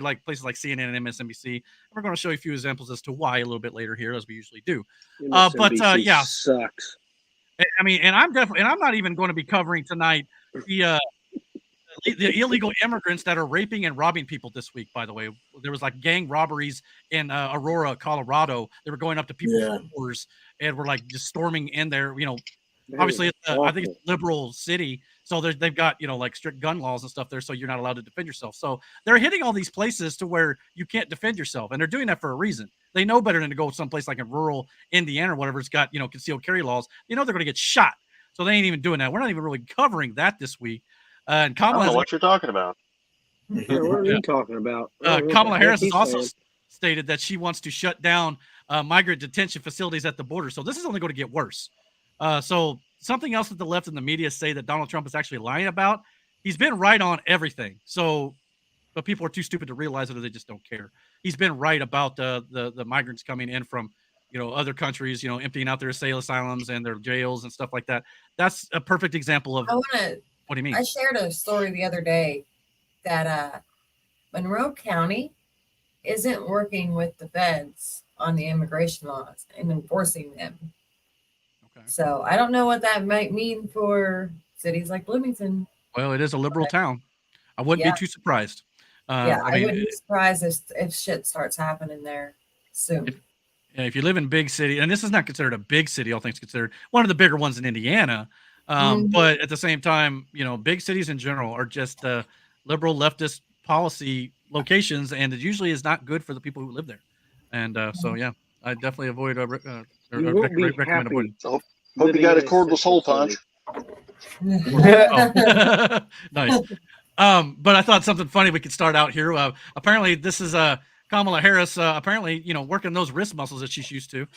A: like places like CNN and MSNBC. We're going to show you a few examples as to why a little bit later here, as we usually do. But
F: MSNBC
A: yeah,
F: sucks.
A: I mean, and I'm not even going to be covering tonight the illegal immigrants that are raping and robbing people this week. By the way, there was like gang robberies in Aurora, Colorado. They were going up to people's doors and were like just storming in there. You know, obviously, it's, I think it's a liberal city, so they've got, you know, like strict gun laws and stuff there, so you're not allowed to defend yourself. So they're hitting all these places to where you can't defend yourself, and they're doing that for a reason. They know better than to go someplace like in rural Indiana or whatever. It's got, you know, concealed carry laws. You know they're going to get shot, so they ain't even doing that. We're not even really covering that this week. And
C: I
A: Kamala
C: don't know what you're talking about.
F: Yeah, what are you talking about?
A: Kamala Harris has also stated that she wants to shut down migrant detention facilities at the border. So this is only going to get worse. So something else that the left and the media say that Donald Trump is actually lying about. He's been right on everything. So, but people are too stupid to realize it, or they just don't care. He's been right about the migrants coming in from, you know, other countries, you know, emptying out their asylums and their jails and stuff like that. That's a perfect example of. What do you mean?
B: I shared a story the other day that Monroe County isn't working with the feds on the immigration laws and enforcing them. Okay. So I don't know what that might mean for cities like Bloomington.
A: Well, it is a liberal town. I wouldn't be too surprised.
B: I wouldn't be surprised if shit starts happening there soon.
A: If you live in big city, and this is not considered a big city, all things considered, one of the bigger ones in Indiana. But at the same time, you know, big cities in general are just liberal leftist policy locations, and it usually is not good for the people who live there. And so, yeah, I definitely avoid recommend avoiding.
C: Hope you got a cordless hole punch.
A: Nice. But I thought something funny we could start out here. Apparently, this is Kamala Harris. Apparently, you know, working those wrist muscles that she's used to.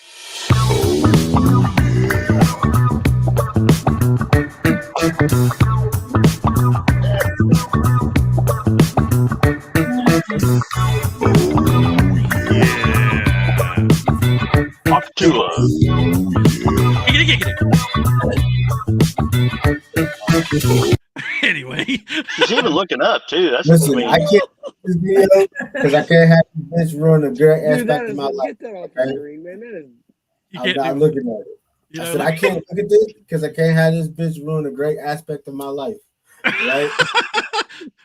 A: Anyway,
C: she's even looking up too. That's
D: listen. I can't this video because I can't have this ruin a great aspect of my life. I'm not looking at it. I said I can't look at this because I can't have this bitch ruin a great aspect of my life. Right?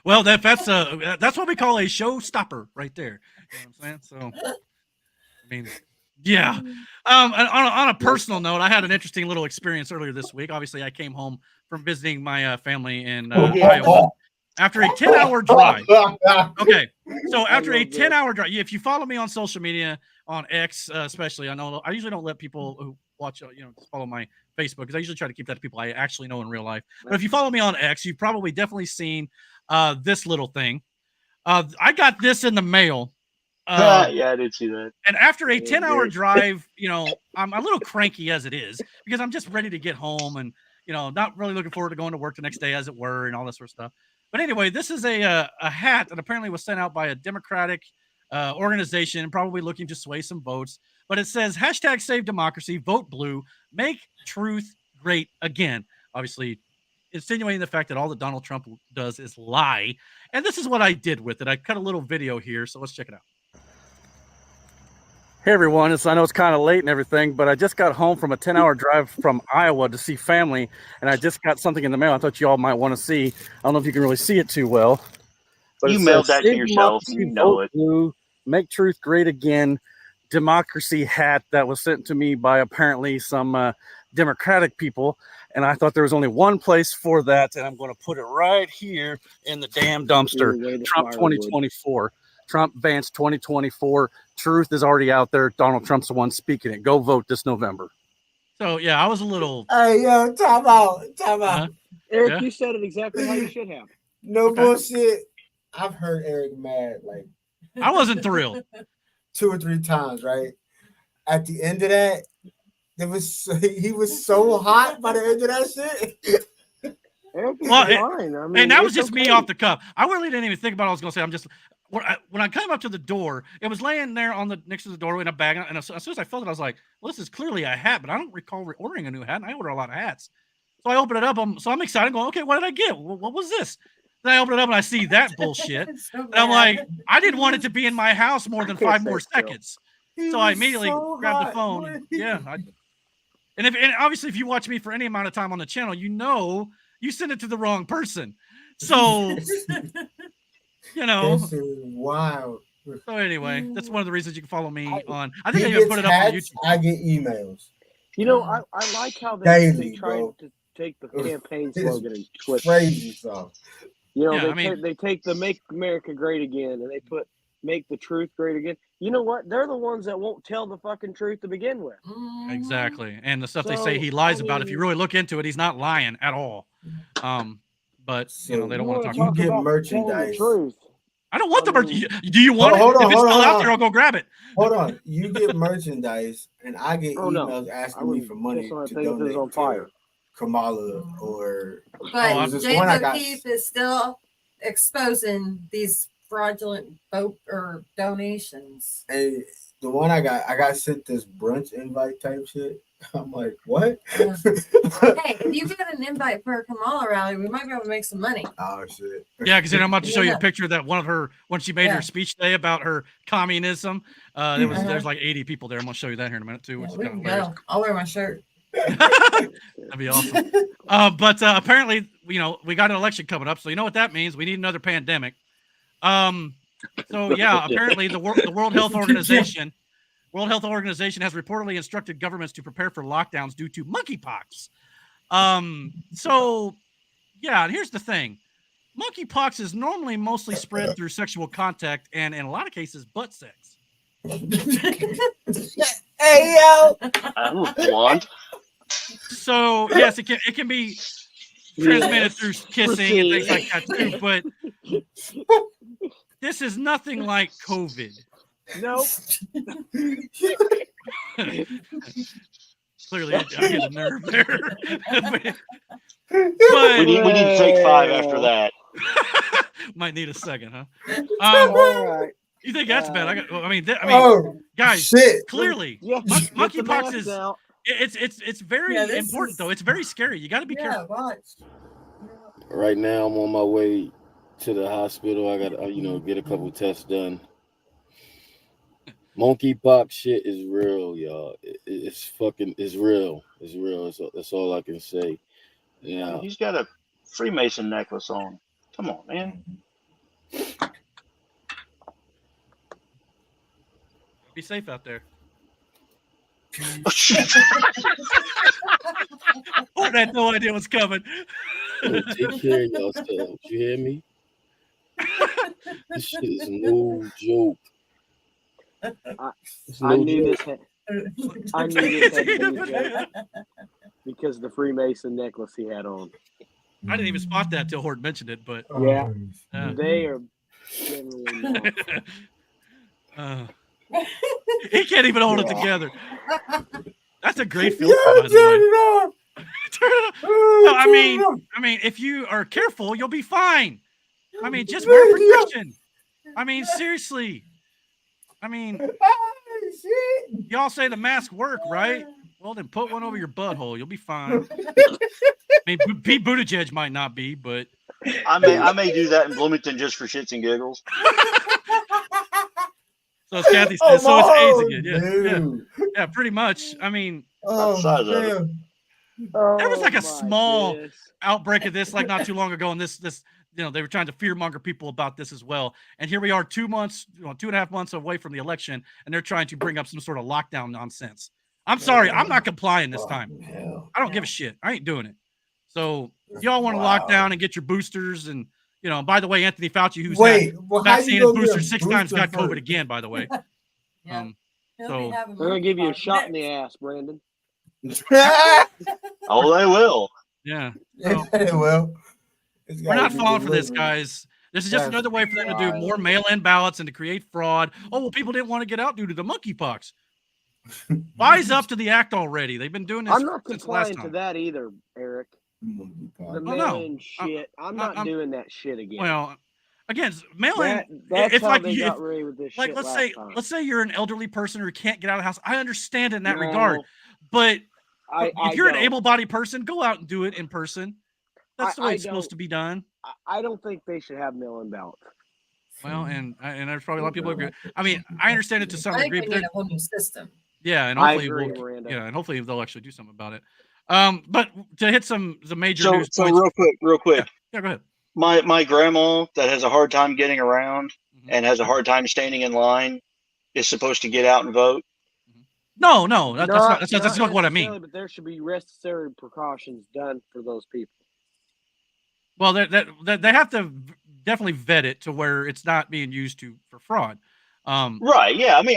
A: Well, that's what we call a showstopper right there. You know what I'm saying? So, I mean, yeah. On a personal note, I had an interesting little experience earlier this week. Obviously, I came home from visiting my family in Iowa after a 10-hour drive. Okay, so after a 10-hour drive, if you follow me on social media, on X especially, I usually don't let people who watch, follow my Facebook, because I usually try to keep that to people I actually know in real life. But if you follow me on X, you've probably definitely seen this little thing. I got this in the mail.
C: Yeah, I did see that.
A: And after a 10-hour drive, I'm a little cranky as it is, because I'm just ready to get home and, not really looking forward to going to work the next day, as it were, and all that sort of stuff. But anyway, this is a hat that apparently was sent out by a Democratic organization, probably looking to sway some votes. But it says #Save Democracy, vote blue, make truth great again. Obviously, insinuating the fact that all that Donald Trump does is lie. And this is what I did with it. I cut a little video here, so let's check it out. Hey everyone, I know it's kind of late and everything, but I just got home from a 10-hour drive from Iowa to see family, and I just got something in the mail I thought you all might want to see. I don't know if you can really see it too well. But
C: you mailed that to yourself. You know it.
A: Blue, make truth great again. Democracy hat that was sent to me by apparently some Democratic people, and I thought there was only one place for that, and I'm going to put it right here in the damn dumpster. Trump 2024. Trump Vance 2024. Truth is already out there. Donald Trump's the one speaking it. Go vote this November. So yeah, I was a little.
D: Hey, yo, time out.
F: Eric,
A: Yeah.
F: you said it exactly how you should have.
D: No bullshit. I've heard Eric mad like
A: I wasn't thrilled
D: 2 or 3 times, right? At the end of that, he was so hot by the end of that shit.
F: Eric is
A: Well,
F: fine. I mean,
A: and that was
F: it's
A: just me off the cuff. I really didn't even think about what I was going to say. I'm just when I came up to the door, it was laying there next to the door in a bag, and as soon as I felt it, I was like, "Well, this is clearly a hat," but I don't recall ordering a new hat. And I order a lot of hats, so I open it up. I'm excited, going, "Okay, what did I get? What was this?" Then I open it up and I see that bullshit, and I'm like, "I didn't want it to be in my house more than 5 more seconds." So I immediately grabbed the phone. Yeah, and obviously if you watch me for any amount of time on the channel, you know you send it to the wrong person. So you know,
D: this is wild.
A: So anyway, that's one of the reasons you can follow me on. I think I
D: He
A: even
D: gets
A: put it up on
D: hats,
A: YouTube.
D: I get emails.
F: You know, I like how they
D: Daily,
F: try
D: bro.
F: to take the campaign
D: It's
F: slogan and twist it.
D: crazy stuff.
F: You know,
A: Yeah,
F: they take the "Make America Great Again" and they put "Make the Truth Great Again." You know what? They're the ones that won't tell the fucking truth to begin with.
A: Exactly. And the stuff they
F: So,
A: say he lies
F: I
A: about, if you
F: mean-
A: really look into it, he's not lying at all. But you know, they don't want to talk
D: you
A: about
D: get
A: it.
F: Telling the
D: merchandise.
F: truth.
A: I don't want the
F: I
A: merch.
F: mean-
A: Do you want
D: Hold
A: it?
D: on,
A: If it's
D: hold
A: still
D: on,
A: out there, I'll go grab it.
D: Hold on. You get merchandise, and I get
F: Oh, no.
D: emails
F: I
D: asking me
F: wouldn't
D: for money
F: piss on a
D: to
F: thing if it was
D: donate
F: on
D: to
F: fire.
D: Kamala or
B: But
D: there's this
B: Dave
D: one I got.
B: O'Keefe is still exposing these fraudulent vote or donations.
D: And the one I got sent this brunch invite type shit. I'm like, what?
B: Hey, if you get an invite for a Kamala rally, we might be able to make some money.
D: Oh shit.
A: Yeah, because then I'm about to show you
B: Yeah.
A: a picture that when she made
B: Yeah.
A: her speech today about her communism. There's like 80 people there. I'm gonna show you that here in a minute too, which
B: Yeah,
A: is
B: we
A: kind
B: can
A: of hilarious.
B: go. I'll wear my shirt.
A: That'd be awesome. But apparently, you know, we got an election coming up, so you know what that means. We need another pandemic. So yeah, apparently the World Health Organization has reportedly instructed governments to prepare for lockdowns due to monkeypox. So yeah, and here's the thing. Monkeypox is normally mostly spread through sexual contact and in a lot of cases butt sex.
D: Hey yo.
C: I'm blonde.
A: So yes, it can be transmitted through kissing and things like that too, but this is nothing like COVID.
F: Nope.
A: Clearly, I get a nerve there. but
C: We need to take 5 after that.
A: might need a second, huh?
F: All right.
A: You think that's bad? I mean,
D: Oh,
A: guys,
D: shit.
A: clearly,
F: Yeah.
A: monkeypox is
F: out.
A: it's very important though. It's very scary. You got to be careful.
B: Watch.
M: Right now, I'm on my way to the hospital. I got to, get a couple tests done. Monkeypox shit is real, y'all. It's real. It's real. That's all I can say. Yeah.
C: He's got a Freemason necklace on. Come on, man.
A: Be safe out there. I had no idea what's coming.
M: Yo, take care of yourselves. You hear me? This shit is no joke.
F: I knew this had to be a joke because the Freemason necklace he had on.
A: I didn't even spot that till Hort mentioned it, but
F: Yeah, they are generally not.
A: He can't even hold it together. That's a great filter,
D: Yeah,
A: by the way.
D: turn it off.
A: Turn it off. No, I mean, if you are careful, you'll be fine. I mean, just wear protection. I mean, seriously. I mean, y'all say the mask work, right? Well, then put one over your butthole. You'll be fine. I mean, Pete Buttigieg might not be, but
C: I may do that in Bloomington just for shits and giggles.
A: so as Kathy says, so it's AIDS again. Yeah, pretty much. I mean, there was like a small outbreak of this, like not too long ago, and this they were trying to fearmonger people about this as well. And here we are 2 months, 2.5 months away from the election, and they're trying to bring up some sort of lockdown nonsense. I'm sorry, I'm not complying this time. I don't give a shit. I ain't doing it. So if y'all want to lock down and get your boosters and You know, by the way, Anthony Fauci, who's
D: Wait,
A: had
D: well, how you
A: vaccinated
D: gonna
A: booster
D: get a
A: 6 times, got
D: booster
A: COVID
D: first?
A: again, by the way.
B: Yeah. He'll be
A: So
B: having
F: They're gonna give you a
B: monkeypox
F: shot in
B: next.
F: the ass, Brandon.
C: Oh, they will.
A: yeah. So,
D: Well,
A: we're not falling for this, guys. This is just
D: That's
A: another way for them to do more
D: wild.
A: mail-in ballots and to create fraud. Oh, well, people didn't want to get out due to the monkeypox. Wise up to the act already. They've been doing this
F: I'm not
A: since last
F: complying to
A: time.
F: that either, Eric. The
A: no.
F: mail-in shit. I'm not doing that shit again.
A: Well, again, mail-in.
F: That's
A: It's
F: how
A: like
F: they
A: you,
F: got away with this
A: like
F: shit
A: let's
F: last
A: say
F: time.
A: let's say you're an elderly person who can't get out of the house. I understand in that
F: No,
A: regard, but
F: I
A: if you're an
F: don't.
A: able-bodied person, go out and do it in person. That's the way it's supposed to be done.
F: I don't think they should have mail-in ballots.
A: Well, and there's probably a lot of people who agree. I mean, I understand it to some
B: I think
A: degree.
B: we
A: But
B: need a whole new system.
A: yeah, and
F: I
A: hopefully
F: agree,
A: we'll,
F: Miranda.
A: yeah, and hopefully they'll actually do something about it. But to hit the major
C: So,
A: news
C: so
A: points.
C: real quick.
A: Yeah, go ahead.
C: My grandma that has a hard time getting around and has a hard time standing in line is supposed to get out and vote.
A: No, that's not what I mean.
F: necessarily, But there should be necessary precautions done for those people.
A: Well, they have to definitely vet it to where it's not being used for fraud.
C: Right? Yeah. I mean,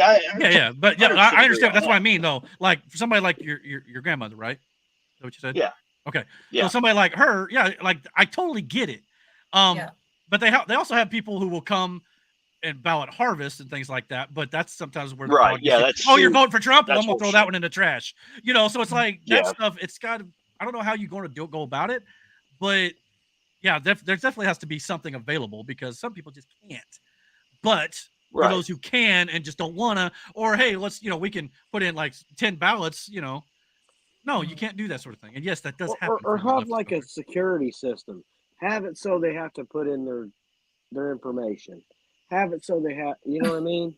A: But yeah, I understand. That's what I mean, though. Like for somebody like your grandmother, right? Is that what you said?
C: Yeah.
A: Okay.
C: Yeah.
A: So somebody like her, yeah, like I totally get it. But they also have people who will come and ballot harvest and things like that. But that's sometimes where the
C: Right.
A: fraud
C: Yeah.
A: gets in. You're voting for Trump. Well,
C: That's
A: I'm gonna throw
C: bullshit.
A: that one in the trash. You know, so it's like that
C: Yeah.
A: stuff. It's got. I don't know how you're going to go about it, but yeah, there definitely has to be something available because some people just can't. But for those who can and just don't wanna, or hey, let's we can put in like 10 ballots. No, you can't do that sort of thing. And yes, that does happen.
F: Or have like a security system. Have it so they have to put in their information. Have it so they have, you know what I mean?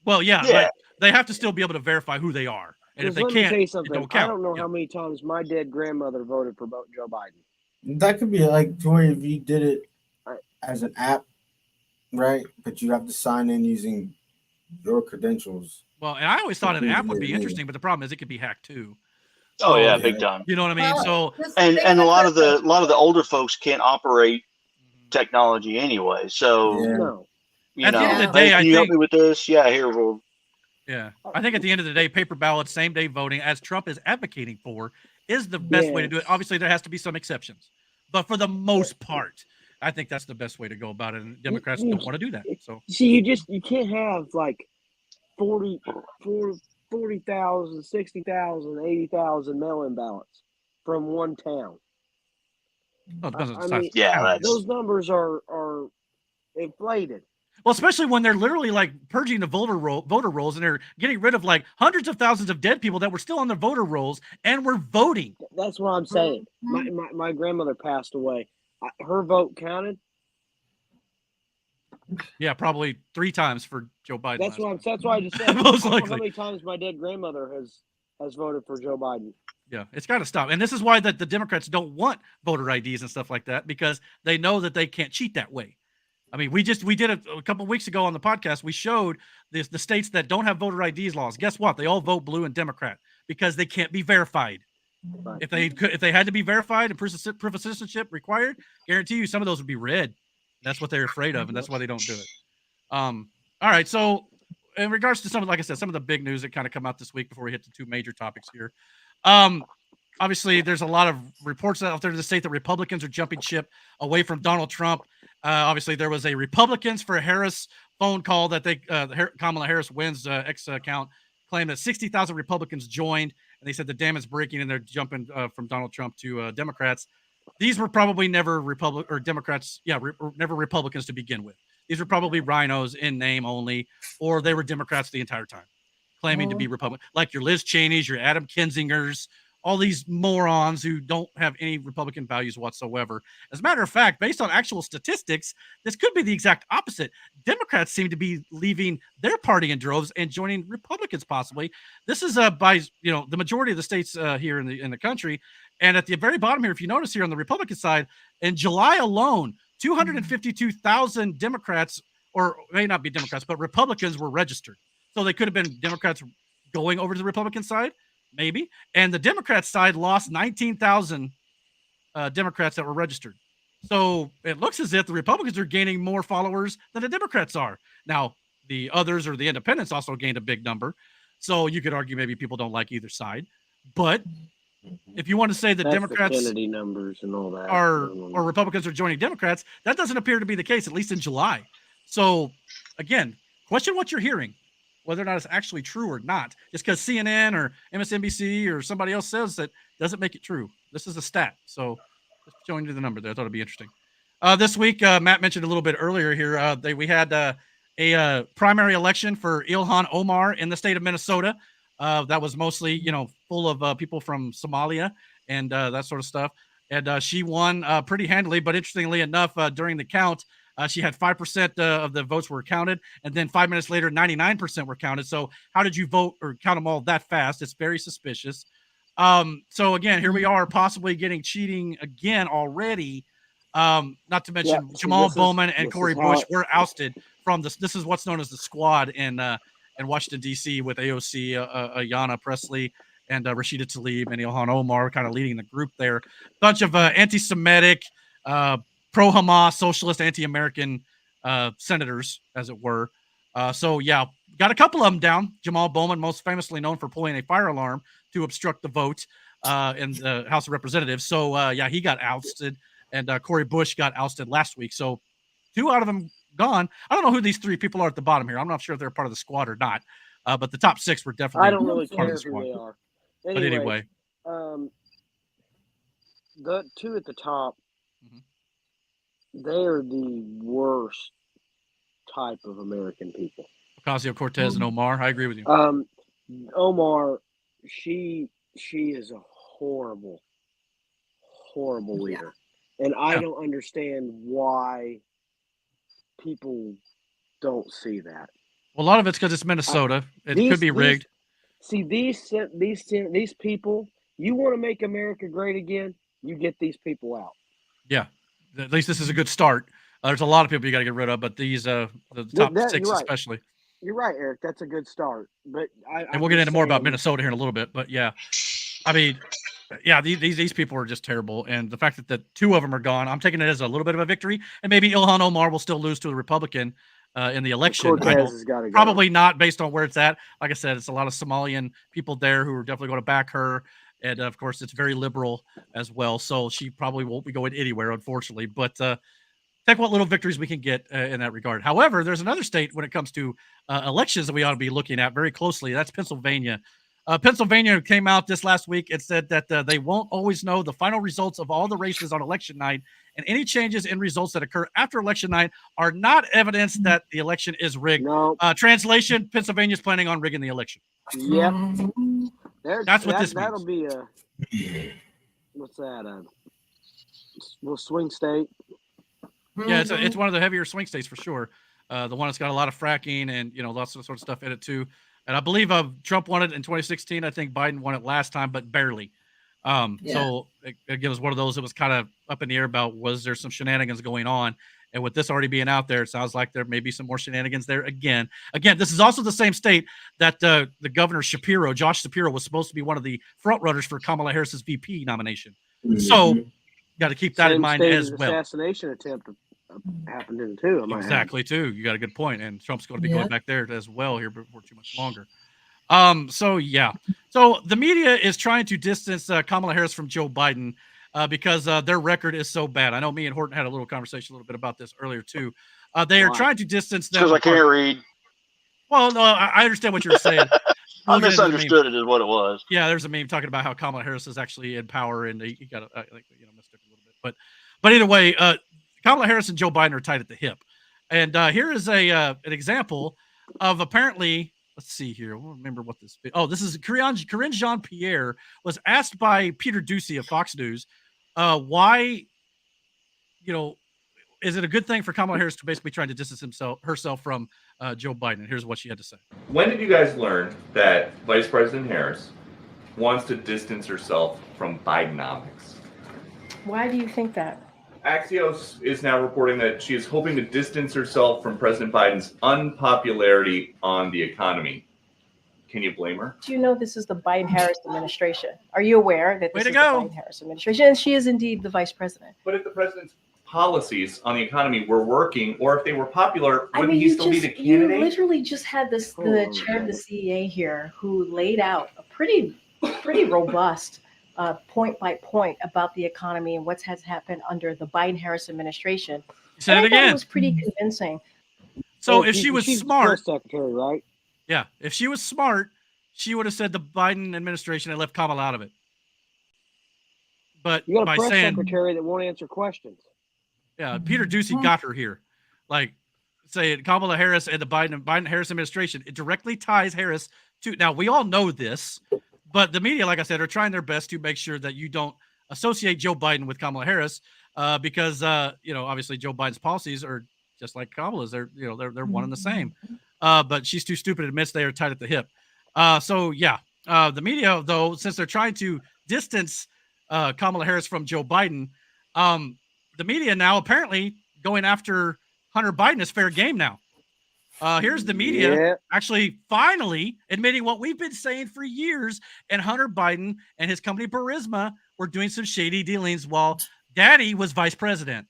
A: Well, yeah. But they have to still be able to verify who they are. And if they
F: Let me
A: can't,
F: tell you
A: it
F: something.
A: don't count.
F: I don't know how many times my dead grandmother voted for Joe Biden.
D: That could be like Joey if you did it as an app, right? But you have to sign in using your credentials.
A: Well, and I always thought an app would be interesting, but the problem is it could be hacked too.
C: Oh yeah, big time.
A: You know what I mean? So
C: and a lot of the older folks can't operate technology anyway. So
A: at the end of the day,
C: can you help me with this? Yeah, here we'll.
A: Yeah, I think at the end of the day, paper ballots, same day voting, as Trump is advocating for, is the best way to do it. Obviously, there has to be some exceptions, but for the most part, I think that's the best way to go about it. And Democrats don't want to do that. So
F: see, you can't have like 40,000, 60,000, 80,000 mail-in ballots from one town.
A: Well, it depends on the
F: I
A: size
F: mean,
A: of the town.
F: those numbers are inflated.
A: Well, especially when they're literally like purging the voter rolls and they're getting rid of like hundreds of thousands of dead people that were still on their voter rolls and were voting.
F: That's what I'm saying. My grandmother passed away. Her vote counted.
A: Yeah, probably 3 times for Joe Biden.
F: That's why I just said.
A: Most
F: I don't know
A: likely.
F: how many times my dead grandmother has voted for Joe Biden.
A: Yeah, it's got to stop. And this is why the Democrats don't want voter IDs and stuff like that, because they know that they can't cheat that way. I mean, we did a couple of weeks ago on the podcast. We showed the states that don't have voter IDs laws. Guess what? They all vote blue and Democrat because they can't be verified.
F: Right.
A: If they had to be verified and proof of citizenship required, guarantee you some of those would be red. That's what they're afraid of, and that's why they don't do it. All right. So, in regards to like I said, some of the big news that kind of come out this week before we hit the 2 major topics here. Obviously, there's a lot of reports out there to state that Republicans are jumping ship away from Donald Trump. Obviously, there was a Republicans for Harris phone call that Kamala Harris wins X account claimed that 60,000 Republicans joined, and they said the dam is breaking and they're jumping from Donald Trump to Democrats. These were probably never Democrats, never Republicans to begin with. These were probably rhinos in name only, or they were Democrats the entire time, claiming to be Republican, like your Liz Cheney's, your Adam Kinzinger's, all these morons who don't have any Republican values whatsoever. As a matter of fact, based on actual statistics, this could be the exact opposite. Democrats seem to be leaving their party in droves and joining Republicans possibly. This is by the majority of the states here in the country. And at the very bottom here, if you notice here on the Republican side, in July alone, 252,000 Democrats, or may not be Democrats, but Republicans were registered. So they could have been Democrats going over to the Republican side. Maybe. And the Democrat side lost 19,000 Democrats that were registered. So it looks as if the Republicans are gaining more followers than the Democrats are. Now, the others or the independents also gained a big number. So you could argue maybe people don't like either side. But if you want to say that
F: That's
A: Democrats
F: the Kennedy numbers and all that,
A: or Republicans are joining Democrats, that doesn't appear to be the case, at least in July. So again, question what you're hearing, whether or not it's actually true or not. Just because CNN or MSNBC or somebody else says that doesn't make it true. This is a stat. So just showing you the number there. I thought it'd be interesting. This week, Matt mentioned a little bit earlier here, we had a primary election for Ilhan Omar in the state of Minnesota. That was mostly, full of people from Somalia and that sort of stuff. And she won pretty handily. But interestingly enough, during the count, she had 5% of the votes were counted. And then 5 minutes later, 99% were counted. So how did you vote or count them all that fast? It's very suspicious. So again, here we are possibly getting cheating again already. Not to mention Jamal Bowman and Corey Bush were ousted from this. This is what's known as the squad in Washington, D.C. with AOC, Ayanna Pressley, and Rashida Tlaib and Ilhan Omar kind of leading the group there. Bunch of anti-Semitic, pro-Hamas, socialist, anti-American senators, as it were. So, yeah, got a couple of them down. Jamal Bowman, most famously known for pulling a fire alarm to obstruct the vote in the House of Representatives. So, yeah, he got ousted. And Corey Bush got ousted last week. So 2 out of them gone. I don't know who these 3 people are at the bottom here. I'm not sure if they're part of the squad or not. But the top 6 were definitely
F: I don't really
A: part
F: care
A: of the
F: who
A: squad.
F: they are.
A: But anyway.
F: The 2 at the top, they are the worst type of American people.
A: Ocasio-Cortez and Omar. I agree with you.
F: Omar, she is a horrible leader. And I don't understand why people don't see that.
A: Well, a lot of it's because it's Minnesota. It could be rigged.
F: These people, you want to make America great again, you get these people out.
A: Yeah. At least this is a good start. There's a lot of people you got to get rid of, but these, the top 6 especially.
F: You're right, Eric. That's a good start. But
A: and we'll get into more about Minnesota here in a little bit. But yeah, I mean, yeah, these people are just terrible. And the fact that the 2 of them are gone, I'm taking it as a little bit of a victory. And maybe Ilhan Omar will still lose to a Republican in the election. Probably not based on where it's at. Like I said, it's a lot of Somalian people there who are definitely going to back her. And of course, it's very liberal as well. So she probably won't be going anywhere, unfortunately. But take what little victories we can get in that regard. However, there's another state when it comes to elections that we ought to be looking at very closely. That's Pennsylvania. Pennsylvania came out this last week. It said that they won't always know the final results of all the races on election night, and any changes in results that occur after election night are not evidence that the election is rigged.
F: No.
A: Translation: Pennsylvania is planning on rigging the election.
F: Yep.
A: That's what this means.
F: That'll be what's that? Swing state.
A: Yeah, it's one of the heavier swing states for sure. The one that's got a lot of fracking and lots of sort of stuff in it too. And I believe Trump won it in 2016. I think Biden won it last time, but barely. So it was one of those that was kind of up in the air about was there some shenanigans going on. And with this already being out there, it sounds like there may be some more shenanigans there again. Again, this is also the same state that the governor Josh Shapiro, was supposed to be one of the front runners for Kamala Harris's VP nomination. Mm-hmm. So got to keep that in mind as well.
F: Assassination attempt happened in too.
A: Exactly too. You got a good point, and Trump's going to be going back there as well here before too much longer. So yeah. So the media is trying to distance Kamala Harris from Joe Biden because their record is so bad. I know me and Horton had a little conversation a little bit about this earlier too. They are trying to distance them
C: because I can't read.
A: Well, no, I understand what you're saying.
C: I misunderstood it is what it was.
A: Yeah, there's a meme talking about how Kamala Harris is actually in power, and he got missed it a little bit. But either way, Kamala Harris and Joe Biden are tied at the hip. And here is an example of apparently. Let's see here. I don't remember what this. Oh, this is Karine Jean-Pierre was asked by Peter Doocy of Fox News, why, is it a good thing for Kamala Harris to basically try to distance herself from Joe Biden? Here's what she had to say.
N: When did you guys learn that Vice President Harris wants to distance herself from Bidenomics?
O: Why do you think that?
N: Axios is now reporting that she is hoping to distance herself from President Biden's unpopularity on the economy. Can you blame her?
O: Do you know this is the Biden-Harris administration? Are you aware that this is the Biden-Harris administration? And she is indeed the vice president.
N: But if the president's policies on the economy were working, or if they were popular,
O: I
N: wouldn't
O: mean,
N: he still be the candidate?
O: You literally just had the chair of the CEA here who laid out a pretty robust point by point about the economy and what has happened under the Biden-Harris administration.
A: You said
O: and
A: it
O: I thought
A: again.
O: It was pretty convincing.
A: So if she was
F: she's
A: smart,
F: press secretary, right?
A: yeah, if she was smart, she would have said the Biden administration had left Kamala out of it. But
F: You got a
A: by
F: press
A: saying,
F: secretary that won't answer questions.
A: yeah, Peter Ducey got her here. Like, say Kamala Harris and the Biden-Harris administration, it directly ties Harris to. Now, we all know this, but the media, like I said, are trying their best to make sure that you don't associate Joe Biden with Kamala Harris because, obviously Joe Biden's policies are just like Kamala's. They're one and the same. But she's too stupid to admit they are tied at the hip. The media, though, since they're trying to distance Kamala Harris from Joe Biden, the media now apparently going after Hunter Biden is fair game now. Here's the media actually finally admitting what we've been saying for years, and Hunter Biden and his company Burisma were doing some shady dealings while Daddy was vice president.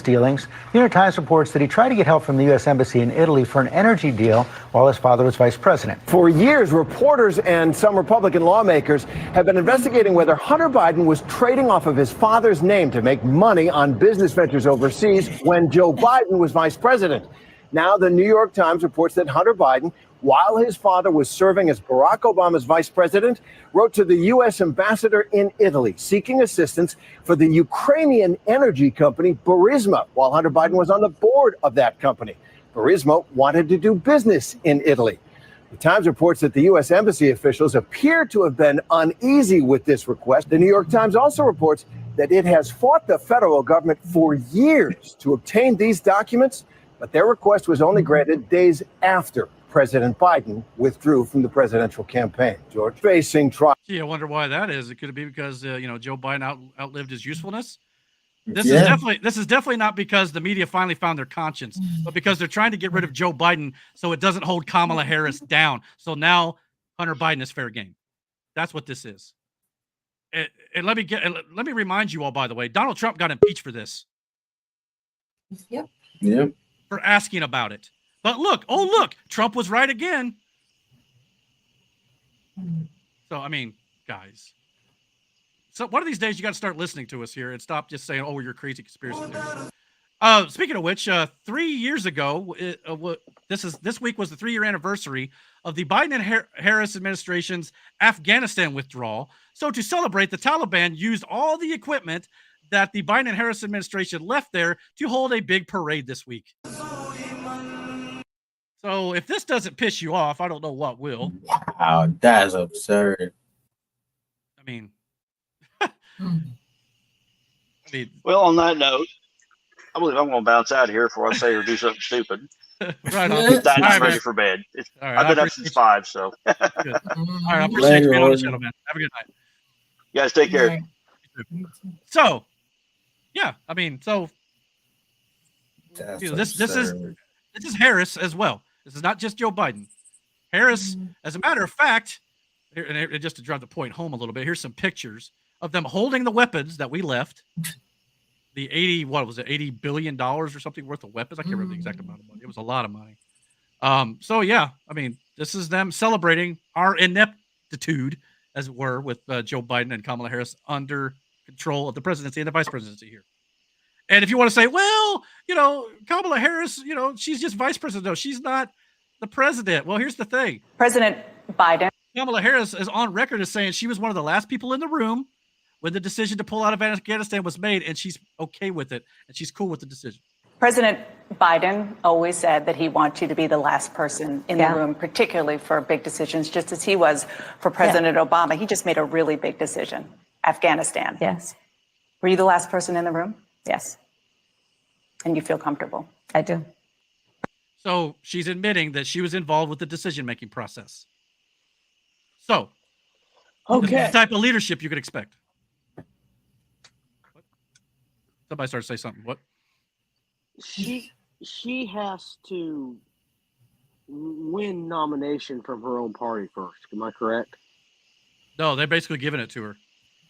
P: Dealings. New York Times reports that he tried to get help from the U.S. Embassy in Italy for an energy deal while his father was vice president.
Q: For years, reporters and some Republican lawmakers have been investigating whether Hunter Biden was trading off of his father's name to make money on business ventures overseas when Joe Biden was vice president. Now, the New York Times reports that Hunter Biden, while his father was serving as Barack Obama's vice president, wrote to the U.S. ambassador in Italy seeking assistance for the Ukrainian energy company Burisma while Hunter Biden was on the board of that company. Burisma wanted to do business in Italy. The Times reports that the U.S. embassy officials appear to have been uneasy with this request. The New York Times also reports that it has fought the federal government for years to obtain these documents, but their request was only granted days after President Biden withdrew from the presidential campaign. George, facing trial.
A: Gee, I wonder why that is. It could be because Joe Biden outlived his usefulness. This is definitely not because the media finally found their conscience, but because they're trying to get rid of Joe Biden so it doesn't hold Kamala Harris down. So now Hunter Biden is fair game. That's what this is. And let me remind you all, by the way, Donald Trump got impeached for this.
B: Yep.
A: For asking about it. But look, Trump was right again. So, I mean, guys. So one of these days you got to start listening to us here and stop just saying, "Oh, you're crazy conspiracy theories." Speaking of which, 3 years ago, this week was the 3-year anniversary of the Biden and Harris administration's Afghanistan withdrawal. So to celebrate, the Taliban used all the equipment that the Biden and Harris administration left there to hold a big parade this week. So if this doesn't piss you off, I don't know what will.
R: Wow, that's absurd.
A: I mean,
C: well, on that note, I believe I'm going to bounce out of here before I say or do something stupid.
A: Right on.
C: I'm ready for bed. I've been up since 5, so.
A: Good. All right, I appreciate you being on the show, man. Have a good night.
C: You guys take care.
A: So, yeah, I mean, this is Harris as well. This is not just Joe Biden. Harris, as a matter of fact, and just to drive the point home a little bit, here's some pictures of them holding the weapons that we left. The $80 billion or something worth of weapons. I can't remember the exact amount of money. It was a lot of money. So yeah, I mean, this is them celebrating our ineptitude, as it were, with Joe Biden and Kamala Harris under control of the presidency and the vice presidency here. And if you want to say, well, Kamala Harris, she's just vice president. No, she's not the president. Well, here's the thing.
S: President Biden.
A: Kamala Harris is on record as saying she was one of the last people in the room when the decision to pull out of Afghanistan was made, and she's okay with it, and she's cool with the decision.
S: President Biden always said that he wants you to be the last person in the room, particularly for big decisions, just as he was for President Obama. He just made a really big decision. Afghanistan.
I: Yes.
S: Were you the last person in the room?
I: Yes.
S: And you feel comfortable?
I: I do.
A: So she's admitting that she was involved with the decision-making process. So, this is the type of leadership you could expect. Somebody started to say something. What?
F: She has to win nomination from her own party first. Am I correct?
A: No, they're basically giving it to her.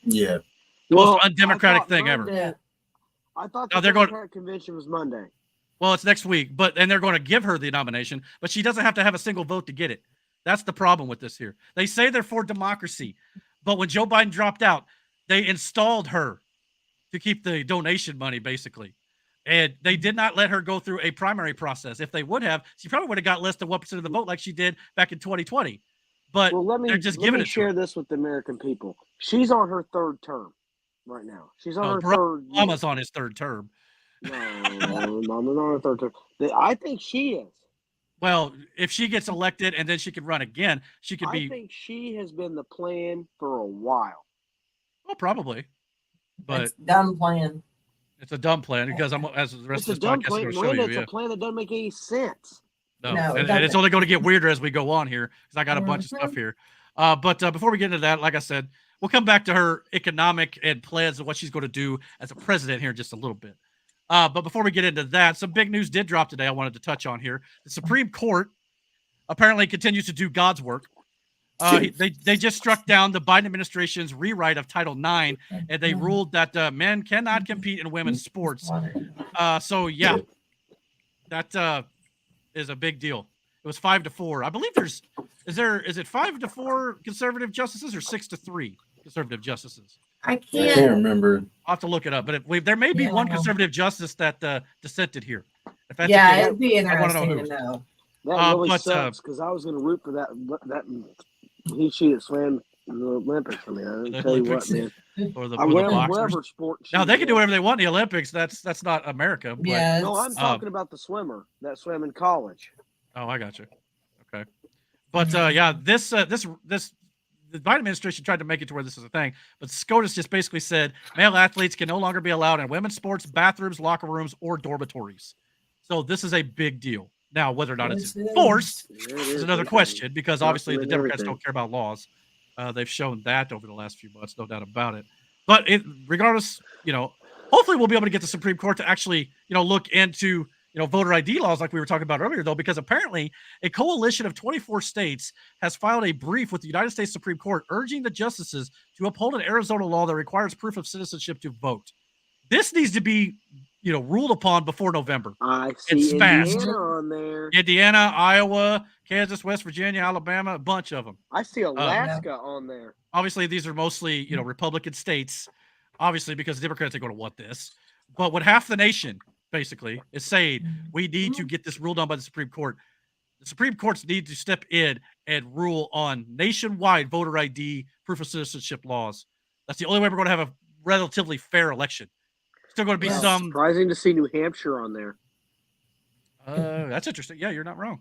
R: Yeah.
A: The most undemocratic thing ever.
F: I thought
A: Now
F: the
A: they're going.
F: Democrat convention was Monday.
A: Well, it's next week, and they're going to give her the nomination, but she doesn't have to have a single vote to get it. That's the problem with this here. They say they're for democracy, but when Joe Biden dropped out, they installed her to keep the donation money, basically. And they did not let her go through a primary process. If they would have, she probably would have got less than 1% of the vote like she did back in 2020. But they're just giving it to
F: share
A: her.
F: this with the American people. She's on her third term right now. She's on her
A: Barack
F: third.
A: Obama's on his third term.
F: No, Mama's on her third term. I think she is.
A: Well, if she gets elected and then she can run again, she could be.
F: I think she has been the plan for a while.
A: Well, probably. But
B: it's a dumb plan.
A: It's a dumb plan because as the rest
F: It's
A: of this
F: a dumb
A: podcast
F: plan.
A: is going to show you.
F: It's a plan that doesn't make any sense.
A: No, and it's only going to get weirder as we go on here because I got a bunch of stuff here. But before we get into that, like I said, we'll come back to her economic and plans and what she's going to do as a president here in just a little bit. But before we get into that, some big news did drop today I wanted to touch on here. The Supreme Court apparently continues to do God's work. They just struck down the Biden administration's rewrite of Title IX, and they ruled that men cannot compete in women's sports. So, yeah, that is a big deal. It was 5-4. I believe is it 5-4 conservative justices or 6-3 conservative justices?
B: I
R: I can't remember.
A: I'll have to look it up, but there may be one conservative justice that dissented here. If that's
B: Yeah,
A: the case,
B: it'd be
A: I wanna know
B: interesting
A: who.
B: to know.
F: That really sucks because I was going to root for that she that swam in the Olympics. I mean, I
A: The
F: tell you what,
A: Olympics?
F: man.
A: Or the
F: Whatever
A: boxers.
F: sport.
A: Now they can do whatever they want in the Olympics. That's not America. But,
F: No, I'm talking about the swimmer that swam in college.
A: Oh, I got you. Okay, but yeah, this the Biden administration tried to make it to where this is a thing, but SCOTUS just basically said male athletes can no longer be allowed in women's sports, bathrooms, locker rooms, or dormitories. So this is a big deal. Now, whether or not it's enforced is another question because obviously the Democrats don't care about laws. They've shown that over the last few months, no doubt about it. But regardless, hopefully we'll be able to get the Supreme Court to actually, look into, voter ID laws like we were talking about earlier, though, because apparently a coalition of 24 states has filed a brief with the United States Supreme Court urging the justices to uphold an Arizona law that requires proof of citizenship to vote. This needs to be, ruled upon before November.
F: I see
A: it's fast.
F: Indiana on there.
A: Indiana, Iowa, Kansas, West Virginia, Alabama, a bunch of them.
F: I see Alaska on there.
A: Obviously, these are mostly, Republican states, obviously, because the Democrats are going to want this. But when half the nation, basically, is saying we need to get this ruled on by the Supreme Court, the Supreme Courts need to step in and rule on nationwide voter ID, proof of citizenship laws. That's the only way we're going to have a relatively fair election. Still going to be some.
F: Surprising to see New Hampshire on there.
A: That's interesting. Yeah, you're not wrong.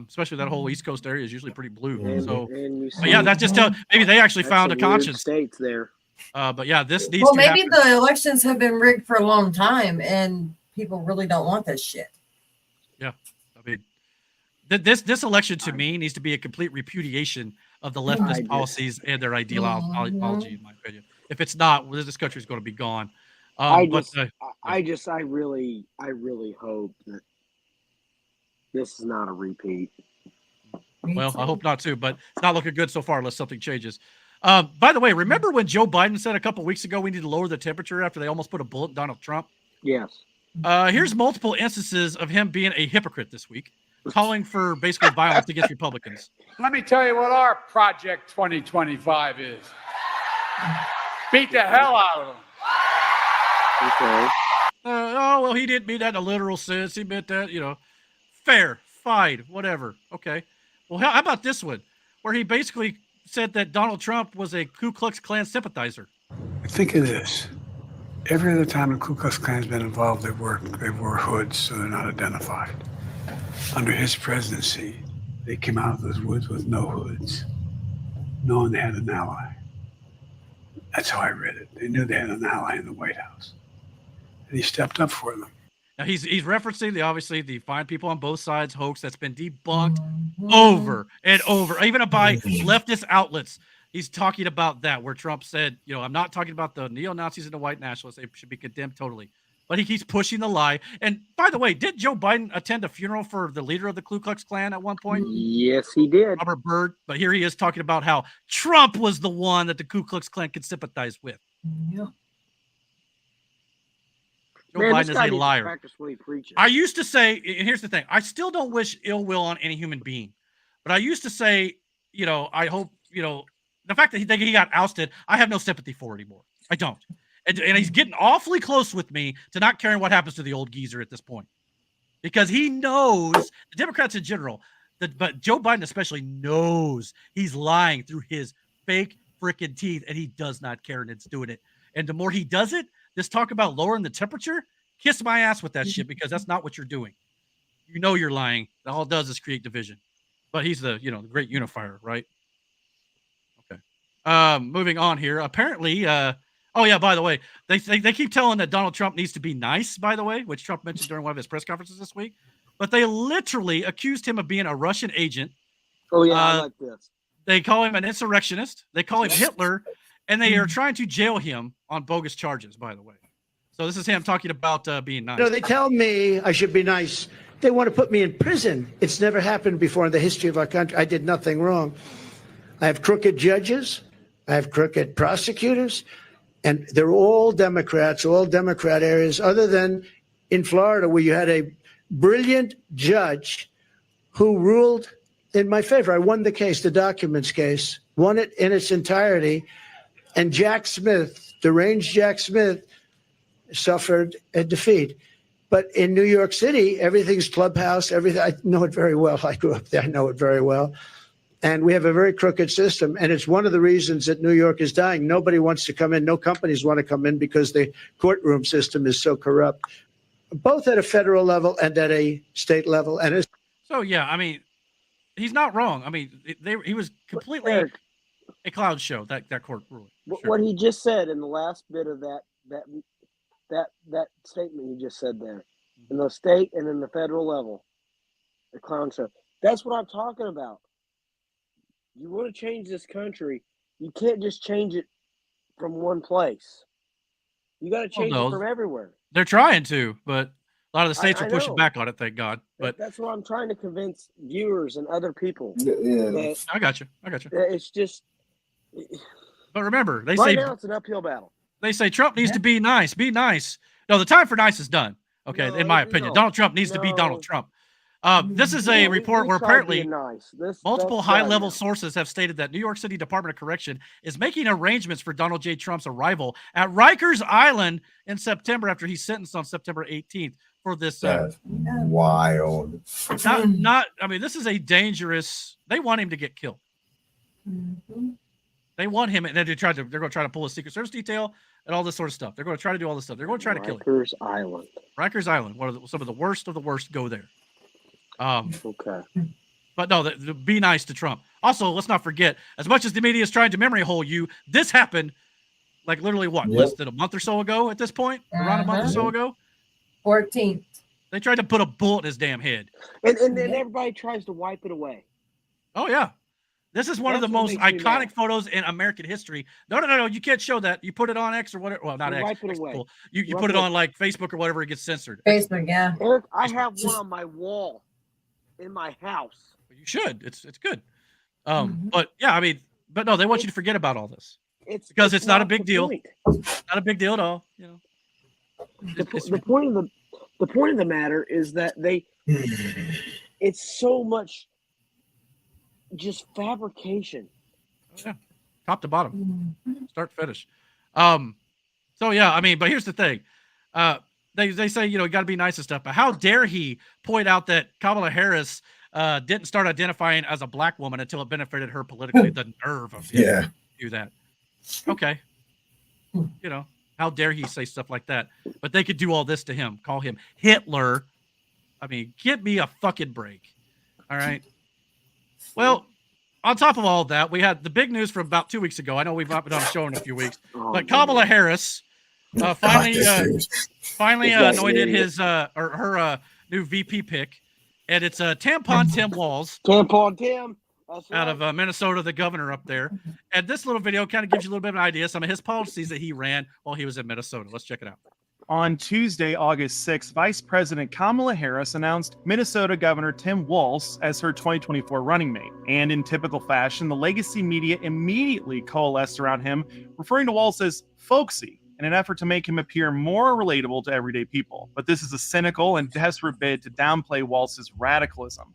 A: Especially that whole East Coast area is usually pretty blue.
F: And
A: but yeah, that just maybe they actually found a conscience.
F: States there.
A: But yeah, this needs.
B: Well,
A: to
B: maybe
A: happen.
B: the elections have been rigged for a long time, and people really don't want this shit.
A: Yeah, I mean, this election to me needs to be a complete repudiation of the leftist policies and their ideology, in my opinion. If it's not, this country is going to be gone.
F: I really hope that this is not a repeat.
A: Well, I hope not too, but it's not looking good so far unless something changes. By the way, remember when Joe Biden said a couple weeks ago we need to lower the temperature after they almost put a bullet in Donald Trump?
F: Yes.
A: Here's multiple instances of him being a hypocrite this week, calling for basically violence against Republicans.
T: Let me tell you what our Project 2025 is. Beat the hell out of them.
F: Okay.
A: Well, he didn't mean that in a literal sense. He meant that, fair, fine, whatever. Okay. Well, how about this one, where he basically said that Donald Trump was a Ku Klux Klan sympathizer?
T: Think of this. Every other time the Ku Klux Klan's been involved, they wore hoods, so they're not identified. Under his presidency, they came out of those woods with no hoods, knowing they had an ally. That's how I read it. They knew they had an ally in the White House. And he stepped up for them.
A: Now he's referencing the fine people on both sides hoax that's been debunked over and over, even by leftist outlets. He's talking about that, where Trump said, I'm not talking about the neo-Nazis and the white nationalists. They should be condemned totally. But he keeps pushing the lie. And by the way, did Joe Biden attend a funeral for the leader of the Ku Klux Klan at one point?
F: Yes, he did.
A: Robert Byrd. But here he is talking about how Trump was the one that the Ku Klux Klan could sympathize with.
B: Yeah.
A: Joe
F: Man,
A: Biden
F: this
A: is
F: guy
A: a
F: needs to
A: liar.
F: practice what he preaches.
A: I used to say, and here's the thing, I still don't wish ill will on any human being, but I used to say, I hope, the fact that he got ousted, I have no sympathy for anymore. I don't. And he's getting awfully close with me to not caring what happens to the old geezer at this point, because he knows, the Democrats in general, but Joe Biden especially knows he's lying through his fake freaking teeth, and he does not care, and it's doing it. And the more he does it, this talk about lowering the temperature, kiss my ass with that shit, because that's not what you're doing. You know you're lying. All it does is create division. But he's the the great unifier, right? Okay. Moving on here. Apparently, oh yeah, by the way, they keep telling that Donald Trump needs to be nice, by the way, which Trump mentioned during one of his press conferences this week. But they literally accused him of being a Russian agent.
F: Oh yeah, I like this.
A: They call him an insurrectionist. They call him Hitler, and they are trying to jail him on bogus charges, by the way. So this is him talking about being nice.
L: No, they tell me I should be nice. They want to put me in prison. It's never happened before in the history of our country. I did nothing wrong. I have crooked judges. I have crooked prosecutors. And they're all Democrats, all Democrat areas, other than in Florida, where you had a brilliant judge who ruled in my favor. I won the case, the documents case, won it in its entirety. And Jack Smith, deranged Jack Smith, suffered a defeat. But in New York City, everything's clubhouse, everything. I know it very well. I grew up there. I know it very well. And we have a very crooked system. And it's one of the reasons that New York is dying. Nobody wants to come in. No companies want to come in because the courtroom system is so corrupt, both at a federal level and at a state level. And
A: so, yeah, I mean, he's not wrong. I mean, he was completely a clown show, that court ruling.
F: Sure. What he just said in the last bit of that statement you just said there, in the state and in the federal level, the clown show. That's what I'm talking about. You want to change this country, you can't just change it from one place. You got to change it from everywhere.
A: They're trying to, but a lot of the states are pushing back on it, thank God. But
F: that's what I'm trying to convince viewers and other people.
D: Yeah.
A: I got you.
F: It's just.
A: But remember, they
F: right
A: say
F: now it's an uphill battle.
A: They say Trump needs to be nice. Be nice. No, the time for nice is done. Okay, in my opinion, Donald Trump needs to be Donald Trump. This is a report where apparently multiple high-level sources have stated that New York City Department of Correction is making arrangements for Donald J. Trump's arrival at Rikers Island in September after he's sentenced on September 18th for this.
D: That's wild.
A: I mean, this is a dangerous. They want him to get killed.
B: Mm-hmm.
A: They want him, and they're going to try to pull a Secret Service detail and all this sort of stuff. They're going to try to do all this stuff. They're going to try to kill him. Rikers Island, some of the worst of the worst go there.
F: Okay.
A: But no, be nice to Trump. Also, let's not forget, as much as the media is trying to memory hole you, this happened like literally less than a month or so ago at this point? Around a month or so ago?
B: 14th.
A: They tried to put a bullet in his damn head.
F: And then everybody tries to wipe it away.
A: Oh, yeah. This is one of the most iconic photos in American history. No. You can't show that. You put it on X or whatever. Well, not X.
F: Wipe it away.
A: Cool. You put it on like Facebook or whatever. It gets censored.
B: Facebook, yeah.
F: Eric, I have one on my wall in my house.
A: You should. It's good. But yeah, I mean, but no, they want you to forget about all this. Because it's not a big deal. Not a big deal at all. You know.
F: The point of the matter is that it's so much just fabrication.
A: Yeah, top to bottom, start to finish. So yeah, I mean, but here's the thing. They say you got to be nice and stuff, but how dare he point out that Kamala Harris didn't start identifying as a black woman until it benefited her politically? The nerve of him to do that. Okay, how dare he say stuff like that? But they could do all this to him, call him Hitler. I mean, give me a fucking break. All right. Well, on top of all of that, we had the big news from about 2 weeks ago. I know we've not been on a show in a few weeks, but Kamala Harris finally anointed her new VP pick, and it's Tampon Tim Walz.
F: Tampon Tim.
A: Out of Minnesota, the governor up there. And this little video kind of gives you a little bit of an idea of some of his policies that he ran while he was in Minnesota. Let's check it out.
U: On Tuesday, August 6th, Vice President Kamala Harris announced Minnesota Governor Tim Walz as her 2024 running mate. And in typical fashion, the legacy media immediately coalesced around him, referring to Walz as folksy. in an effort to make him appear more relatable to everyday people. But this is a cynical and desperate bid to downplay Walz's radicalism.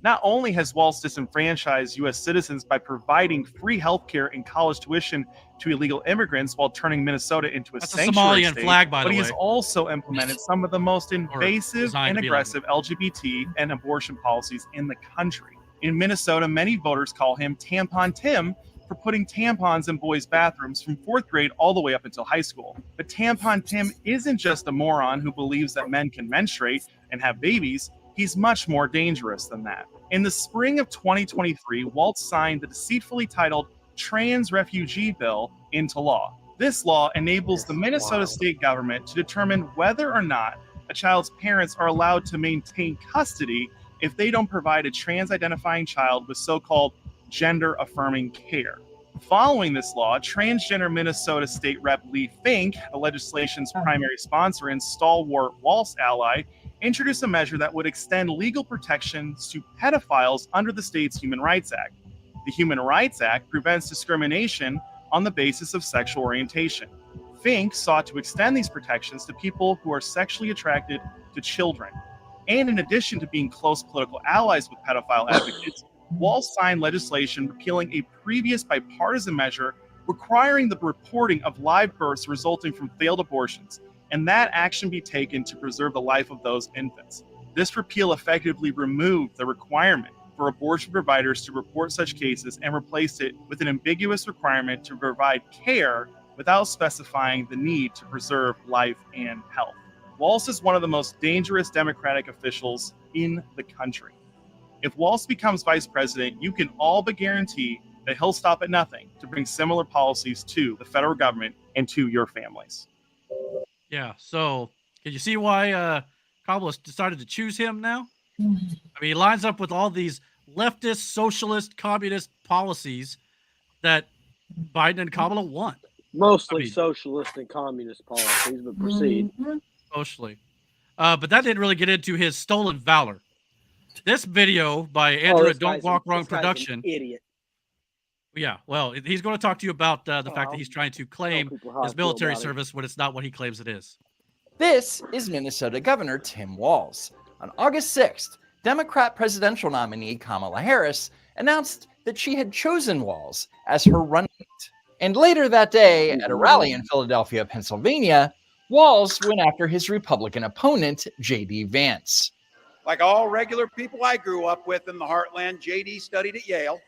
U: Not only has Walz disenfranchised U.S. citizens by providing free healthcare and college tuition to illegal immigrants while turning Minnesota into a
A: That's a
U: sanctuary
A: Somalian
U: state,
A: flag, by the
U: but he has
A: way.
U: also implemented some of the most invasive
A: designed
U: and
A: to be like
U: aggressive LGBT and abortion policies in the country. In Minnesota, many voters call him Tampon Tim for putting tampons in boys' bathrooms from 4th grade all the way up until high school. But Tampon Tim isn't just a moron who believes that men can menstruate and have babies. He's much more dangerous than that. In the spring of 2023, Walz signed the deceitfully titled Trans Refugee Bill into law. This law enables the Minnesota state government to determine whether or not a child's parents are allowed to maintain custody if they don't provide a trans-identifying child with so-called gender-affirming care. Following this law, transgender Minnesota State Rep Lee Fink, the legislation's primary sponsor and stalwart Walz ally, introduced a measure that would extend legal protections to pedophiles under the state's Human Rights Act. The Human Rights Act prevents discrimination on the basis of sexual orientation. Fink sought to extend these protections to people who are sexually attracted to children. And in addition to being close political allies with pedophile advocates, Walz signed legislation repealing a previous bipartisan measure requiring the reporting of live births resulting from failed abortions, and that action be taken to preserve the life of those infants. This repeal effectively removed the requirement for abortion providers to report such cases and replaced it with an ambiguous requirement to provide care without specifying the need to preserve life and health. Walz is one of the most dangerous Democratic officials in the country. If Walz becomes vice president, you can all but guarantee that he'll stop at nothing to bring similar policies to the federal government and to your families.
A: Yeah, so can you see why Kamala decided to choose him now? I mean, he lines up with all these leftist, socialist, communist policies that Biden and Kamala want.
F: Mostly socialist and communist policies, but proceed.
A: Mostly. But that didn't really get into his stolen valor. This video by Andrew at Don't Walk Wrong Production.
F: Idiot.
A: Yeah, well, he's going to talk to you about the fact that he's trying to claim his military service when it's not what he claims it is.
E: This is Minnesota Governor Tim Walz. On August 6th, Democrat presidential nominee Kamala Harris announced that she had chosen Walz as her running mate. And later that day, at a rally in Philadelphia, Pennsylvania, Walz went after his Republican opponent, J.D. Vance.
V: Like all regular people I grew up with in the heartland, J.D. studied at Yale,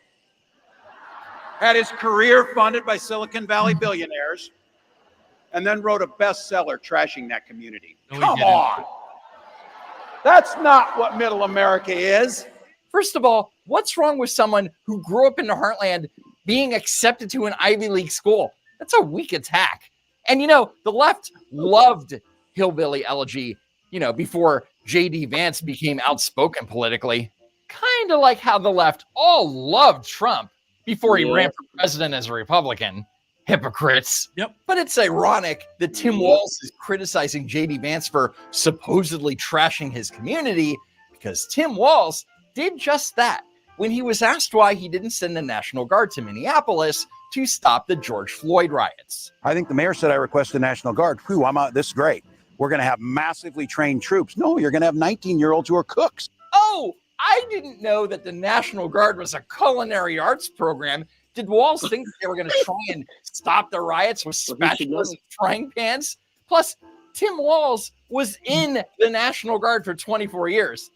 V: had his career funded by Silicon Valley billionaires, and then wrote a bestseller trashing that community.
A: No,
V: Come on. That's not what middle America is.
E: First of all, what's wrong with someone who grew up in the heartland being accepted to an Ivy League school? That's a weak attack. And, the left loved hillbilly elegy, before J.D. Vance became outspoken politically. Kind of like how the left all loved Trump before he ran for president as a Republican. Hypocrites.
A: Yep.
E: But it's ironic that Tim Walz is criticizing J.D. Vance for supposedly trashing his community, because Tim Walz did just that when he was asked why he didn't send the National Guard to Minneapolis to stop the George Floyd riots.
W: I think the mayor said I request the National Guard. Whew, I'm out. This is great. We're going to have massively trained troops. No, you're going to have 19-year-olds who are cooks.
E: Oh, I didn't know that the National Guard was a culinary arts program. Did Walz think they were going to try and stop the riots with spatulas and frying pans? Plus, Tim Walz was in the National Guard for 24 years.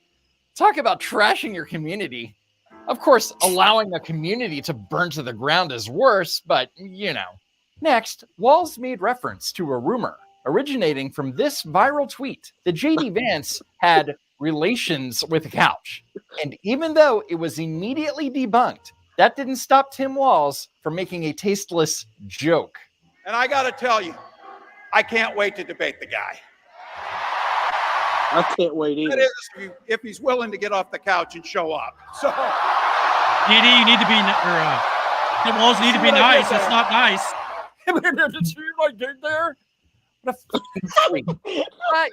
E: Talk about trashing your community. Of course, allowing a community to burn to the ground is worse, but Next, Walz made reference to a rumor originating from this viral tweet that J.D. Vance had relations with a couch. And even though it was immediately debunked, that didn't stop Tim Walz from making a tasteless joke.
V: And I got to tell you, I can't wait to debate the guy.
F: I can't wait either.
V: That is, if he's willing to get off the couch and show up. So,
A: JD, you need to be, Tim Walz need to be nice. That's not nice.
E: Did you see my dick there? What a fucking freak.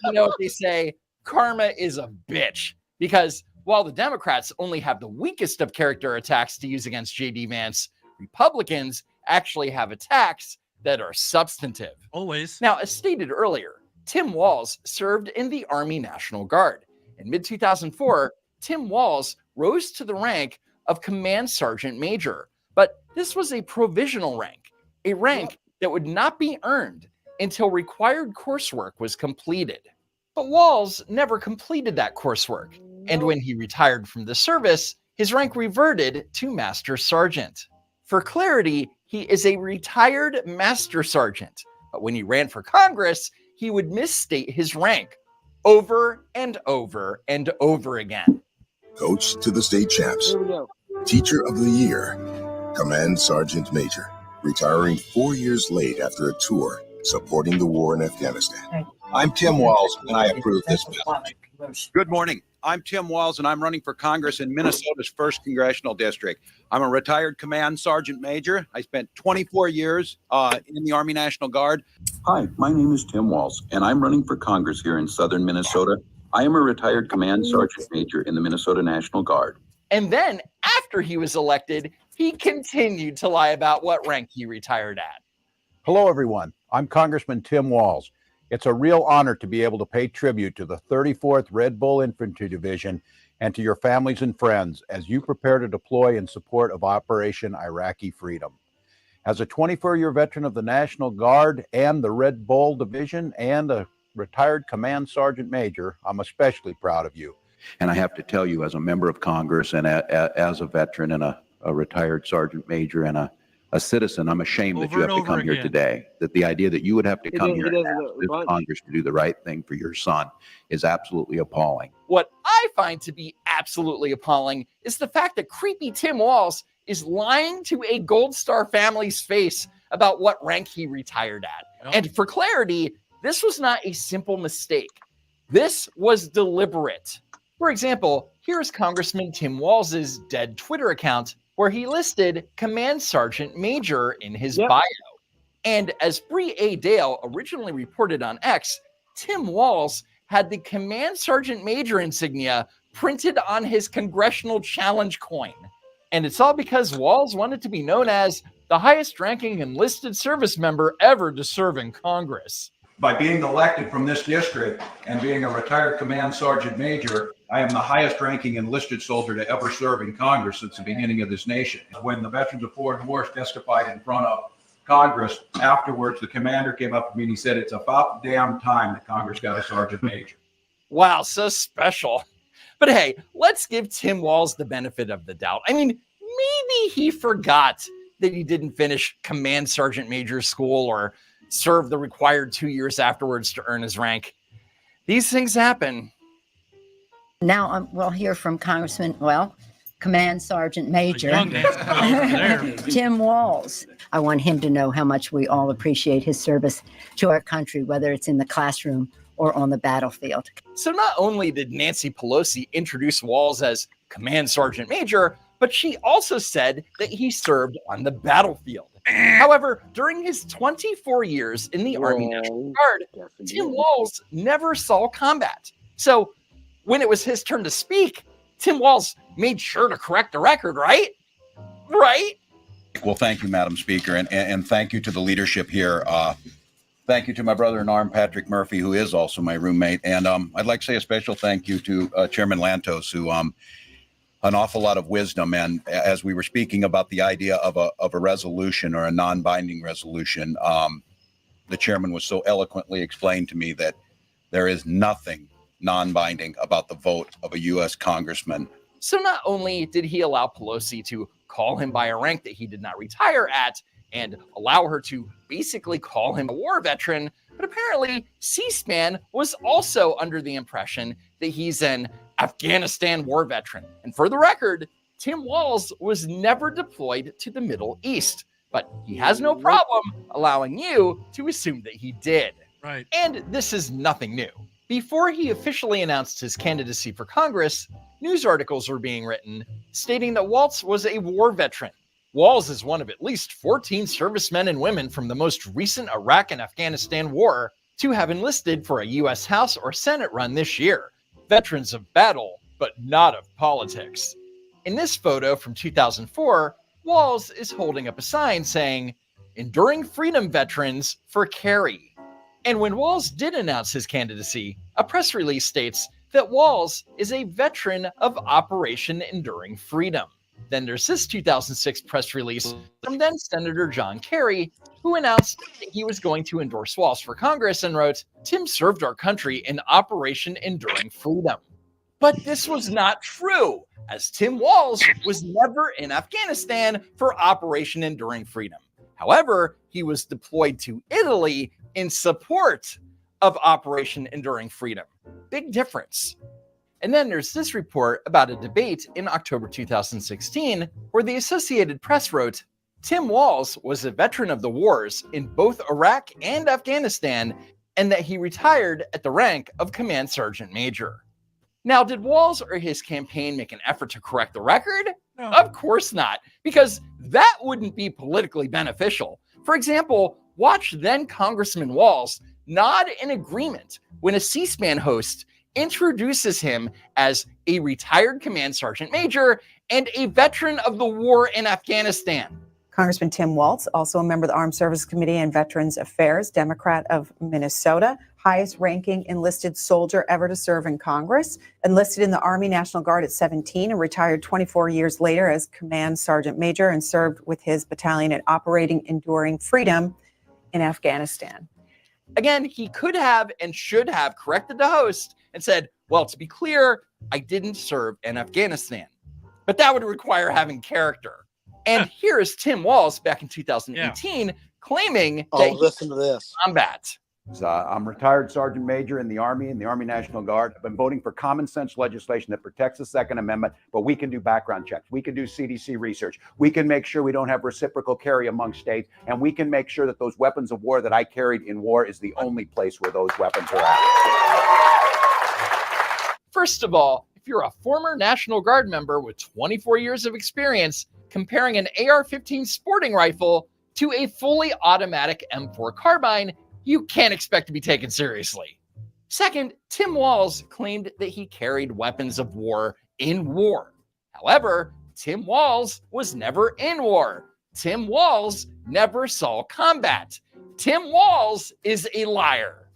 E: You know what they say? Karma is a bitch. Because while the Democrats only have the weakest of character attacks to use against J.D. Vance, Republicans actually have attacks that are substantive.
A: Always.
E: Now, as stated earlier, Tim Walz served in the Army National Guard. In mid-2004, Tim Walz rose to the rank of Command Sergeant Major, but this was a provisional rank, a rank that would not be earned until required coursework was completed. But Walz never completed that coursework, and when he retired from the service, his rank reverted to Master Sergeant. For clarity, he is a retired Master Sergeant, but when he ran for Congress, he would misstate his rank over and over and over again.
G: Coach to the state champs.
F: Here we go.
G: Teacher of the Year, Command Sergeant Major, retiring 4 years late after a tour supporting the war in Afghanistan. I'm Tim Walz, and I approve this message.
V: Good morning. I'm Tim Walz, and I'm running for Congress in Minnesota's 1st Congressional District. I'm a retired Command Sergeant Major. I spent 24 years in the Army National Guard.
H: Hi, my name is Tim Walz, and I'm running for Congress here in southern Minnesota. I am a retired Command Sergeant Major in the Minnesota National Guard.
E: And then, after he was elected, he continued to lie about what rank he retired at.
W: Hello, everyone. I'm Congressman Tim Walz. It's a real honor to be able to pay tribute to the 34th Red Bull Infantry Division and to your families and friends as you prepare to deploy in support of Operation Iraqi Freedom. As a 24-year veteran of the National Guard and the Red Bull Division and a retired Command Sergeant Major, I'm especially proud of you.
H: And I have to tell you, as a member of Congress and as a veteran and a retired Sergeant Major and a citizen, I'm ashamed that you have to come here today. That the idea that you would have to come here and ask this Congress to do the right thing for your son is absolutely appalling.
E: What I find to be absolutely appalling is the fact that creepy Tim Walz is lying to a Gold Star family's face about what rank he retired at. And for clarity, this was not a simple mistake. This was deliberate. For example, here's Congressman Tim Walz's dead Twitter account, where he listed Command Sergeant Major in his bio. And as Bree A. Dale originally reported on X, Tim Walz had the Command Sergeant Major insignia printed on his congressional challenge coin. And it's all because Walz wanted to be known as the highest ranking enlisted service member ever to serve in Congress.
V: By being elected from this district and being a retired Command Sergeant Major, I am the highest ranking enlisted soldier to ever serve in Congress since the beginning of this nation. When the veterans of foreign wars testified in front of Congress, afterwards the commander came up to me and he said, "It's about damn time that Congress got a Sergeant Major."
E: Wow, so special. But hey, let's give Tim Walz the benefit of the doubt. I mean, maybe he forgot that he didn't finish Command Sergeant Major school or serve the required 2 years afterwards to earn his rank. These things happen.
J: Now we'll hear from Command Sergeant Major Tim Walz. I want him to know how much we all appreciate his service to our country, whether it's in the classroom or on the battlefield.
E: So not only did Nancy Pelosi introduce Walz as Command Sergeant Major, but she also said that he served on the battlefield. However, during his 24 years in the Army National Guard, Tim Walz never saw combat. So when it was his turn to speak, Tim Walz made sure to correct the record, right? Right?
W: Well, thank you, Madam Speaker, and thank you to the leadership here. Thank you to my brother in arms, Patrick Murphy, who is also my roommate. And I'd like to say a special thank you to Chairman Lantos, who an awful lot of wisdom. And as we were speaking about the idea of a resolution or a non-binding resolution, the chairman was so eloquently explained to me that there is nothing non-binding about the vote of a U.S. congressman.
E: So not only did he allow Pelosi to call him by a rank that he did not retire at and allow her to basically call him a war veteran, but apparently C-SPAN was also under the impression that he's an Afghanistan war veteran. And for the record, Tim Walz was never deployed to the Middle East, but he has no problem allowing you to assume that he did.
A: Right.
E: And this is nothing new. Before he officially announced his candidacy for Congress, news articles were being written stating that Walz was a war veteran. Walz is one of at least 14 servicemen and women from the most recent Iraq and Afghanistan war to have enlisted for a U.S. House or Senate run this year. Veterans of battle, but not of politics. In this photo from 2004, Walz is holding up a sign saying, Enduring Freedom Veterans for Kerry. And when Walz did announce his candidacy, a press release states that Walz is a veteran of Operation Enduring Freedom. Then there's this 2006 press release from then Senator John Kerry, who announced that he was going to endorse Walz for Congress and wrote, "Tim served our country in Operation Enduring Freedom." But this was not true, as Tim Walz was never in Afghanistan for Operation Enduring Freedom. However, he was deployed to Italy in support of Operation Enduring Freedom. Big difference. And then there's this report about a debate in October 2016 where the Associated Press wrote, Tim Walz was a veteran of the wars in both Iraq and Afghanistan, and that he retired at the rank of Command Sergeant Major. Now, did Walz or his campaign make an effort to correct the record? No. Of course not, because that wouldn't be politically beneficial. For example, watch then Congressman Walz nod in agreement when a C-SPAN host introduces him as a retired Command Sergeant Major and a veteran of the war in Afghanistan.
K: Congressman Tim Walz, also a member of the Armed Services Committee and Veterans Affairs, Democrat of Minnesota, highest ranking enlisted soldier ever to serve in Congress, enlisted in the Army National Guard at 17 and retired 24 years later as Command Sergeant Major and served with his battalion at Operating Enduring Freedom in Afghanistan.
E: Again, he could have and should have corrected the host and said, well, to be clear, I didn't serve in Afghanistan. But that would require having character. And here is Tim Walz back in 2018 claiming that
F: listen to this.
E: Combat.
H: I'm retired Sergeant Major in the Army National Guard. I've been voting for common sense legislation that protects the Second Amendment, but we can do background checks. We can do CDC research. We can make sure we don't have reciprocal carry among states, and we can make sure that those weapons of war that I carried in war is the only place where those weapons are at.
E: First of all, if you're a former National Guard member with 24 years of experience, comparing an AR-15 sporting rifle to a fully automatic M4 carbine, you can't expect to be taken seriously. Second, Tim Walz claimed that he carried weapons of war in war. However, Tim Walz was never in war. Tim Walz never saw combat. Tim Walz is a liar.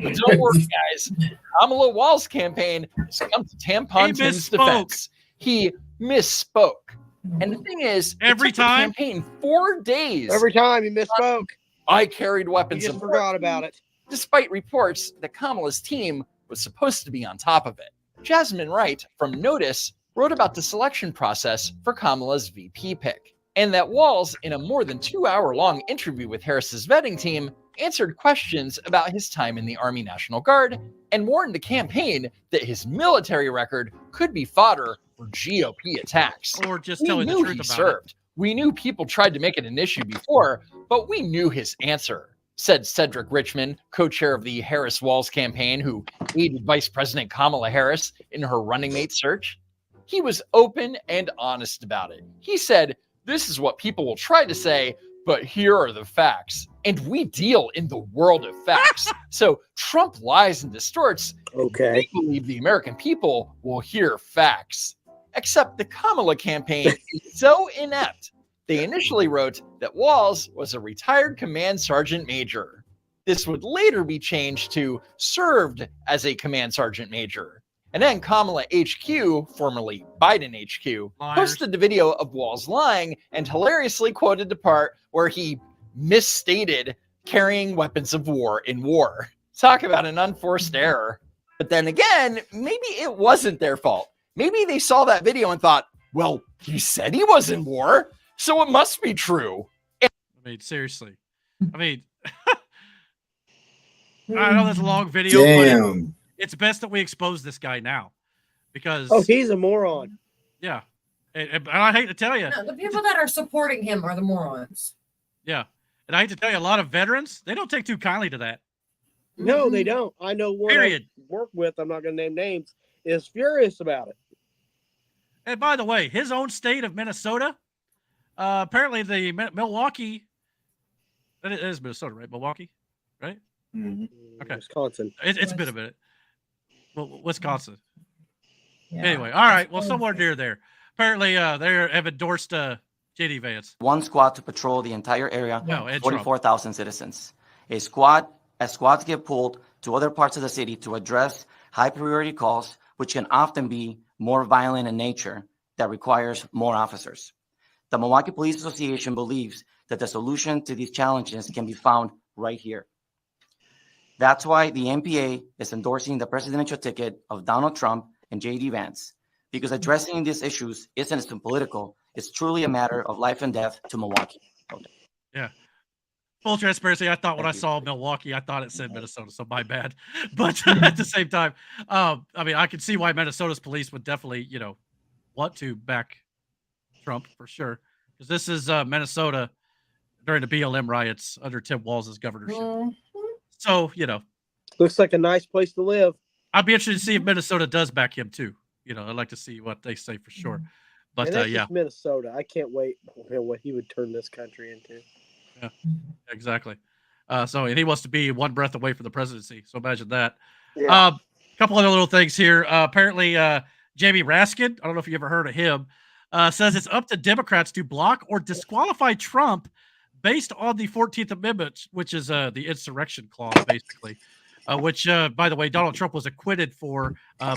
E: But don't worry, guys. Kamala Walz campaign has come to Tampon Tim's defense. He misspoke. And the thing is,
A: every time
E: the campaign 4 days.
F: Every time he misspoke.
E: I carried weapons.
F: He just forgot about it.
E: Despite reports that Kamala's team was supposed to be on top of it. Jasmine Wright from Notice wrote about the selection process for Kamala's VP pick, and that Walz, in a more than 2-hour-long interview with Harris's vetting team, answered questions about his time in the Army National Guard and warned the campaign that his military record could be fodder for GOP attacks.
A: Or just telling the truth about it.
E: We knew people tried to make it an issue before, but we knew his answer, said Cedric Richmond, co-chair of the Harris-Walz campaign, who aided Vice President Kamala Harris in her running mate search. He was open and honest about it. He said, this is what people will try to say, but here are the facts. And we deal in the world of facts. So Trump lies and distorts.
F: Okay.
E: We believe the American people will hear facts. Except the Kamala campaign is so inept. They initially wrote that Walz was a retired Command Sergeant Major. This would later be changed to served as a Command Sergeant Major. And then Kamala HQ, formerly Biden HQ, posted the video of Walz lying and hilariously quoted the part where he misstated carrying weapons of war in war. Talk about an unforced error. But then again, maybe it wasn't their fault. Maybe they saw that video and thought, well, he said he was in war, so it must be true.
A: I mean, seriously. I mean, I know that's a long video, but it's best that we expose this guy now. Because
F: he's a moron.
A: Yeah. And I hate to tell you.
B: No, the people that are supporting him are the morons.
A: Yeah. And I hate to tell you, a lot of veterans, they don't take too kindly to that.
F: No, they don't. I know one I work with, I'm not going to name names, is furious about it.
A: And by the way, his own state of Minnesota, apparently the Milwaukee, it is Minnesota, right? Milwaukee, right?
F: Mm-hmm.
A: Okay.
F: Wisconsin.
A: It's been a minute. Well, Wisconsin.
B: Yeah.
A: Anyway, all right. Well, somewhere near there. Apparently, they have endorsed JD Vance.
M: One squad to patrol the entire area,
A: No, Ed
M: 44,000 citizens. Squads get pulled to other parts of the city to address high priority calls, which can often be more violent in nature that requires more officers. The Milwaukee Police Association believes that the solution to these challenges can be found right here. That's why the MPA is endorsing the presidential ticket of Donald Trump and JD Vance, because addressing these issues isn't political. It's truly a matter of life and death to Milwaukee.
A: Yeah. Full transparency, I thought when I saw Milwaukee, I thought it said Minnesota, so my bad. But at the same time, I mean, I can see why Minnesota's police would definitely, want to back Trump for sure, because this is Minnesota during the BLM riots under Tim Walz' governorship. So,
F: looks like a nice place to live.
A: I'd be interested to see if Minnesota does back him too. I'd like to see what they say for sure. But
F: and that's
A: yeah,
F: just Minnesota. I can't wait what he would turn this country into.
A: Yeah, exactly. So, and he wants to be one breath away from the presidency. So imagine that.
F: Yeah.
A: A couple other little things here. Apparently, Jamie Raskin, I don't know if you ever heard of him, says it's up to Democrats to block or disqualify Trump based on the 14th Amendment, which is the insurrection clause, basically, which, by the way, Donald Trump was acquitted for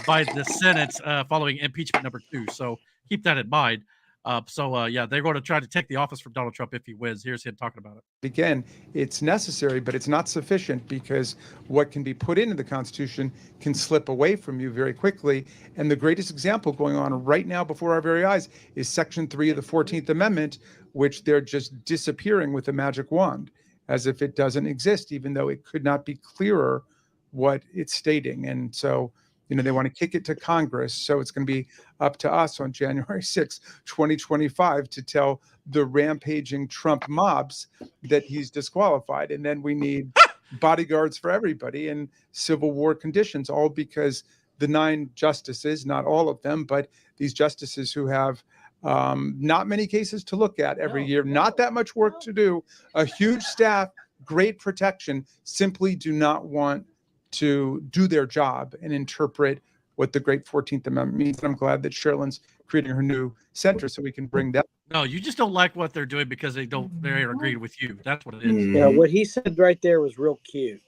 A: by the Senate following impeachment number 2. So keep that in mind. Yeah, they're going to try to take the office from Donald Trump if he wins. Here's him talking about it.
N: Again, it's necessary, but it's not sufficient, because what can be put into the Constitution can slip away from you very quickly. And the greatest example going on right now before our very eyes is Section 3 of the 14th Amendment, which they're just disappearing with a magic wand, as if it doesn't exist, even though it could not be clearer what it's stating. And so, they want to kick it to Congress. So it's going to be up to us on January 6, 2025, to tell the rampaging Trump mobs that he's disqualified. And then we need bodyguards for everybody and civil war conditions, all because the 9 justices, not all of them, but these justices who have not many cases to look at every year, not that much work to do, a huge staff, great protection, simply do not want to do their job and interpret what the great 14th Amendment means. And I'm glad that Sherilyn's creating her new center so we can bring that.
A: No, you just don't like what they're doing because they agreed with you. That's what it is.
F: Yeah, what he said right there was real cute.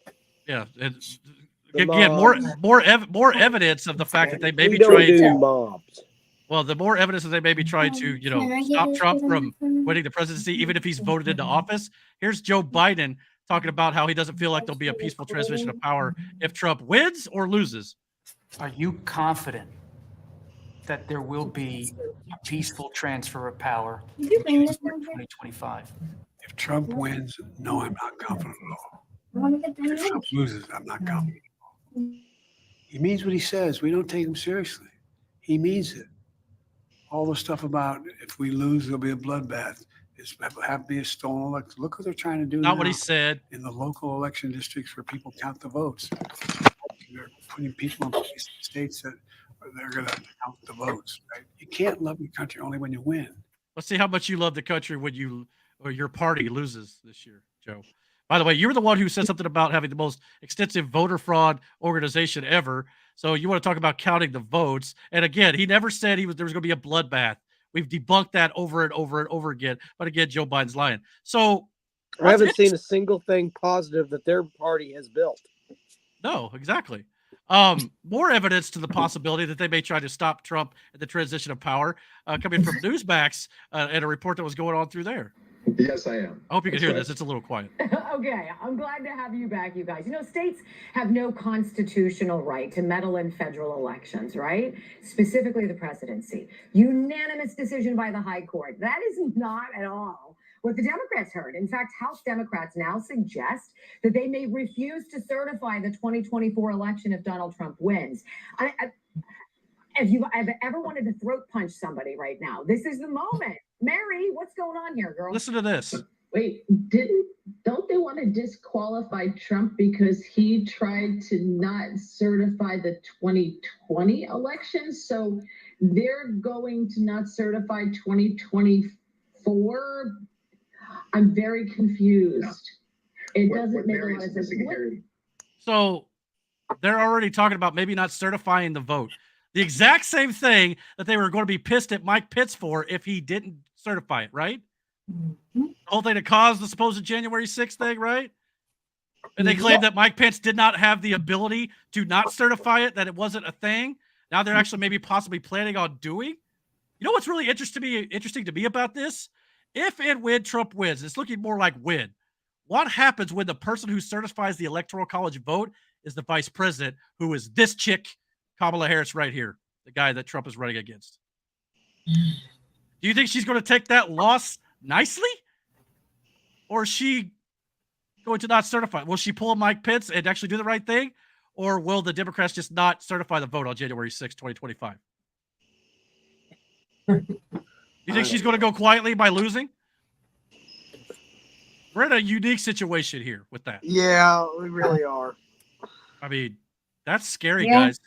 A: Yeah, it's again more evidence of the fact that they may be trying to
F: mobs.
A: Well, the more evidence that they may be trying to, stop Trump from winning the presidency, even if he's voted into office. Here's Joe Biden talking about how he doesn't feel like there'll be a peaceful transition of power if Trump wins or loses.
O: Are you confident that there will be a peaceful transfer of power in 2025?
T: If Trump wins, no, I'm not confident at all. If Trump loses, I'm not confident at all. He means what he says. We don't take him seriously. He means it. All the stuff about if we lose, there'll be a bloodbath. Have to be a stolen election. Look what they're trying to do
A: Not
T: now
A: what he said.
T: in the local election districts where people count the votes. They're putting people in place in states that they're going to count the votes. Right? You can't love your country only when you win.
A: Let's see how much you love the country when your party loses this year, Joe. By the way, you were the one who said something about having the most extensive voter fraud organization ever. So you want to talk about counting the votes. And again, he never said there was going to be a bloodbath. We've debunked that over and over and over again. But again, Joe Biden's lying. So
F: I haven't seen a single thing positive that their party has built.
A: No, exactly. More evidence to the possibility that they may try to stop Trump at the transition of power coming from Newsmax and a report that was going on through there.
X: Yes, I am.
A: I hope you can hear this. It's a little quiet.
Y: Okay, I'm glad to have you back, you guys. States have no constitutional right to meddle in federal elections, right? Specifically the presidency. Unanimous decision by the high court. That is not at all what the Democrats heard. In fact, House Democrats now suggest that they may refuse to certify the 2024 election if Donald Trump wins. If you've ever wanted to throat punch somebody right now, this is the moment. Mary, what's going on here, girl?
A: Listen to this.
Z: Wait, don't they want to disqualify Trump because he tried to not certify the 2020 election? So they're going to not certify 2024? I'm very confused. It doesn't make a lot of sense.
A: So they're already talking about maybe not certifying the vote. The exact same thing that they were going to be pissed at Mike Pitts for if he didn't certify it, right? The whole thing that caused the supposed January 6th thing, right? And they claimed that Mike Pence did not have the ability to not certify it, that it wasn't a thing. Now they're actually maybe possibly planning on doing. You know what's really interesting to me about this? If and when Trump wins, it's looking more like win. What happens when the person who certifies the Electoral College vote is the vice president, who is this chick, Kamala Harris, right here, the guy that Trump is running against? Do you think she's going to take that loss nicely? Or is she going to not certify? Will she pull Mike Pence and actually do the right thing? Or will the Democrats just not certify the vote on January 6, 2025? You think she's going to go quietly by losing? We're in a unique situation here with that.
F: Yeah, we really are.
A: I mean, that's scary, guys.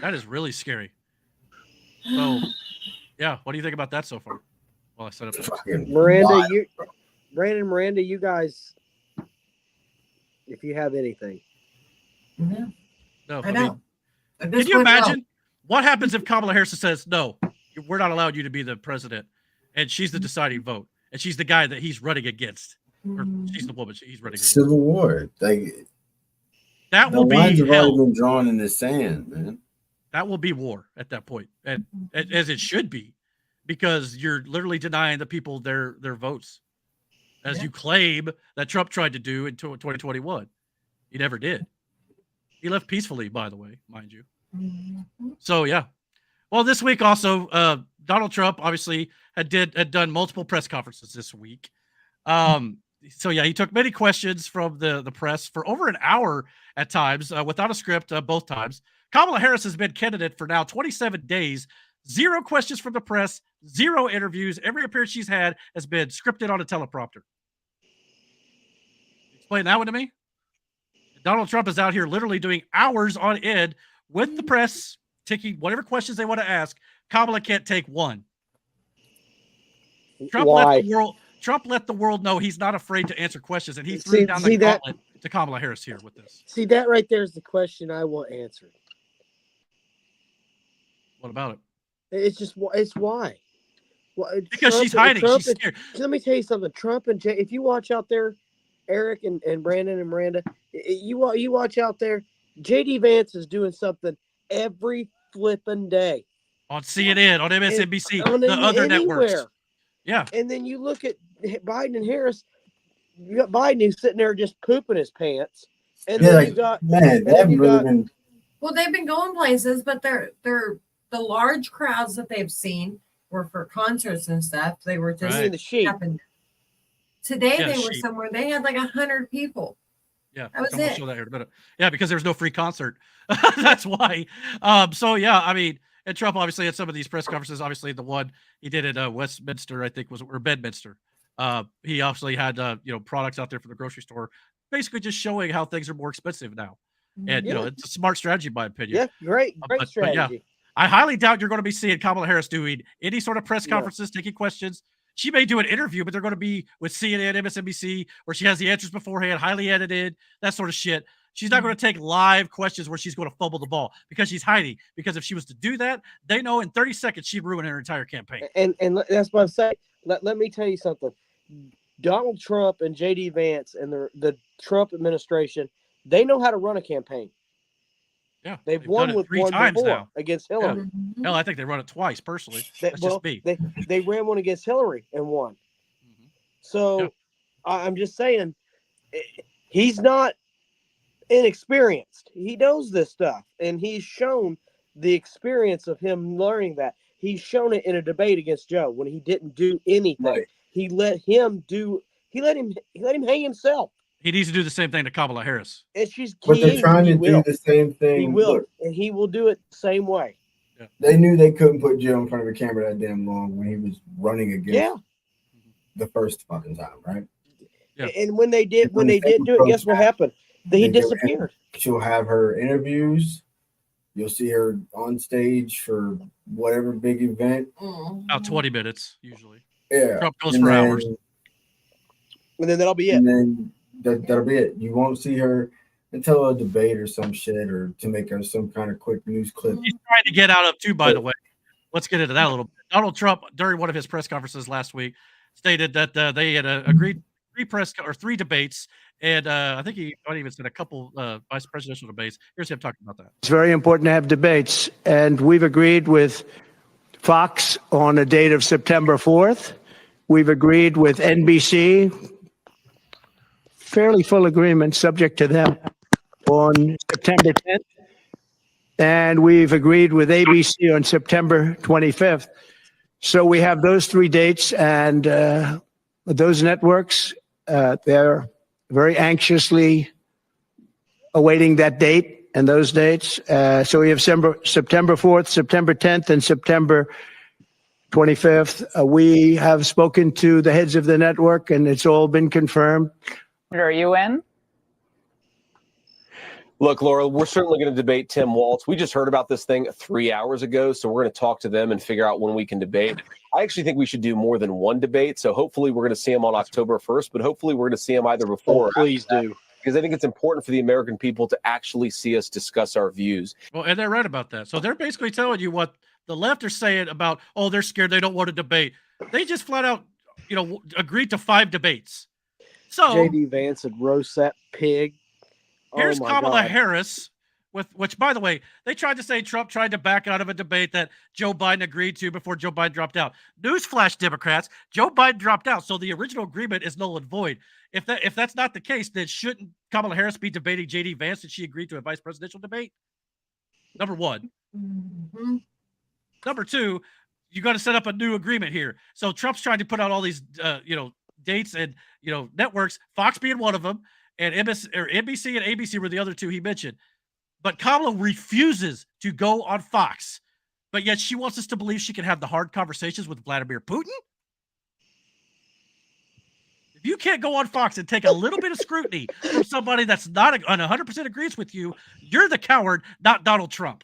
A: That is really scary. So, yeah, what do you think about that so far? Well, I set up
F: Miranda, you guys, if you have anything.
A: No,
B: I know.
A: Can you imagine what happens if Kamala Harris says, no, we're not allowed you to be the president, and she's the deciding vote, and she's the guy that he's running against, or she's the woman he's running against.
R: Civil war. Like,
A: that will
R: the
A: be
R: lines have
A: hell.
R: already been drawn in the sand, man.
A: That will be war at that point, and as it should be, because you're literally denying the people their votes, as you claim that Trump tried to do in 2021. He never did. He left peacefully, by the way, mind you. So yeah. Well, this week also, Donald Trump obviously had done multiple press conferences this week. So yeah, he took many questions from the press for over an hour at times, without a script, both times. Kamala Harris has been candidate for now 27 days. 0 questions from the press, 0 interviews. Every appearance she's had has been scripted on a teleprompter. Explain that one to me. Donald Trump is out here literally doing hours on end with the press, taking whatever questions they want to ask. Kamala can't take one. Trump let the world know he's not afraid to answer questions, and he threw down the gauntlet to Kamala Harris here with this.
F: See, that right there is the question I want answered.
A: What about it?
F: It's why. Well,
A: because
F: Trump,
A: she's hiding.
F: Trump
A: She's scared.
F: Let me tell you something. Trump and if you watch out there, Eric and Brandon and Miranda, you watch out there. JD Vance is doing something every flipping day
A: on CNN, on MSNBC,
F: on
A: the other
F: anywhere.
A: networks. Yeah.
F: And then you look at Biden and Harris. You got Biden who's sitting there just pooping his pants, and then you got
B: Well, they've been going places, but they're the large crowds that they've seen were for concerts and stuff. They were just
F: the sheep.
B: Today
A: Yeah,
B: they were
A: sheep.
B: somewhere. They had like 100 people.
A: Yeah,
B: That was
A: I'm gonna
B: it.
A: show that here in a minute. Yeah, because there's no free concert. That's why. So yeah, I mean, and Trump obviously had some of these press conferences. Obviously, the one he did at Westminster, I think, or Bedminster. He obviously had products out there for the grocery store, basically just showing how things are more expensive now. And it's a smart strategy, in my opinion.
F: Yeah, great strategy.
A: But yeah, I highly doubt you're going to be seeing Kamala Harris doing any sort of press conferences, taking questions. She may do an interview, but they're going to be with CNN, MSNBC, where she has the answers beforehand, highly edited, that sort of shit. She's not going to take live questions where she's going to fumble the ball because she's hiding. Because if she was to do that, they know in 30 seconds she'd ruin her entire campaign.
F: And that's what I'm saying. Let me tell you something. Donald Trump and JD Vance and the Trump administration, they know how to run a campaign.
A: Yeah,
F: they've won with
A: 3
F: one
A: times
F: before
A: now
F: against Hillary.
A: Yeah. Hell, I think they run it twice personally. That's just me.
F: They ran one against Hillary and won. So I'm just saying, he's not inexperienced. He knows this stuff, and he's shown the experience of him learning that. He's shown it in a debate against Joe when he didn't do anything.
R: Right.
F: He let him hang himself.
A: He needs to do the same thing to Kamala Harris.
F: And she's
D: But they're trying to do the same thing.
F: He will,
D: Look,
F: and he will do it the same way.
D: they knew they couldn't put Joe in front of a camera that damn long when he was running against the first fucking time, right?
A: Yeah.
F: And when they did do it, guess what happened? He disappeared.
D: She'll have her interviews. You'll see her on stage for whatever big event.
A: About 20 minutes usually.
D: Yeah.
A: Trump goes for hours.
F: And then that'll be it.
D: And then that'll be it. You won't see her until a debate or some shit, or to make her some kind of quick news clip.
A: He's trying to get out of too, by the way. let's get into that a little bit. Donald Trump, during one of his press conferences last week, stated that they had agreed three debates, and I think he might even said a couple vice presidential debates. Here's him talking about that.
L: It's very important to have debates, and we've agreed with Fox on a date of September 4th. We've agreed with NBC, fairly full agreement, subject to them, on September 10th. And we've agreed with ABC on September 25th. So we have those three dates, and those networks, they're very anxiously awaiting that date and those dates. So we have September 4th, September 10th, and September 25th. We have spoken to the heads of the network, and it's all been confirmed.
C: Are you in?
I: Look, Laura, we're certainly going to debate Tim Walz. We just heard about this thing 3 hours ago, so we're going to talk to them and figure out when we can debate. I actually think we should do more than one debate, so hopefully we're going to see him on October 1st, but hopefully we're going to see him either before or
F: please
I: after that,
F: do.
I: because I think it's important for the American people to actually see us discuss our views.
A: Well, and they're right about that. So they're basically telling you what the left are saying about, oh, they're scared, they don't want to debate. They just flat out, agreed to 5 debates. So
F: J.D. Vance and roast that pig.
A: Here's
F: Oh my
A: Kamala
F: God.
A: Harris, which, by the way, they tried to say Trump tried to back out of a debate that Joe Biden agreed to before Joe Biden dropped out. Newsflash, Democrats, Joe Biden dropped out, so the original agreement is null and void. If that's not the case, then shouldn't Kamala Harris be debating J.D. Vance that she agreed to a vice presidential debate? Number one.
B: Mm-hmm.
A: Number two, you got to set up a new agreement here. So Trump's trying to put out all these, dates and, networks, Fox being one of them, and NBC and ABC were the other two he mentioned. But Kamala refuses to go on Fox, but yet she wants us to believe she can have the hard conversations with Vladimir Putin? If you can't go on Fox and take a little bit of scrutiny from somebody that's not 100% agrees with you, you're the coward, not Donald Trump.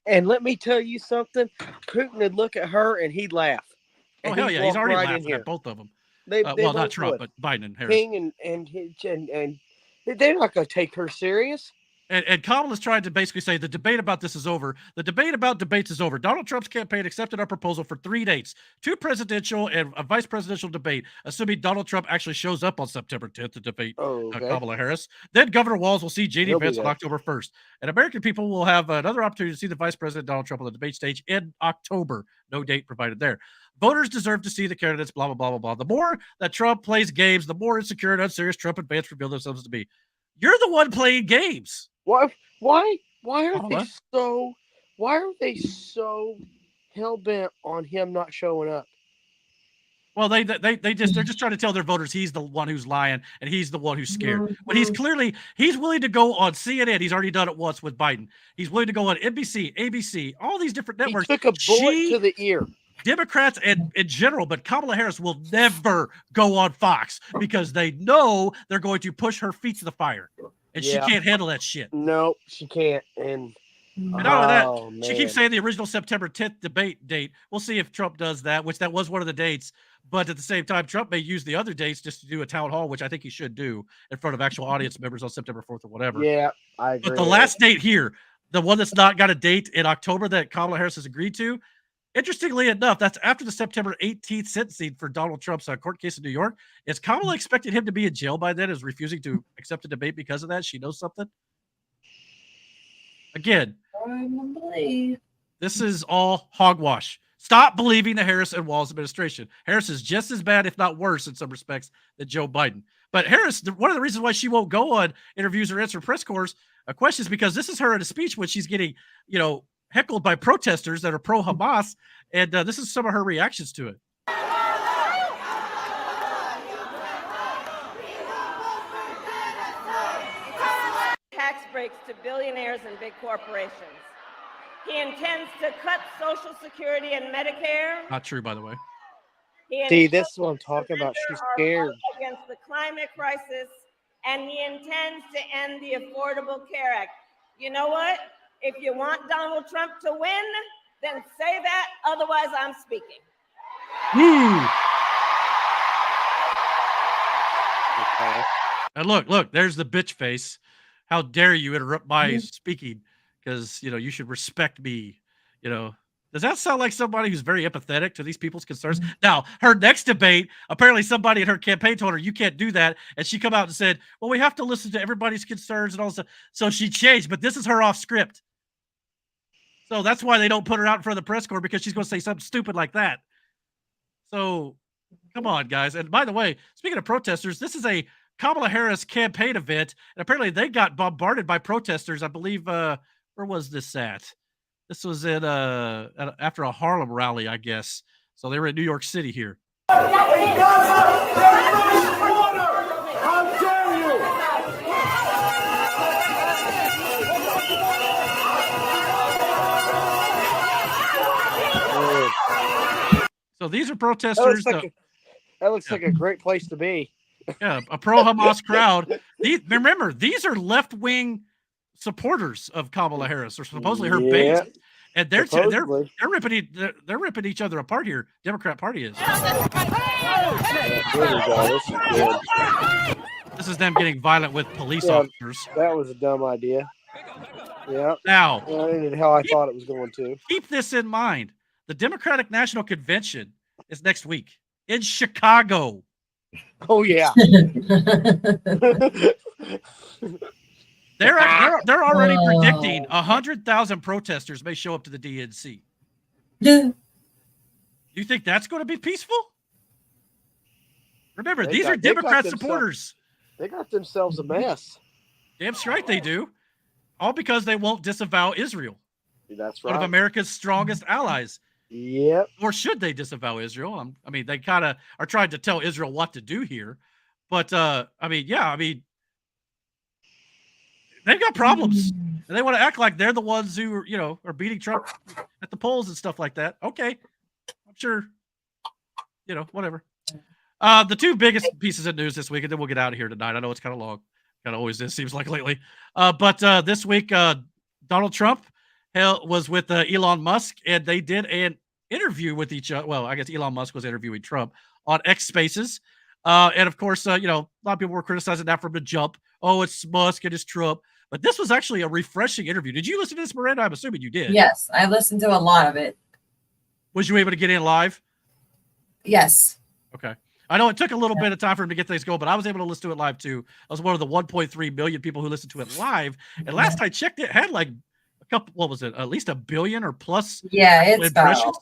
F: And let me tell you something. Putin would look at her and he'd laugh.
A: Oh,
F: And
A: hell
F: he'd
A: yeah. He's
F: walk
A: already
F: right in
A: laughing
F: here.
A: at both of them.
F: They
A: Well,
F: both
A: not Trump,
F: would.
A: but Biden and Harris.
F: King and they're not going to take her serious.
A: And Kamala's trying to basically say the debate about this is over. The debate about debates is over. Donald Trump's campaign accepted our proposal for 3 dates, 2 presidential and a vice presidential debate, assuming Donald Trump actually shows up on September 10th to debate Kamala Harris. Then Governor Walz will see J.D.
F: He'll be
A: Vance on
F: there.
A: October 1st. And American people will have another opportunity to see the Vice President Donald Trump on the debate stage in October. No date provided there. Voters deserve to see the candidates, blah, blah, blah, blah, blah. The more that Trump plays games, the more insecure and unserious Trump and Vance reveal themselves to be. You're the one playing games.
F: Why are they so hell bent on him not showing up?
A: Well, they're just trying to tell their voters he's the one who's lying and he's the one who's scared. But he's willing to go on CNN. He's already done it once with Biden. He's willing to go on NBC, ABC, all these different networks.
F: He took a bullet to the ear.
A: Democrats and in general, but Kamala Harris will never go on Fox because they know they're going to push her feet to the fire. And she can't handle that shit.
F: No, she can't. And
A: not only that, she keeps saying the original September 10th debate date. We'll see if Trump does that, which that was one of the dates. But at the same time, Trump may use the other dates just to do a town hall, which I think he should do in front of actual audience members on September 4th or whatever.
F: Yeah, I agree.
A: But the last date here, the one that's not got a date in October that Kamala Harris has agreed to, interestingly enough, that's after the September 18th sentencing for Donald Trump's court case in New York. Is Kamala expecting him to be in jail by then? Is refusing to accept a debate because of that? She knows something? Again, this is all hogwash. Stop believing the Harris and Walz administration. Harris is just as bad, if not worse, in some respects, than Joe Biden. But Harris, one of the reasons why she won't go on interviews or answer press corps questions, because this is her in a speech when she's getting, heckled by protesters that are pro-Hamas, and this is some of her reactions to it.
P: Tax breaks to billionaires and big corporations. He intends to cut Social Security and Medicare.
A: Not true, by the way.
F: See, this is what I'm talking about. She's scared.
P: Against the climate crisis, and he intends to end the Affordable Care Act. You know what? If you want Donald Trump to win, then say that. Otherwise, I'm speaking.
A: And look, there's the bitch face. How dare you interrupt my speaking? Because, you should respect me, Does that sound like somebody who's very empathetic to these people's concerns? Now, her next debate, apparently somebody in her campaign told her, you can't do that. And she come out and said, well, we have to listen to everybody's concerns and all that. So she changed, but this is her off script. So that's why they don't put her out in front of the press corps, because she's going to say something stupid like that. So come on, guys. And by the way, speaking of protesters, this is a Kamala Harris campaign event. And apparently they got bombarded by protesters. I believe, where was this at? This was after a Harlem rally, I guess. So they were in New York City here.
L: How dare you!
A: So these are protesters.
F: That looks like a great place to be.
A: Yeah, a pro-Hamas crowd. Remember, these are left-wing supporters of Kamala Harris, or supposedly her base. And they're ripping each other apart here. Democrat Party is. This is them getting violent with police officers.
F: That was a dumb idea. Yeah.
A: Now,
F: that ended how I thought it was going to.
A: Keep this in mind. The Democratic National Convention is next week in Chicago.
F: Oh yeah.
A: They're already predicting 100,000 protesters may show up to the DNC. Do you think that's going to be peaceful? Remember, these are Democrat supporters.
F: They got themselves a mess.
A: Damn straight they do. All because they won't disavow Israel.
F: That's right.
A: One of America's strongest allies.
F: Yep.
A: Or should they disavow Israel? I mean, they kind of are trying to tell Israel what to do here. But, they've got problems, and they want to act like they're the ones who, are beating Trump at the polls and stuff like that. Okay, I'm sure, whatever. The two biggest pieces of news this week, and then we'll get out of here tonight. I know it's kind of long, kind of always is, seems like lately. But this week, Donald Trump was with Elon Musk, and they did an interview with each other. Well, I guess Elon Musk was interviewing Trump on X Spaces. And of course, a lot of people were criticizing that from the jump. Oh, it's Musk and it's Trump. But this was actually a refreshing interview. Did you listen to this, Miranda? I'm assuming you did.
B: Yes, I listened to a lot of it.
A: Was you able to get in live?
B: Yes.
A: Okay. I know it took a little bit of time for him to get things going, but I was able to listen to it live too. I was one of the 1.3 million people who listened to it live. And last I checked, it had like a couple, what was it? At least 1 billion or plus.
B: Yeah, it's
A: impressions.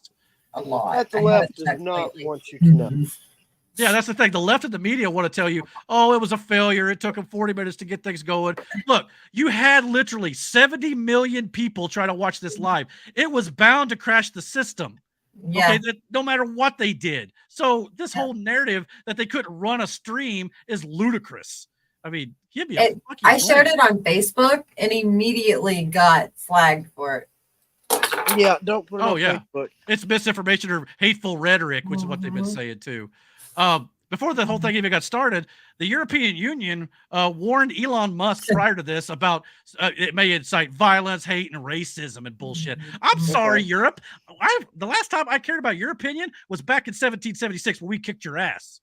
B: A lot.
F: At the left does not want you to know.
A: Yeah, that's the thing. The left and the media want to tell you, oh, it was a failure. It took them 40 minutes to get things going. Look, you had literally 70 million people trying to watch this live. It was bound to crash the system.
B: Yeah.
A: Okay, no matter what they did. So this whole narrative that they couldn't run a stream is ludicrous. I mean, give me a fucking
B: I shared it on Facebook and immediately got flagged for it.
F: Yeah, don't put it on Facebook.
A: It's misinformation or hateful rhetoric, which is what they've been saying too. Before the whole thing even got started, the European Union warned Elon Musk prior to this about it may incite violence, hate, and racism and bullshit. I'm sorry, Europe. The last time I cared about your opinion was back in 1776 when we kicked your ass.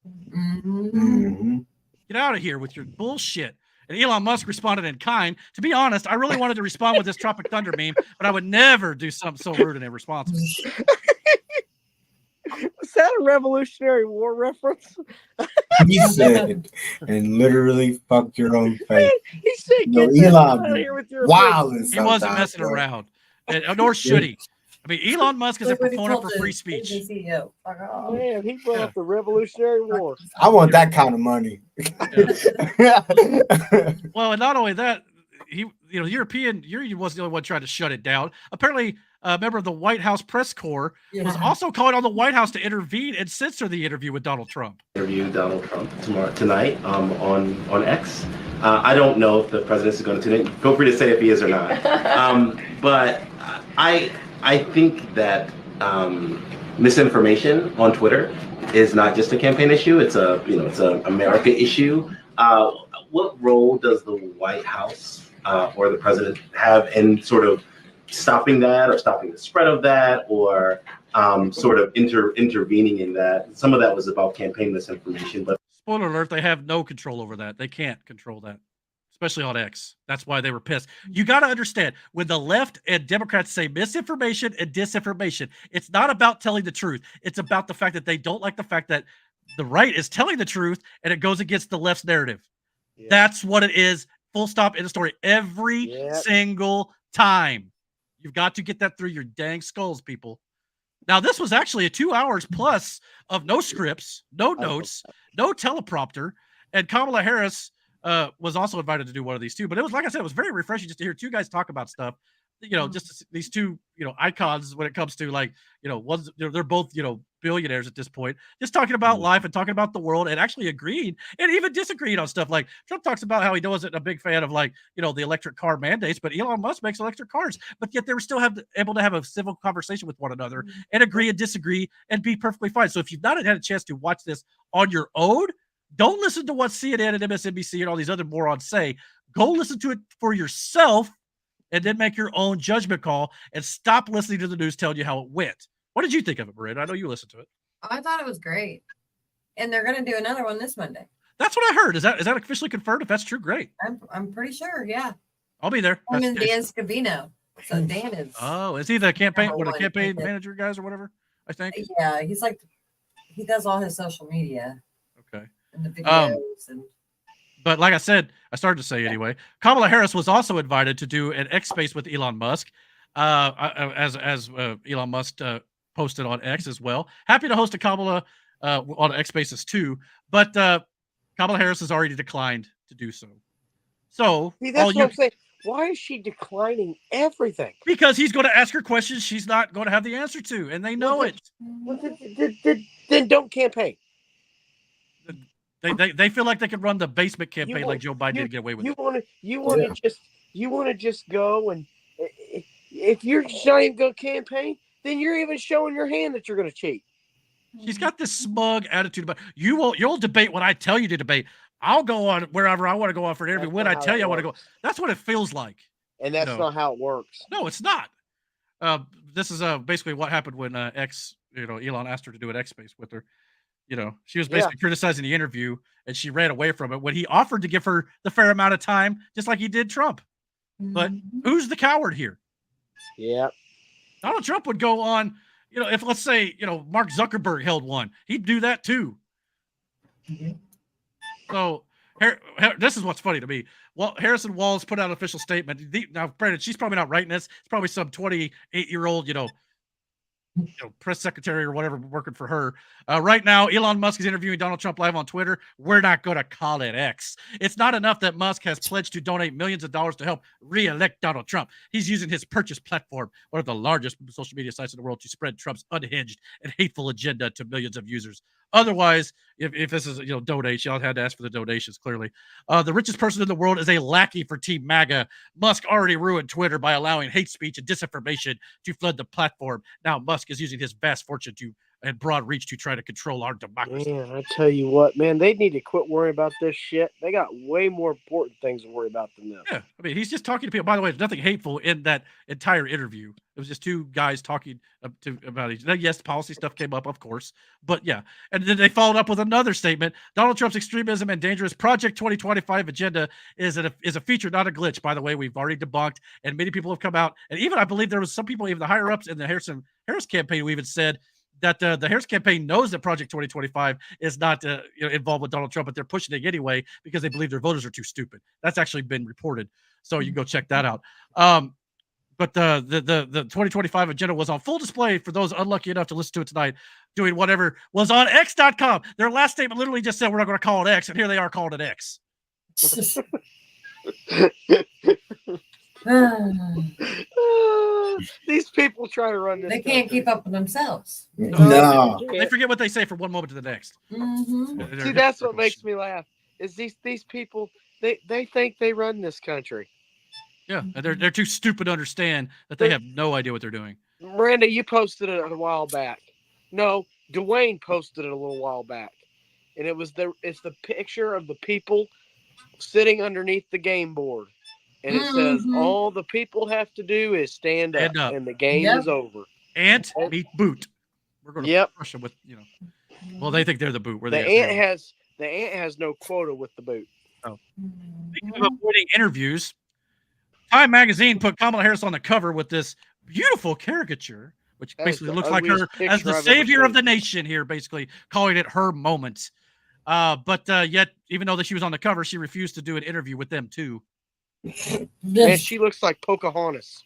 A: Get out of here with your bullshit. And Elon Musk responded in kind. To be honest, I really wanted to respond with this Tropic Thunder meme, but I would never do something so rude and irresponsible.
F: Was that a Revolutionary War reference?
D: He said, and literally fuck your own face.
F: He said,
D: no,
F: get
D: Elon,
F: out of here with your
D: wow,
A: he wasn't messing around, nor should he. I mean, Elon Musk is a proponent for free speech.
F: Man, he brought up the Revolutionary War.
D: I want that kind of money.
A: Well, and not only that, European Union wasn't the only one trying to shut it down. Apparently, a member of the White House press corps was also calling on the White House to intervene and censor the interview with Donald Trump.
C: Interview Donald Trump tonight on X. I don't know if the president is going to tune in. Feel free to say if he is or not. But I think that misinformation on Twitter is not just a campaign issue. It's a America issue. What role does the White House or the president have in sort of stopping that, or stopping the spread of that, or sort of intervening in that? Some of that was about campaign misinformation, but
A: spoiler alert, they have no control over that. They can't control that. especially on X. That's why they were pissed. You got to understand, when the left and Democrats say misinformation and disinformation, it's not about telling the truth. It's about the fact that they don't like the fact that the right is telling the truth and it goes against the left's narrative. Yeah. That's what it is. Full stop in the story. Every single time. You've got to get that through your dang skulls, people. Now, this was actually 2 hours plus of no scripts, no notes, no teleprompter, and Kamala Harris was also invited to do one of these too. But it was, like I said, it was very refreshing just to hear two guys talk about stuff. Just these two, icons when it comes to, like, one's, they're both, billionaires at this point, just talking about life and talking about the world and actually agreeing and even disagreeing on stuff. Like, Trump talks about how he wasn't a big fan of, like, the electric car mandates, but Elon Musk makes electric cars, but yet they were still able to have a civil conversation with one another and agree and disagree and be perfectly fine. So if you've not had a chance to watch this on your own, don't listen to what CNN and MSNBC and all these other morons say. Go listen to it for yourself and then make your own judgment call and stop listening to the news telling you how it went. What did you think of it, Miranda? I know you listened to it.
B: I thought it was great. And they're going to do another one this Monday.
A: That's what I heard. Is that officially confirmed? If that's true, great.
B: I'm pretty sure, yeah.
A: I'll be there.
B: I'm in Dan Scavino. So Dan is.
A: Oh, is he the campaign manager guys or whatever? I think.
B: Yeah, he's like, he does all his social media.
A: Okay.
B: And the videos
A: But like I said, I started to say anyway, Kamala Harris was also invited to do an X Space with Elon Musk, as Elon Musk posted on X as well. Happy to host a Kamala on X Spaces too, but Kamala Harris has already declined to do so. So
G: see, that's what I'm saying. Why is she declining everything?
A: Because he's going to ask her questions she's not going to have the answer to, and they know it.
G: Then don't campaign.
A: They feel like they can run the basement campaign like Joe Biden did, get away with it.
G: You want to just go, and if you're not even going to campaign, then you're even showing your hand that you're going to cheat.
A: She's got this smug attitude about you'll debate when I tell you to debate. I'll go on wherever I want to go on for an interview when I tell you I want to go. That's what it feels like.
G: And that's not how it works.
A: No, it's not. This is basically what happened when Elon asked her to do an X Space with her. She was basically criticizing the interview and she ran away from it when he offered to give her the fair amount of time, just like he did Trump. But who's the coward here?
G: Yeah.
A: Donald Trump would go on, if let's say, Mark Zuckerberg held one, he'd do that too. So this is what's funny to me. Well, Harrison Walls put out an official statement. Now, Brandon, she's probably not writing this. It's probably some 28-year-old, press secretary or whatever working for her. Right now, Elon Musk is interviewing Donald Trump live on Twitter. We're not going to call it X. It's not enough that Musk has pledged to donate millions of dollars to help re-elect Donald Trump. He's using his purchase platform, one of the largest social media sites in the world, to spread Trump's unhinged and hateful agenda to millions of users. Otherwise, if this is, donation, I'll have to ask for the donations, clearly. The richest person in the world is a lackey for Team MAGA. Musk already ruined Twitter by allowing hate speech and disinformation to flood the platform. Now Musk is using his vast fortune and broad reach to try to control our democracy.
G: Man, I tell you what, man, they need to quit worrying about this shit. They got way more important things to worry about than this.
A: Yeah, I mean, he's just talking to people. By the way, there's nothing hateful in that entire interview. It was just two guys talking about each other. Yes, policy stuff came up, of course, but yeah. And then they followed up with another statement. Donald Trump's extremism and dangerous Project 2025 agenda is a feature, not a glitch. By the way, we've already debunked, and many people have come out. And even I believe there was some people, even the higher ups in the Harris campaign, who even said that the Harris campaign knows that Project 2025 is not involved with Donald Trump, but they're pushing it anyway because they believe their voters are too stupid. That's actually been reported, so you can go check that out. But the 2025 agenda was on full display for those unlucky enough to listen to it tonight, doing whatever was on X.com. Their last statement literally just said, we're not going to call it X, and here they are calling it X.
G: These people try to run this.
B: They can't keep up with themselves.
A: No. They forget what they say from one moment to the next.
G: See, that's what makes me laugh. Is these people, they think they run this country.
A: Yeah, and they're too stupid to understand that they have no idea what they're doing.
G: Miranda, you posted it a while back. No, Dwayne posted it a little while back, and it's the picture of the people sitting underneath the game board, and it says all the people have to do is stand up. And the game is over.
A: Ant meet boot. We're going to crush them with Well, they think they're the boot.
G: The ant has no quota with the boot.
A: So, speaking of avoiding interviews, Time Magazine put Kamala Harris on the cover with this beautiful caricature, which basically looks like her as the savior of the nation here, basically calling it her moment. But yet, even though that she was on the cover, she refused to do an interview with them too.
G: Man, she looks like Pocahontas.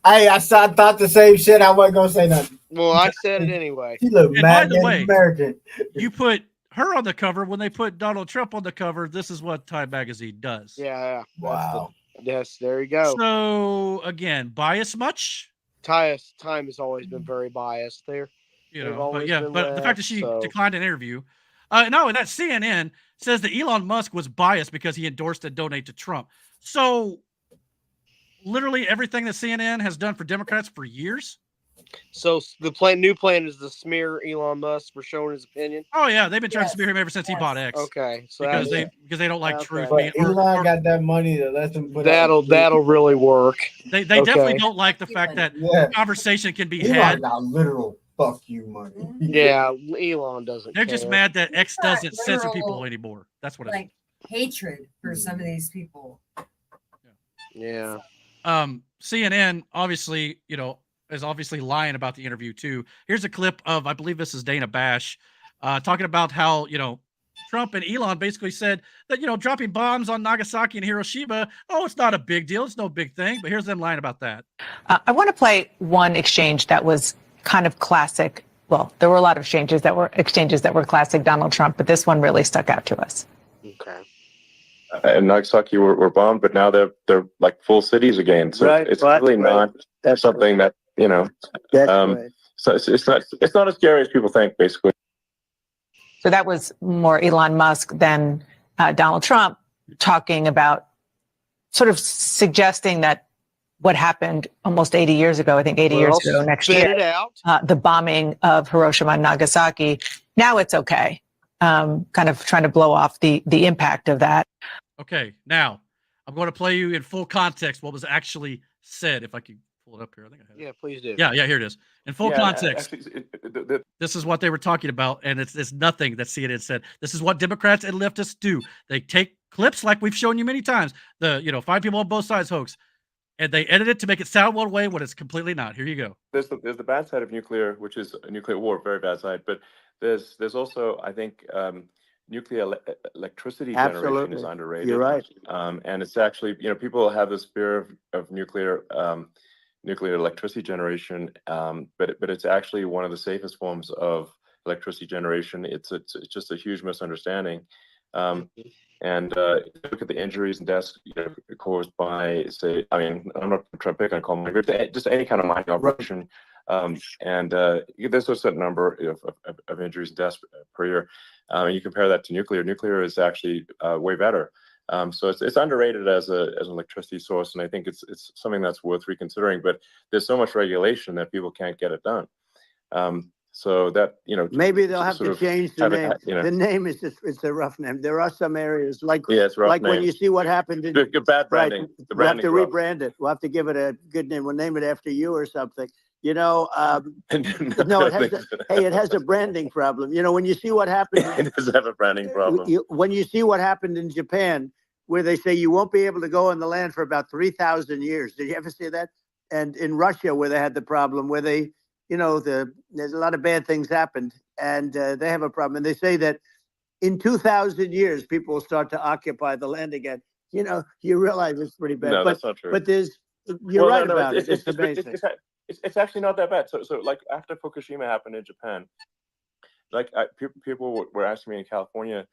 D: I thought the same shit. I wasn't gonna say nothing.
G: Well, I said it anyway.
D: She looked
A: And
D: mad
A: by the way,
D: American.
A: You put her on the cover. When they put Donald Trump on the cover, this is what Time Magazine does.
G: Yeah.
D: Wow.
G: Yes, there you go.
A: So again, bias much?
G: Time has always been very biased there.
A: You know, but the fact that she declined an interview. No, that CNN says that Elon Musk was biased because he endorsed and donated to Trump. So literally everything that CNN has done for Democrats for years.
G: So the new plan is to smear Elon Musk for showing his opinion.
A: Oh yeah, they've been trying to smear him ever since he bought X.
G: Okay, so
A: because they don't like truth.
D: But Elon got that money to let them put
G: that'll really work.
A: They definitely don't like the fact that conversation can be had.
D: Got literal fuck you money.
G: Yeah, Elon doesn't.
A: They're just mad that X doesn't censor
B: literal,
A: people anymore. That's what it is.
B: Hatred for some of these people.
G: Yeah.
A: CNN obviously, is obviously lying about the interview too. Here's a clip of, I believe this is Dana Bash, talking about how, Trump and Elon basically said that, dropping bombs on Nagasaki and Hiroshima, it's not a big deal. It's no big thing. But here's them lying about that.
J: I want to play one exchange that was kind of classic. Well, there were a lot of exchanges that were classic Donald Trump, but this one really stuck out to us.
G: Okay.
Q: And Nagasaki were bombed, but now they're like full cities again. So it's really not something that, so it's not as scary as people think, basically.
J: So that was more Elon Musk than Donald Trump talking about, sort of suggesting that what happened almost 80 years ago, I think 80 years ago next year, the bombing of Hiroshima and Nagasaki, now it's okay. Kind of trying to blow off the impact of that.
A: Okay, now I'm going to play you in full context what was actually said. If I can pull it up here, I think I have it.
G: Yeah, please do.
A: Yeah, here it is. In full context, this is what they were talking about, and it's nothing that CNN said. This is what Democrats and leftists do. They take clips like we've shown you many times, the 5 people on both sides hoax, and they edit it to make it sound one way when it's completely not. Here you go.
Q: There's the bad side of nuclear, which is a nuclear war, very bad side. But there's also, I think, nuclear electricity generation is underrated.
R: You're right.
Q: And it's actually, people have this fear of nuclear electricity generation, but it's actually one of the safest forms of electricity generation. It's just a huge misunderstanding. And look at the injuries and deaths caused by, say, I'm not trying to pick on Commie, but just any kind of mining operation. And there's a certain number of injuries and deaths per year. And you compare that to nuclear. Nuclear is actually way better. So it's underrated as an electricity source, and I think it's something that's worth reconsidering. But there's so much regulation that people can't get it done. So that
R: maybe they'll have to change the name. The name is it's a rough name. There are some areas like when you see what happened in
Q: bad branding.
R: Right, we'll have to rebrand it. We'll have to give it a good name. We'll name it after you or something. No, it has a branding problem. When you see what happened,
Q: it does have a branding problem.
R: When you see what happened in Japan, where they say you won't be able to go on the land for about 3,000 years. Did you ever see that? And in Russia, where they had the problem, where they, there's a lot of bad things happened, and they have a problem. And they say that in 2,000 years, people will start to occupy the land again. You realize it's pretty bad.
Q: No, that's not true.
R: But you're right about it. It's amazing.
Q: It's actually not that bad. So like after Fukushima happened in Japan, like people were asking me in California,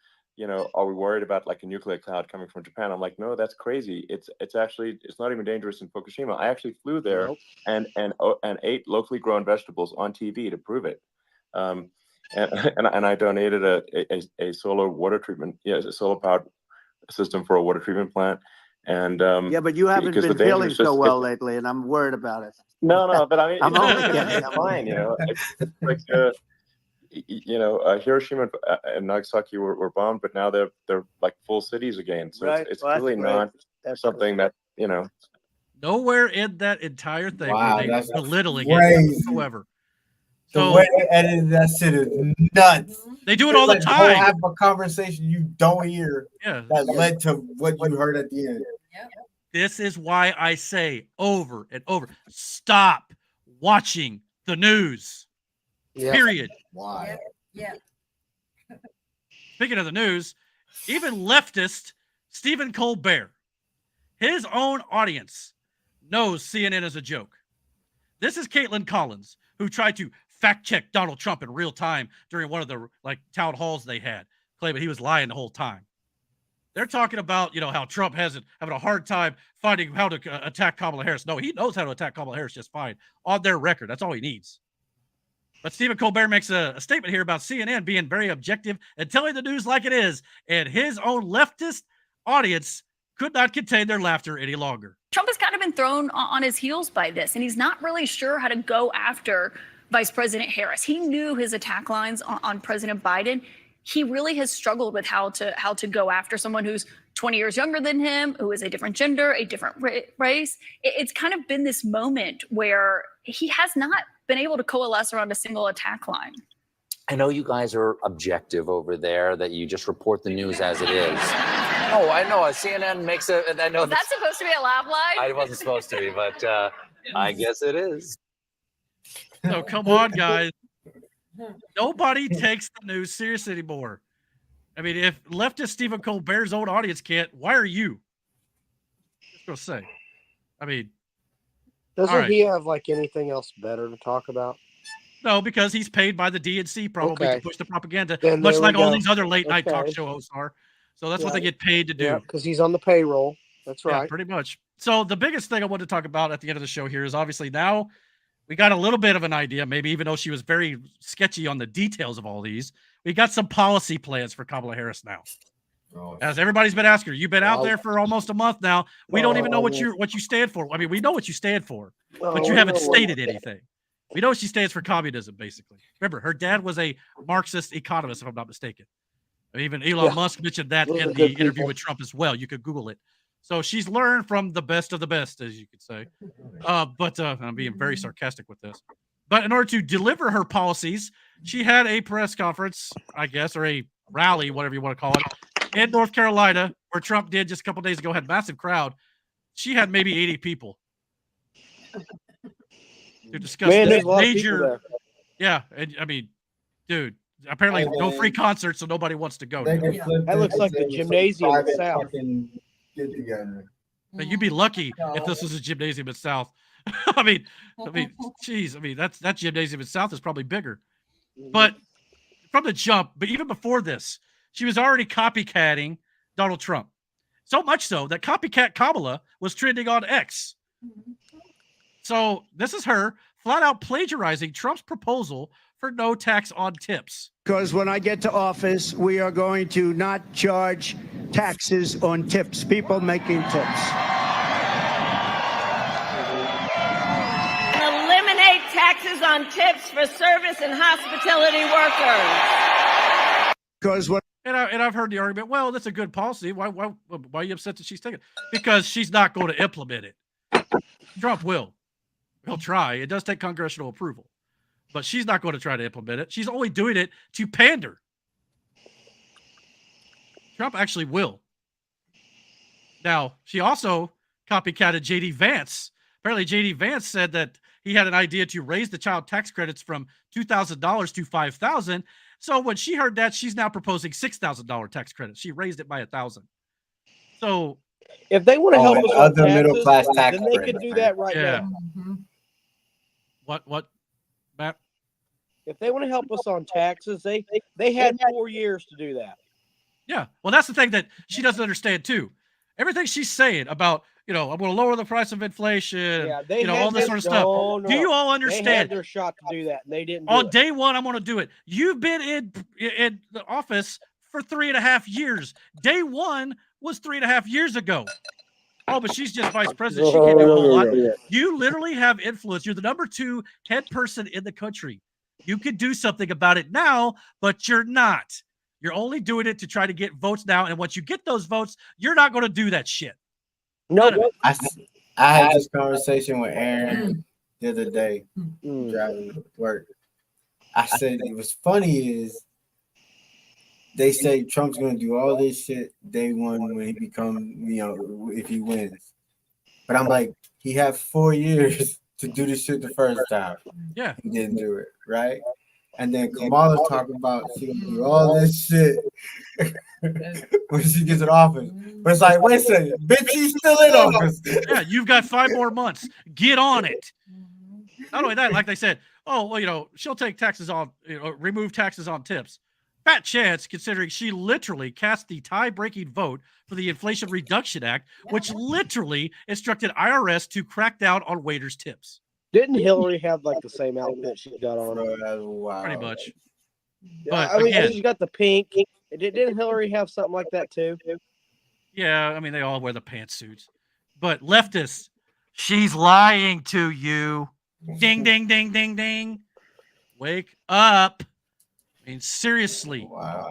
Q: are we worried about like a nuclear cloud coming from Japan? I'm like, no, that's crazy. It's not even dangerous in Fukushima. I actually flew there and ate locally grown vegetables on TV to prove it. And I donated a solar water treatment, a solar powered system for a water treatment plant. And
R: but you haven't been feeling so well lately, and I'm worried about it.
Q: No, but I mean,
R: I'm only kidding.
Q: it's fine. It's like Hiroshima and Nagasaki were bombed, but now they're like full cities again. So it's really not something that
A: Nowhere in that entire thing
D: Wow,
A: were they
D: that's
A: belittling
D: crazy.
A: it whatsoever.
D: The
A: So-
D: way they edited that shit is nuts.
A: They do it all the
D: It's like whole
A: time.
D: half a conversation you don't hear that led to what you heard at the end.
A: This is why I say over and over, stop watching the news. Period.
D: Why?
B: Yeah.
A: Speaking of the news, even leftist Stephen Colbert, his own audience knows CNN is a joke. This is Caitlin Collins, who tried to fact check Donald Trump in real time during one of the town halls they had, claiming he was lying the whole time. They're talking about, how Trump having a hard time finding how to attack Kamala Harris. No, he knows how to attack Kamala Harris just fine on their record. That's all he needs. But Stephen Colbert makes a statement here about CNN being very objective and telling the news like it is. And his own leftist audience could not contain their laughter any longer.
K: Trump has kind of been thrown on his heels by this, and he's not really sure how to go after Vice President Harris. He knew his attack lines on President Biden. He really has struggled with how to go after someone who's 20 years younger than him, who is a different gender, a different race. It's kind of been this moment where he has not been able to coalesce around a single attack line.
E: I know you guys are objective over there, that you just report the news as it is. Oh, I know. CNN makes a. I know
K: Is that supposed to be a laugh line?
E: I wasn't supposed to be, but I guess it is.
A: So come on, guys. Nobody takes the news seriously anymore. I mean, if leftist Stephen Colbert's own audience can't, why are you? Just gonna say. I mean,
G: Doesn't he have anything else better to talk about?
A: no, because he's paid by the DNC probably
G: Okay.
A: to push the propaganda,
G: Then
A: much
G: there we
A: like all
G: go.
A: these other late night talk
G: Okay.
A: show hosts are. So that's what they
G: Yeah.
A: get paid to do.
G: Yeah, because he's on the payroll. That's
A: Yeah,
G: right.
A: pretty much. So the biggest thing I want to talk about at the end of the show here is obviously now we got a little bit of an idea, maybe even though she was very sketchy on the details of all these, we got some policy plans for Kamala Harris now. As everybody's been asking her, you've been out there for almost a month now. We don't even know what you stand for. I mean, we know what you stand for, but you haven't stated anything. We know she stands for communism, basically. Remember, her dad was a Marxist economist, if I'm not mistaken. Even Elon Musk mentioned that
G: Those
A: in
G: are
A: the
G: good
A: interview
G: people.
A: with Trump as well. You could Google it. So she's learned from the best of the best, as you could say. But I'm being very sarcastic with this. But in order to deliver her policies, she had a press conference, I guess, or a rally, whatever you want to call it, in North Carolina, where Trump did just a couple days ago, had a massive crowd. She had maybe 80 people to discuss
G: Man,
A: this
G: there's a lot of people
A: major.
G: there.
A: Yeah, and I mean, dude, apparently no free concerts, so nobody wants to go.
D: They
A: now.
D: can flip
G: That
D: it
G: looks like
D: and
G: the
D: say it's a
G: gymnasium
D: private
G: itself.
D: fucking get together.
A: But you'd be lucky if this was a gymnasium in South. I mean, geez, I mean that gymnasium in South is probably bigger. But from the jump, but even before this, she was already copycatting Donald Trump. So much so that copycat Kamala was trending on X. So this is her flat out plagiarizing Trump's proposal for no tax on tips.
L: Because when I get to office, we are going to not charge taxes on tips, people making tips.
P: And eliminate taxes on tips for service and hospitality workers.
L: Because what
A: And I've heard the argument, well, that's a good policy. Why are you upset that she's taking it? Because she's not going to implement it. Trump will. He'll try. It does take congressional approval. But she's not going to try to implement it. She's only doing it to pander. Trump actually will. Now, she also copycatted J.D. Vance. Apparently, J.D. Vance said that he had an idea to raise the child tax credits from $2,000 to $5,000. So when she heard that, she's now proposing $6,000 tax credits. She raised it by $1,000. So
G: If they want to help us on
D: other
G: taxes,
D: middle-class tax
G: then they
D: credits,
G: could do
D: right?
G: that right
A: Yeah.
G: now.
A: what, Matt?
G: If they want to help us on taxes, they had 4 years to do that.
A: Yeah. Well, that's the thing that she doesn't understand too. Everything she's saying about, I'm going to lower the price of inflation,
G: Yeah, they
A: all this sort of stuff.
G: No,
A: Do you all
G: They had
A: understand?
G: their shot to do that, and they didn't. Do
A: On
G: it.
A: day one, I'm going to do it. You've been in the office for 3.5 years. Day one was 3.5 years ago. Oh, but she's just vice president. She can't do a whole lot. You literally have influence. You're the number 2 head person in the country. You could do something about it now, but you're not. You're only doing it to try to get votes now. And once you get those votes, you're not going to do that shit.
G: No,
D: I had this conversation with Aaron the other day driving to work, I said it was funny is they say Trump's going to do all this shit day one when he if he wins. But I'm like, he had 4 years to do this shit the first time.
A: Yeah.
D: He didn't do it, right? And then Kamala's talking about she going to do all this shit when she gets in office. But it's like, wait a second, bitch, she's still in office.
A: Yeah, you've got 5 more months. Get on it. Not only that, like they said, oh, well, she'll take taxes on, remove taxes on tips. Fat chance, considering she literally cast the tie-breaking vote for the Inflation Reduction Act, which literally instructed IRS to crack down on waiters' tips.
G: Didn't Hillary have like the same outfit she got on?
A: Pretty much.
G: But
A: But
G: I mean,
A: again,
G: she's got the pink. Didn't Hillary have something like that too?
A: yeah, I mean, they all wear the pantsuits. But leftists, she's lying to you. Ding, ding, ding, ding, ding. Wake up. I mean, seriously.
D: Wow.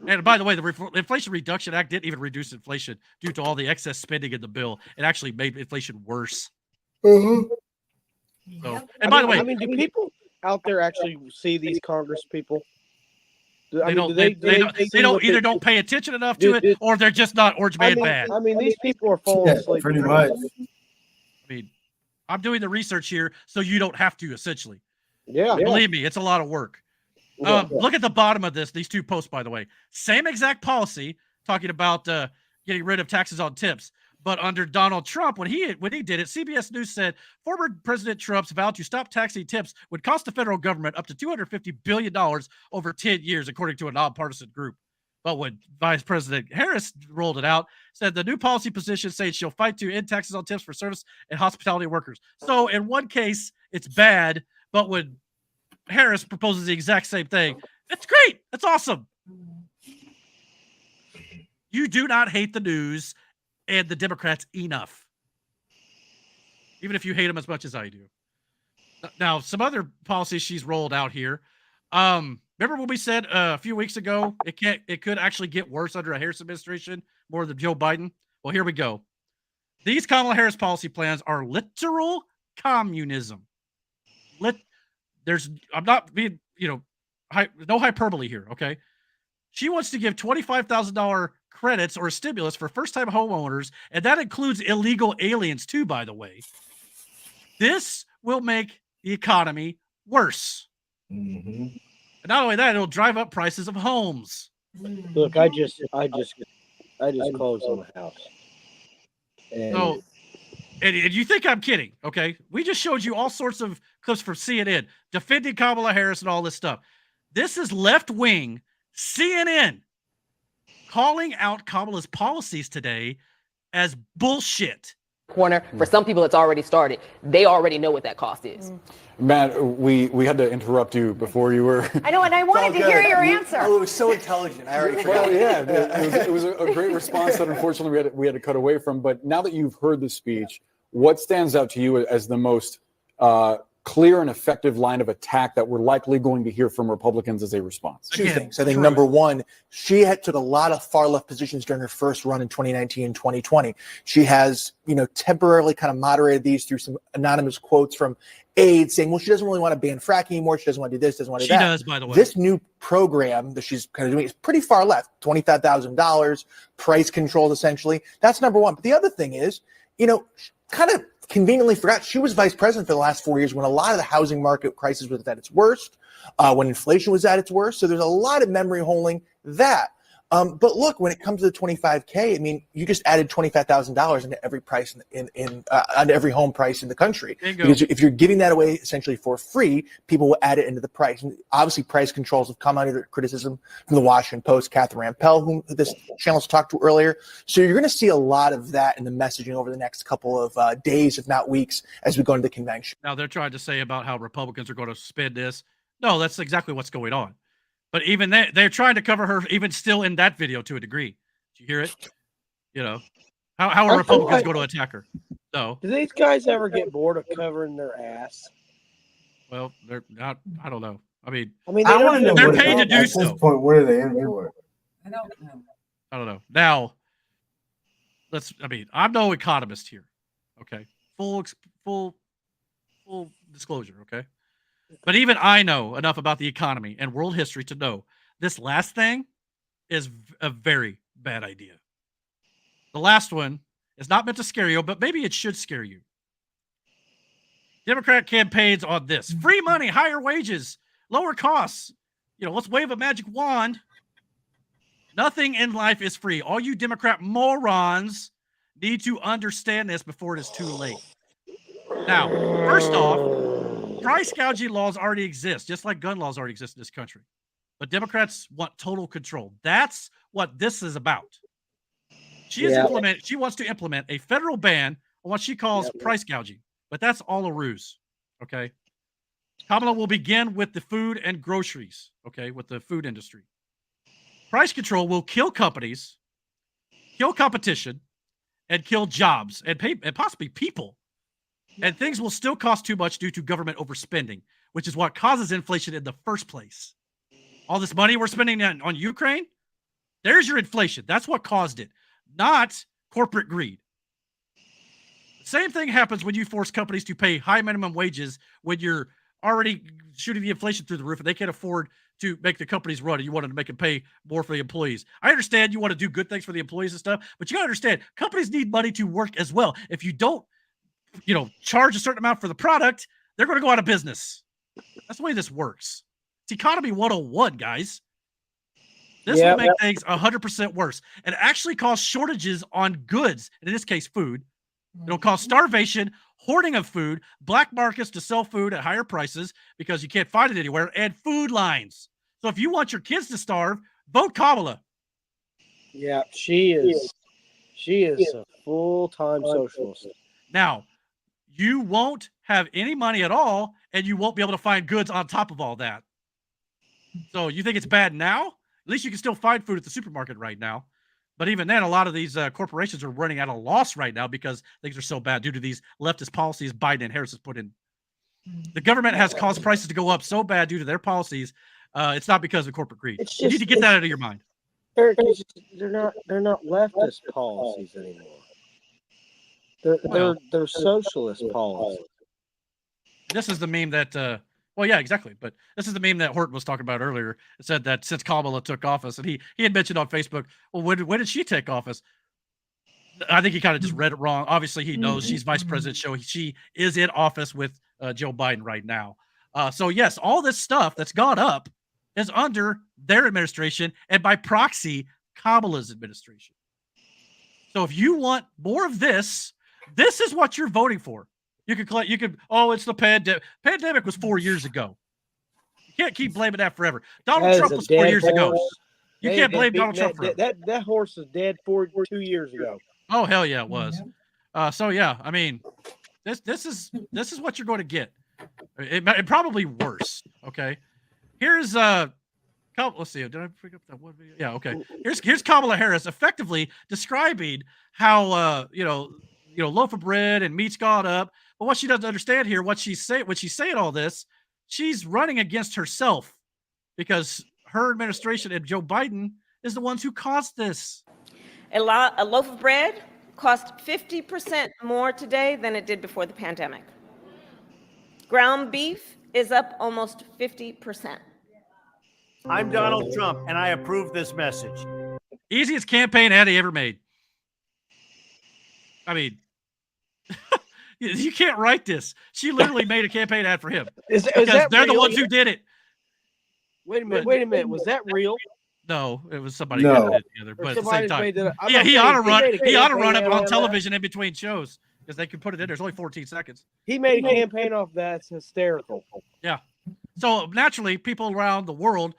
A: And by the way, the Inflation Reduction Act didn't even reduce inflation due to all the excess spending in the bill. It actually made inflation worse.
D: Mm-hmm.
A: So, and by the way,
G: I mean, do people out there actually see these Congress people?
A: they don't either pay attention enough to it, or they're just not Orange Man bad.
G: I mean, these people are falling asleep.
D: Pretty much.
A: I mean, I'm doing the research here, so you don't have to. Essentially,
G: yeah.
A: Believe me, it's a lot of work. Look at the bottom of these 2 posts, by the way. Same exact policy talking about getting rid of taxes on tips. But under Donald Trump, when he did it, CBS News said former President Trump's vow to stop taxing tips would cost the federal government up to $250 billion over 10 years, according to a nonpartisan group. But when Vice President Harris rolled it out, said the new policy position says she'll fight to end taxes on tips for service and hospitality workers. So in one case, it's bad, but when Harris proposes the exact same thing, it's great. It's awesome. You do not hate the news and the Democrats enough, even if you hate them as much as I do. Now, some other policies she's rolled out here. Remember when we said a few weeks ago it could actually get worse under a Harris administration more than Joe Biden? Well, here we go. These Kamala Harris policy plans are literal communism. I'm not being, no hyperbole here, okay? She wants to give $25,000 credits or stimulus for first-time homeowners, and that includes illegal aliens too, by the way. This will make the economy worse.
D: Mm-hmm.
A: And not only that, it'll drive up prices of homes.
F: Look, I just closed on a house.
A: And you think I'm kidding, okay? We just showed you all sorts of clips from CNN defending Kamala Harris and all this stuff. This is left-wing CNN calling out Kamala's policies today as bullshit.
H: Corner. For some people, it's already started. They already know what that cost is.
S: Matt, we had to interrupt you before you were.
U: I know, and I wanted to hear your answer.
V: Oh, it was so intelligent. I already forgot.
S: Well, yeah, it was a great response that unfortunately we had to cut away from. But now that you've heard the speech, what stands out to you as the most clear and effective line of attack that we're likely going to hear from Republicans as a response?
V: Two things. I think number one, she took a lot of far left positions during her first run in 2019 and 2020. She has, temporarily kind of moderated these through some anonymous quotes from aides saying, well, she doesn't really want to ban fracking anymore. She doesn't want to do this, doesn't want to do that.
A: She does, by the way.
V: This new program that she's kind of doing is pretty far left, $25,000, price controls essentially. That's number one. But the other thing is, kind of conveniently forgot she was vice president for the last 4 years when a lot of the housing market crisis was at its worst, when inflation was at its worst. So there's a lot of memory holding that. But look, when it comes to the $25K, I mean, you just added $25,000 into every price onto every home price in the country. Because if you're giving that away essentially for free, people will add it into the price. And obviously, price controls have come under criticism from the Washington Post, Catherine Rampell, whom this channel's talked to earlier. So you're going to see a lot of that in the messaging over the next couple of days, if not weeks, as we go into the convention.
A: Now they're trying to say about how Republicans are going to spend this. No, that's exactly what's going on. But even they're trying to cover her even still in that video to a degree. Did you hear it? How are Republicans going to attack her? No.
F: Do these guys ever get bored of covering their ass?
A: Well, they're not. I don't know. I mean,
D: I want to know
A: they're paid to do so.
D: At this point, what are they in for?
B: I don't know.
A: I don't know. Now, I'm no economist here. Okay. Full disclosure. Okay. But even I know enough about the economy and world history to know this last thing is a very bad idea. The last one is not meant to scare you, but maybe it should scare you. Democrat campaigns on this: free money, higher wages, lower costs. Let's wave a magic wand. Nothing in life is free. All you Democrat morons need to understand this before it is too late. Now, first off, price gouging laws already exist, just like gun laws already exist in this country. But Democrats want total control. That's what this is about. She wants to implement a federal ban on what she calls price gouging, but that's all a ruse. Okay. Kamala will begin with the food and groceries. Okay. With the food industry. Price control will kill companies, kill competition, and kill jobs and possibly people. And things will still cost too much due to government overspending, which is what causes inflation in the first place. All this money we're spending on Ukraine, there's your inflation. That's what caused it, not corporate greed. Same thing happens when you force companies to pay high minimum wages when you're already shooting the inflation through the roof and they can't afford to make the companies run and you want to make them pay more for the employees. I understand you want to do good things for the employees and stuff, but you got to understand companies need money to work as well. If you don't, charge a certain amount for the product, they're going to go out of business. That's the way this works. It's economy 101, guys. This will make things 100% worse and actually cause shortages on goods, and in this case, food. It'll cause starvation, hoarding of food, black markets to sell food at higher prices because you can't find it anywhere, and food lines. So if you want your kids to starve, vote Kamala.
G: Yeah, she is a full-time socialist.
A: Now, you won't have any money at all, and you won't be able to find goods on top of all that. So you think it's bad now? At least you can still find food at the supermarket right now. But even then, a lot of these corporations are running out of loss right now because things are so bad due to these leftist policies Biden and Harris has put in. The government has caused prices to go up so bad due to their policies. It's not because of corporate greed. You need to get that out of your mind.
G: Eric, they're not leftist policies anymore. They're socialist policies.
A: This is the meme that well, yeah, exactly. But this is the meme that Horton was talking about earlier. It said that since Kamala took office, and he had mentioned on Facebook, well, when did she take office? I think he kind of just read it wrong. Obviously, he knows she's vice president, so she is in office with Joe Biden right now. So yes, all this stuff that's gone up is under their administration, and by proxy, Kamala's administration. So if you want more of this, this is what you're voting for. You could, it's the pandemic. Pandemic was 4 years ago. You can't keep blaming that forever. Donald Trump was 4 years ago. You can't blame Donald Trump for
G: that horse is dead 2 years ago.
A: Oh, hell yeah, it was. So yeah, I mean, this is what you're going to get. It probably worse. Okay. Here's let's see. Did I pick up that one video? Yeah, okay. Here's Kamala Harris effectively describing how loaf of bread and meat's gone up. But what she doesn't understand here, when she's saying all this, she's running against herself because her administration and Joe Biden is the ones who caused this.
P: A loaf of bread costs 50% more today than it did before the pandemic. Ground beef is up almost 50%.
M: I'm Donald Trump, and I approve this message.
A: Easiest campaign ad he ever made. I mean, you can't write this. She literally made a campaign ad for him.
G: Is
A: because
G: that
A: they're
G: real?
A: the ones who did it.
G: Wait a minute. Was that real?
A: No, it was somebody who did it together. But at the same time, he ought to run up on television in between shows because they can put it in. There's only 14 seconds.
G: He made a campaign off that. It's hysterical.
A: Yeah. So naturally, people around the world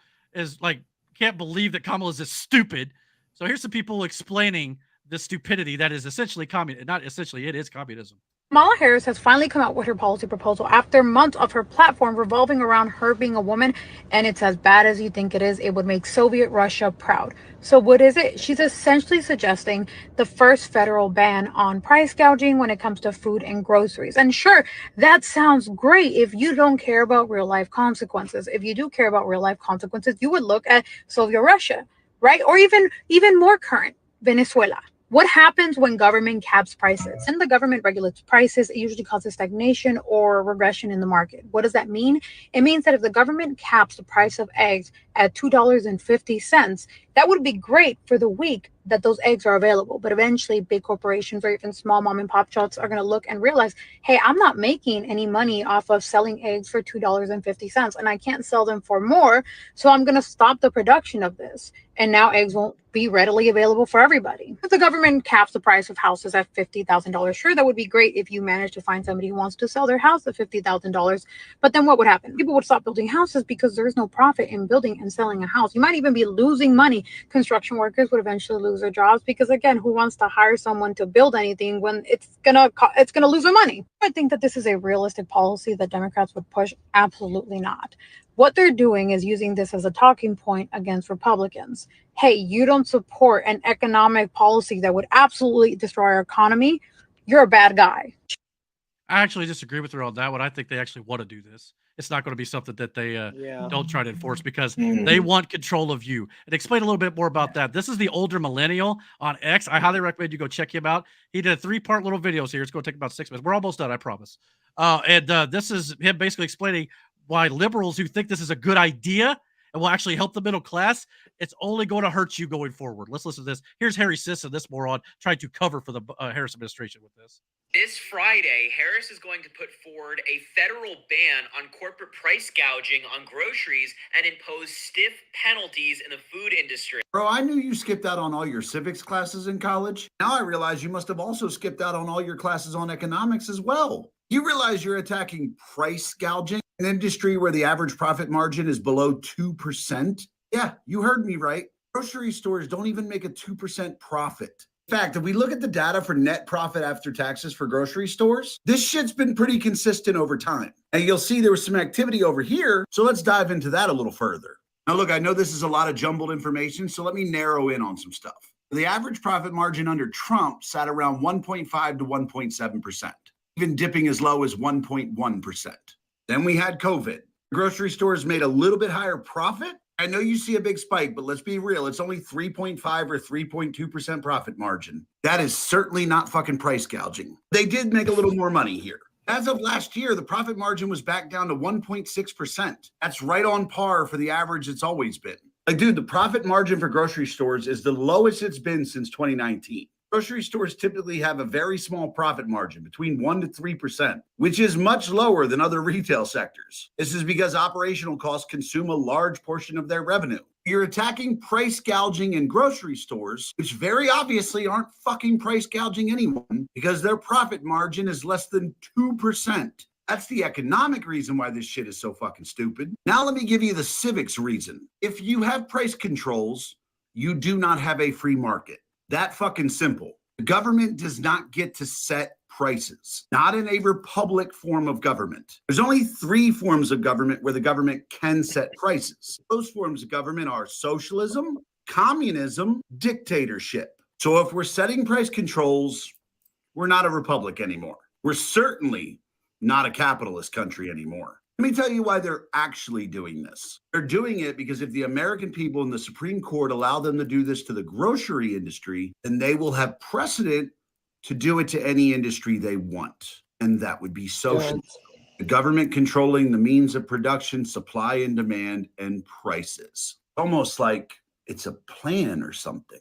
A: can't believe that Kamala is this stupid. So here's some people explaining the stupidity that is essentially communism. Not essentially, it is communism.
N: Kamala Harris has finally come out with her policy proposal after months of her platform revolving around her being a woman, and it's as bad as you think it is. It would make Soviet Russia proud. So what is it? She's essentially suggesting the first federal ban on price gouging when it comes to food and groceries. And sure, that sounds great if you don't care about real life consequences. If you do care about real life consequences, you would look at Soviet Russia, right? Or even more current, Venezuela. What happens when government caps prices? When the government regulates prices, it usually causes stagnation or regression in the market. What does that mean? It means that if the government caps the price of eggs at $2.50, that would be great for the week that those eggs are available. But eventually, big corporations or even small mom and pop shops are going to look and realize, hey, I'm not making any money off of selling eggs for $2.50, and I can't sell them for more. So I'm going to stop the production of this. And now eggs won't be readily available for everybody. If the government caps the price of houses at $50,000, sure, that would be great if you manage to find somebody who wants to sell their house at $50,000. But then what would happen? People would stop building houses because there's no profit in building and selling a house. You might even be losing money. Construction workers would eventually lose their jobs because, again, who wants to hire someone to build anything when it's gonna lose their money? I think that this is a realistic policy that Democrats would push. Absolutely not. What they're doing is using this as a talking point against Republicans. Hey, you don't support an economic policy that would absolutely destroy our economy. You're a bad guy.
A: I actually disagree with her on that one. I think they actually want to do this. It's not going to be something that they don't try to enforce because they want control of you. And explain a little bit more about that. This is the older millennial on X. I highly recommend you go check him out. He did 3-part little videos here. It's going to take about 6 minutes. We're almost done, I promise. This is him basically explaining why liberals who think this is a good idea and will actually help the middle class, it's only going to hurt you going forward. Let's listen to this. Here's Harry Sisson, this moron, trying to cover for the Harris administration with this.
O: This Friday, Harris is going to put forward a federal ban on corporate price gouging on groceries and impose stiff penalties in the food industry.
T: Bro, I knew you skipped out on all your civics classes in college. Now I realize you must have also skipped out on all your classes on economics as well. You realize you're attacking price gouging, an industry where the average profit margin is below 2%? Yeah, you heard me right. Grocery stores don't even make a 2% profit. In fact, if we look at the data for net profit after taxes for grocery stores, this shit's been pretty consistent over time. And you'll see there was some activity over here, so let's dive into that a little further. Now look, I know this is a lot of jumbled information, so let me narrow in on some stuff. The average profit margin under Trump sat around 1.5 to 1.7%, even dipping as low as 1.1%. Then we had COVID. Grocery stores made a little bit higher profit. I know you see a big spike, but let's be real. It's only 3.5 or 3.2% profit margin. That is certainly not fucking price gouging. They did make a little more money here. As of last year, the profit margin was back down to 1.6%. That's right on par for the average it's always been. Like, dude, the profit margin for grocery stores is the lowest it's been since 2019. Grocery stores typically have a very small profit margin, between 1% to 3%, which is much lower than other retail sectors. This is because operational costs consume a large portion of their revenue. You're attacking price gouging in grocery stores, which very obviously aren't fucking price gouging anyone because their profit margin is less than 2%. That's the economic reason why this shit is so fucking stupid. Now let me give you the civics reason. If you have price controls, you do not have a free market. That fucking simple. The government does not get to set prices, not in a republic form of government. There's only 3 forms of government where the government can set prices. Those forms of government are socialism, communism, dictatorship. So if we're setting price controls, we're not a republic anymore. We're certainly not a capitalist country anymore. Let me tell you why they're actually doing this. They're doing it because if the American people in the Supreme Court allow them to do this to the grocery industry, then they will have precedent to do it to any industry they want. And that would be socialism. The government controlling the means of production, supply and demand, and prices. Almost like it's a plan or something.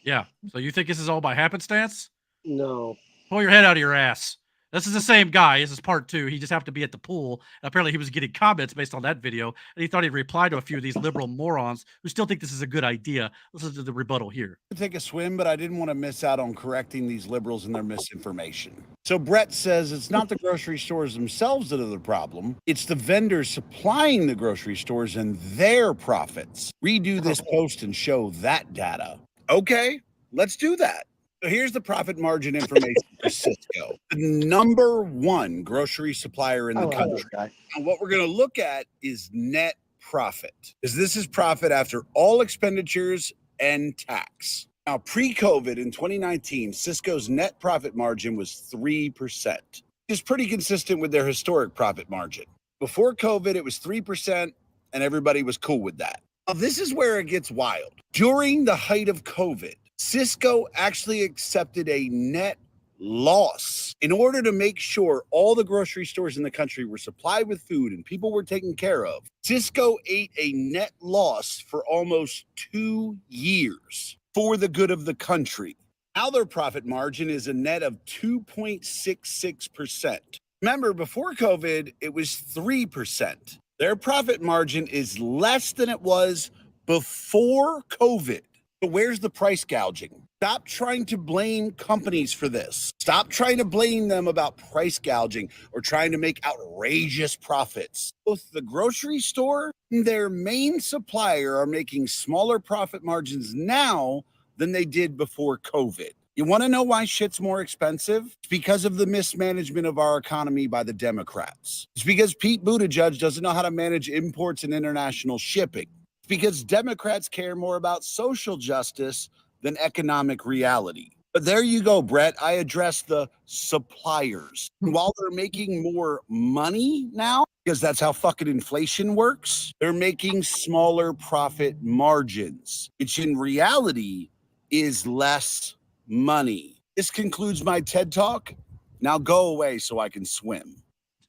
A: Yeah. So you think this is all by happenstance?
F: No.
A: Pull your head out of your ass. This is the same guy. This is part 2. He just happened to be at the pool. And apparently he was getting comments based on that video. And he thought he'd reply to a few of these liberal morons who still think this is a good idea. Listen to the rebuttal here.
T: Take a swim, but I didn't want to miss out on correcting these liberals and their misinformation. So Brett says it's not the grocery stores themselves that are the problem. It's the vendors supplying the grocery stores and their profits. Redo this post and show that data. Okay, let's do that. So here's the profit margin information for Cisco, the #1 grocery supplier in the country. And what we're going to look at is net profit, because this is profit after all expenditures and tax. Now, pre-COVID in 2019, Cisco's net profit margin was 3%, which is pretty consistent with their historic profit margin. Before COVID, it was 3%, and everybody was cool with that. Now, this is where it gets wild. During the height of COVID, Cisco actually accepted a net loss in order to make sure all the grocery stores in the country were supplied with food and people were taken care of. Cisco ate a net loss for almost 2 years for the good of the country. Now their profit margin is a net of 2.66%. Remember, before COVID, it was 3%. Their profit margin is less than it was before COVID. So where's the price gouging? Stop trying to blame companies for this. Stop trying to blame them about price gouging or trying to make outrageous profits. Both the grocery store and their main supplier are making smaller profit margins now than they did before COVID. You want to know why shit's more expensive? It's because of the mismanagement of our economy by the Democrats. It's because Pete Buttigieg doesn't know how to manage imports and international shipping. It's because Democrats care more about social justice than economic reality. But there you go, Brett. I addressed the suppliers. And while they're making more money now, because that's how fucking inflation works, they're making smaller profit margins, which in reality is less money. This concludes my TED Talk. Now go away so I can swim.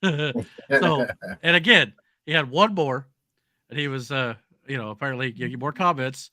A: So, and again, he had one more, and he was, apparently getting more comments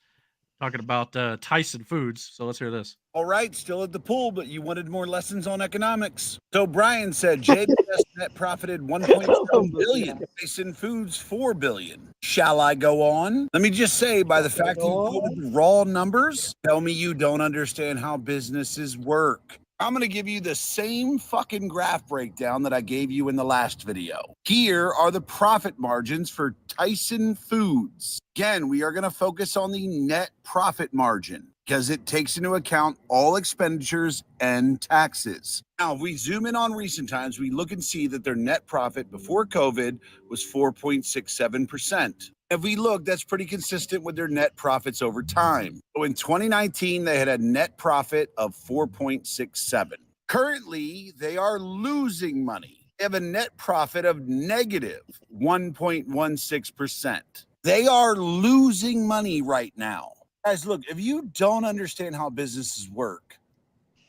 A: talking about Tyson Foods. So let's hear this.
T: All right, still at the pool, but you wanted more lessons on economics. So Brian said JBS net profited 1.7 billion, Tyson Foods 4 billion. Shall I go on? Let me just say, by the fact you quoted the raw numbers, tell me you don't understand how businesses work. I'm going to give you the same fucking graph breakdown that I gave you in the last video. Here are the profit margins for Tyson Foods. Again, we are going to focus on the net profit margin because it takes into account all expenditures and taxes. Now, if we zoom in on recent times, we look and see that their net profit before COVID was 4.67%. If we look, that's pretty consistent with their net profits over time. So in 2019, they had a net profit of 4.67. Currently, they are losing money. They have a net profit of negative 1.16%. They are losing money right now. Guys, look, if you don't understand how businesses work,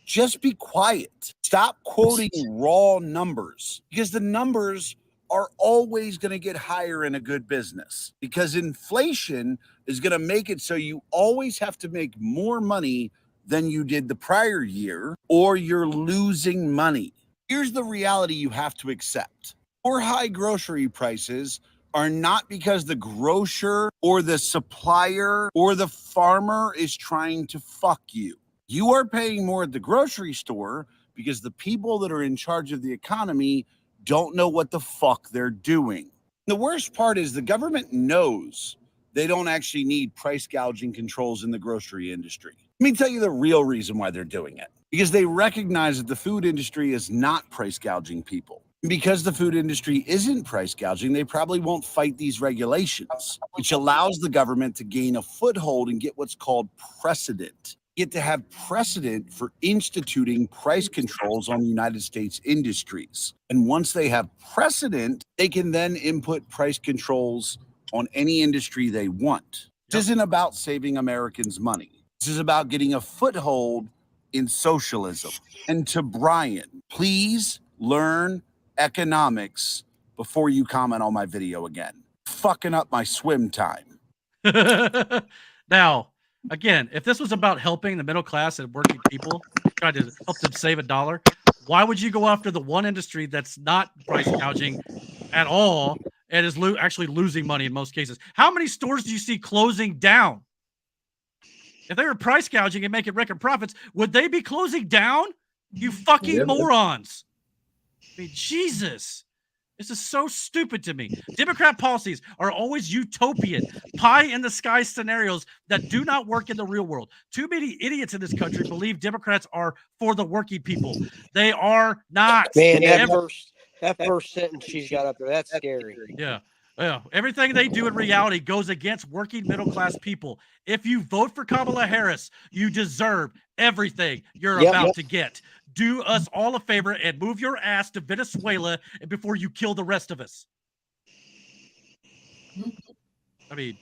T: just be quiet. Stop quoting raw numbers because the numbers are always going to get higher in a good business because inflation is going to make it so you always have to make more money than you did the prior year or you're losing money. Here's the reality you have to accept. More high grocery prices are not because the grocer or the supplier or the farmer is trying to fuck you. You are paying more at the grocery store because the people that are in charge of the economy don't know what the fuck they're doing. The worst part is the government knows they don't actually need price gouging controls in the grocery industry. Let me tell you the real reason why they're doing it. Because they recognize that the food industry is not price gouging people. And because the food industry isn't price gouging, they probably won't fight these regulations, which allows the government to gain a foothold and get what's called precedent. Get to have precedent for instituting price controls on United States industries. And once they have precedent, they can then input price controls on any industry they want. This isn't about saving Americans money. This is about getting a foothold in socialism. And to Brian, please learn economics before you comment on my video again. Fucking up my swim time.
A: Now, again, if this was about helping the middle class and working people, trying to help them save $1, why would you go after the one industry that's not price gouging at all and is actually losing money in most cases? How many stores do you see closing down? If they were price gouging and making record profits, would they be closing down? You fucking morons. I mean, Jesus. This is so stupid to me. Democrat policies are always utopian, pie in the sky scenarios that do not work in the real world. Too many idiots in this country believe Democrats are for the working people. They are not.
G: Man, that first sentence she's got up there, that's scary.
A: Yeah. Yeah. Everything they do in reality goes against working middle class people. If you vote for Kamala Harris, you deserve everything you're about to get. Do us all a favor and move your ass to Venezuela before you kill the rest of us. I mean,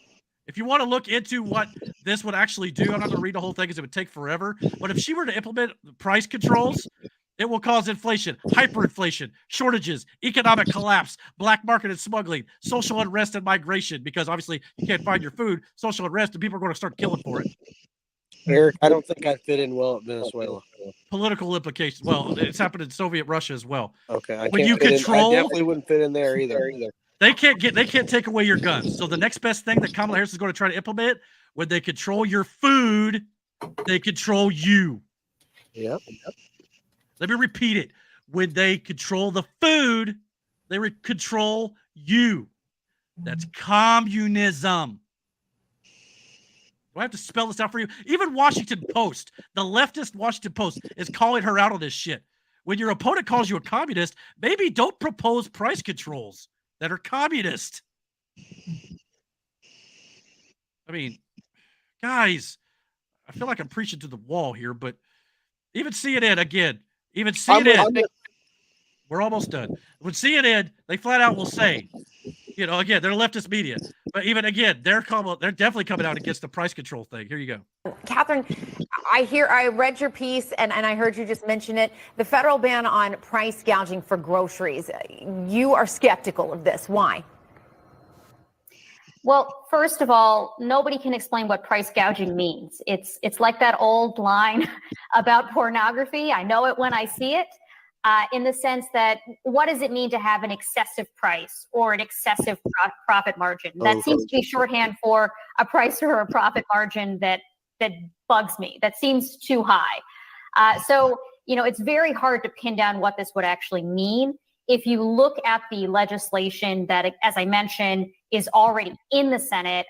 A: If you want to look into what this would actually do, I'm not going to read the whole thing because it would take forever. But if she were to implement price controls, it will cause inflation, hyperinflation, shortages, economic collapse, black market and smuggling, social unrest and migration, because obviously you can't find your food, social unrest, and people are going to start killing for it.
G: Eric, I don't think I fit in well at Venezuela.
A: Political implications. Well, it's happened in Soviet Russia as well.
G: Okay, I
A: When
G: can't
A: you
G: fit
A: control,
G: in. I definitely wouldn't fit in there either.
A: they can't take away your guns. So the next best thing that Kamala Harris is going to try to implement, when they control your food, they control you.
G: Yep.
A: Let me repeat it. When they control the food, they control you. That's communism. Do I have to spell this out for you? Even Washington Post, the leftist Washington Post, is calling her out on this shit. When your opponent calls you a communist, maybe don't propose price controls that are communist. I mean, guys, I feel like I'm preaching to the wall here, but even CNN, again, even CNN, we're almost done. When CNN, they flat out will say, you know, again, they're leftist media, but even again, they're definitely coming out against the price control thing. Here you go.
C: Catherine, I read your piece and I heard you just mention it. The federal ban on price gouging for groceries. You are skeptical of this. Why?
I: Well, first of all, nobody can explain what price gouging means. It's like that old line about pornography. I know it when I see it, in the sense that what does it mean to have an excessive price or an excessive profit margin? That seems to be shorthand for a price or a profit margin that bugs me. That seems too high. So, you know, it's very hard to pin down what this would actually mean. If you look at the legislation that, as I mentioned, is already in the Senate,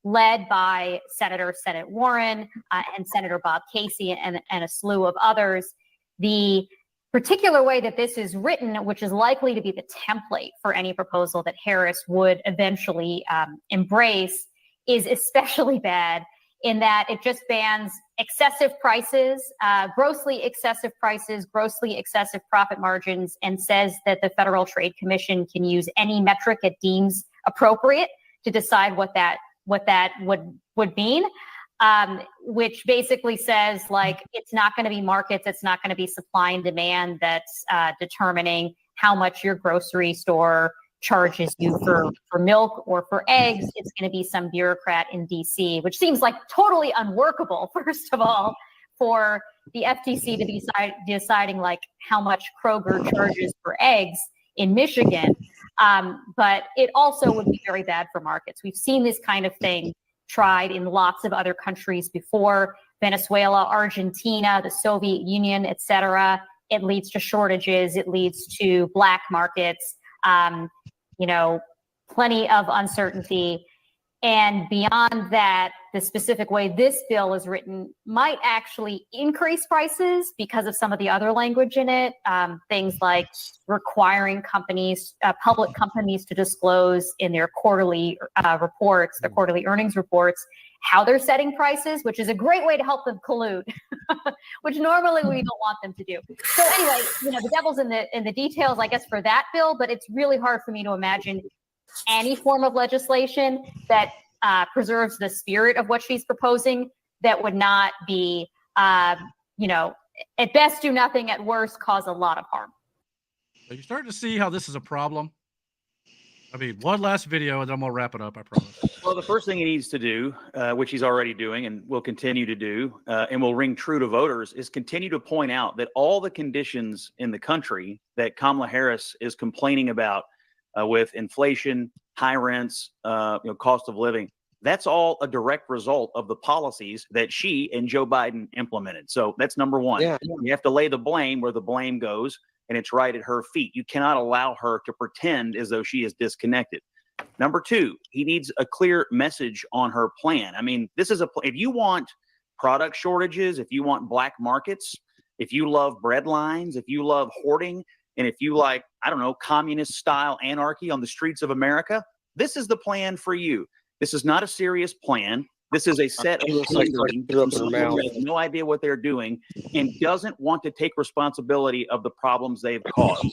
I: led by Senate Warren and Senator Bob Casey and a slew of others, the particular way that this is written, which is likely to be the template for any proposal that Harris would eventually embrace, is especially bad in that it just bans excessive prices, grossly excessive profit margins, and says that the Federal Trade Commission can use any metric it deems appropriate to decide what that would mean, which basically says, like, it's not going to be markets, it's not going to be supply and demand that's determining how much your grocery store charges you for milk or for eggs. It's going to be some bureaucrat in DC, which seems like totally unworkable, first of all, for the FTC to be deciding like how much Kroger charges for eggs in Michigan. But it also would be very bad for markets. We've seen this kind of thing tried in lots of other countries before: Venezuela, Argentina, the Soviet Union, etc. It leads to shortages. It leads to black markets. You know, plenty of uncertainty. And beyond that, the specific way this bill is written might actually increase prices because of some of the other language in it. Things like requiring companies, public companies, to disclose in their quarterly reports, their quarterly earnings reports, how they're setting prices, which is a great way to help them collude, which normally we don't want them to do. So anyway, you know, the devil's in the details, I guess, for that bill, but it's really hard for me to imagine any form of legislation that preserves the spirit of what she's proposing that would not be, you know, at best do nothing, at worst cause a lot of harm.
A: So you're starting to see how this is a problem. I mean, one last video and then I'm going to wrap it up, I promise.
W: Well, the first thing he needs to do, which he's already doing and will continue to do, and will ring true to voters, is continue to point out that all the conditions in the country that Kamala Harris is complaining about, with inflation, high rents, cost of living, that's all a direct result of the policies that she and Joe Biden implemented. So that's number one. Yeah. You have to lay the blame where the blame goes, and it's right at her feet. You cannot allow her to pretend as though she is disconnected. Number two, he needs a clear message on her plan. I mean, this is if you want product shortages, if you want black markets, if you love bread lines, if you love hoarding, and if you like, I don't know, communist style anarchy on the streets of America, this is the plan for you. This is not a serious plan. This is a set of someone who has no idea what they're doing and doesn't want to take responsibility of the problems they've caused.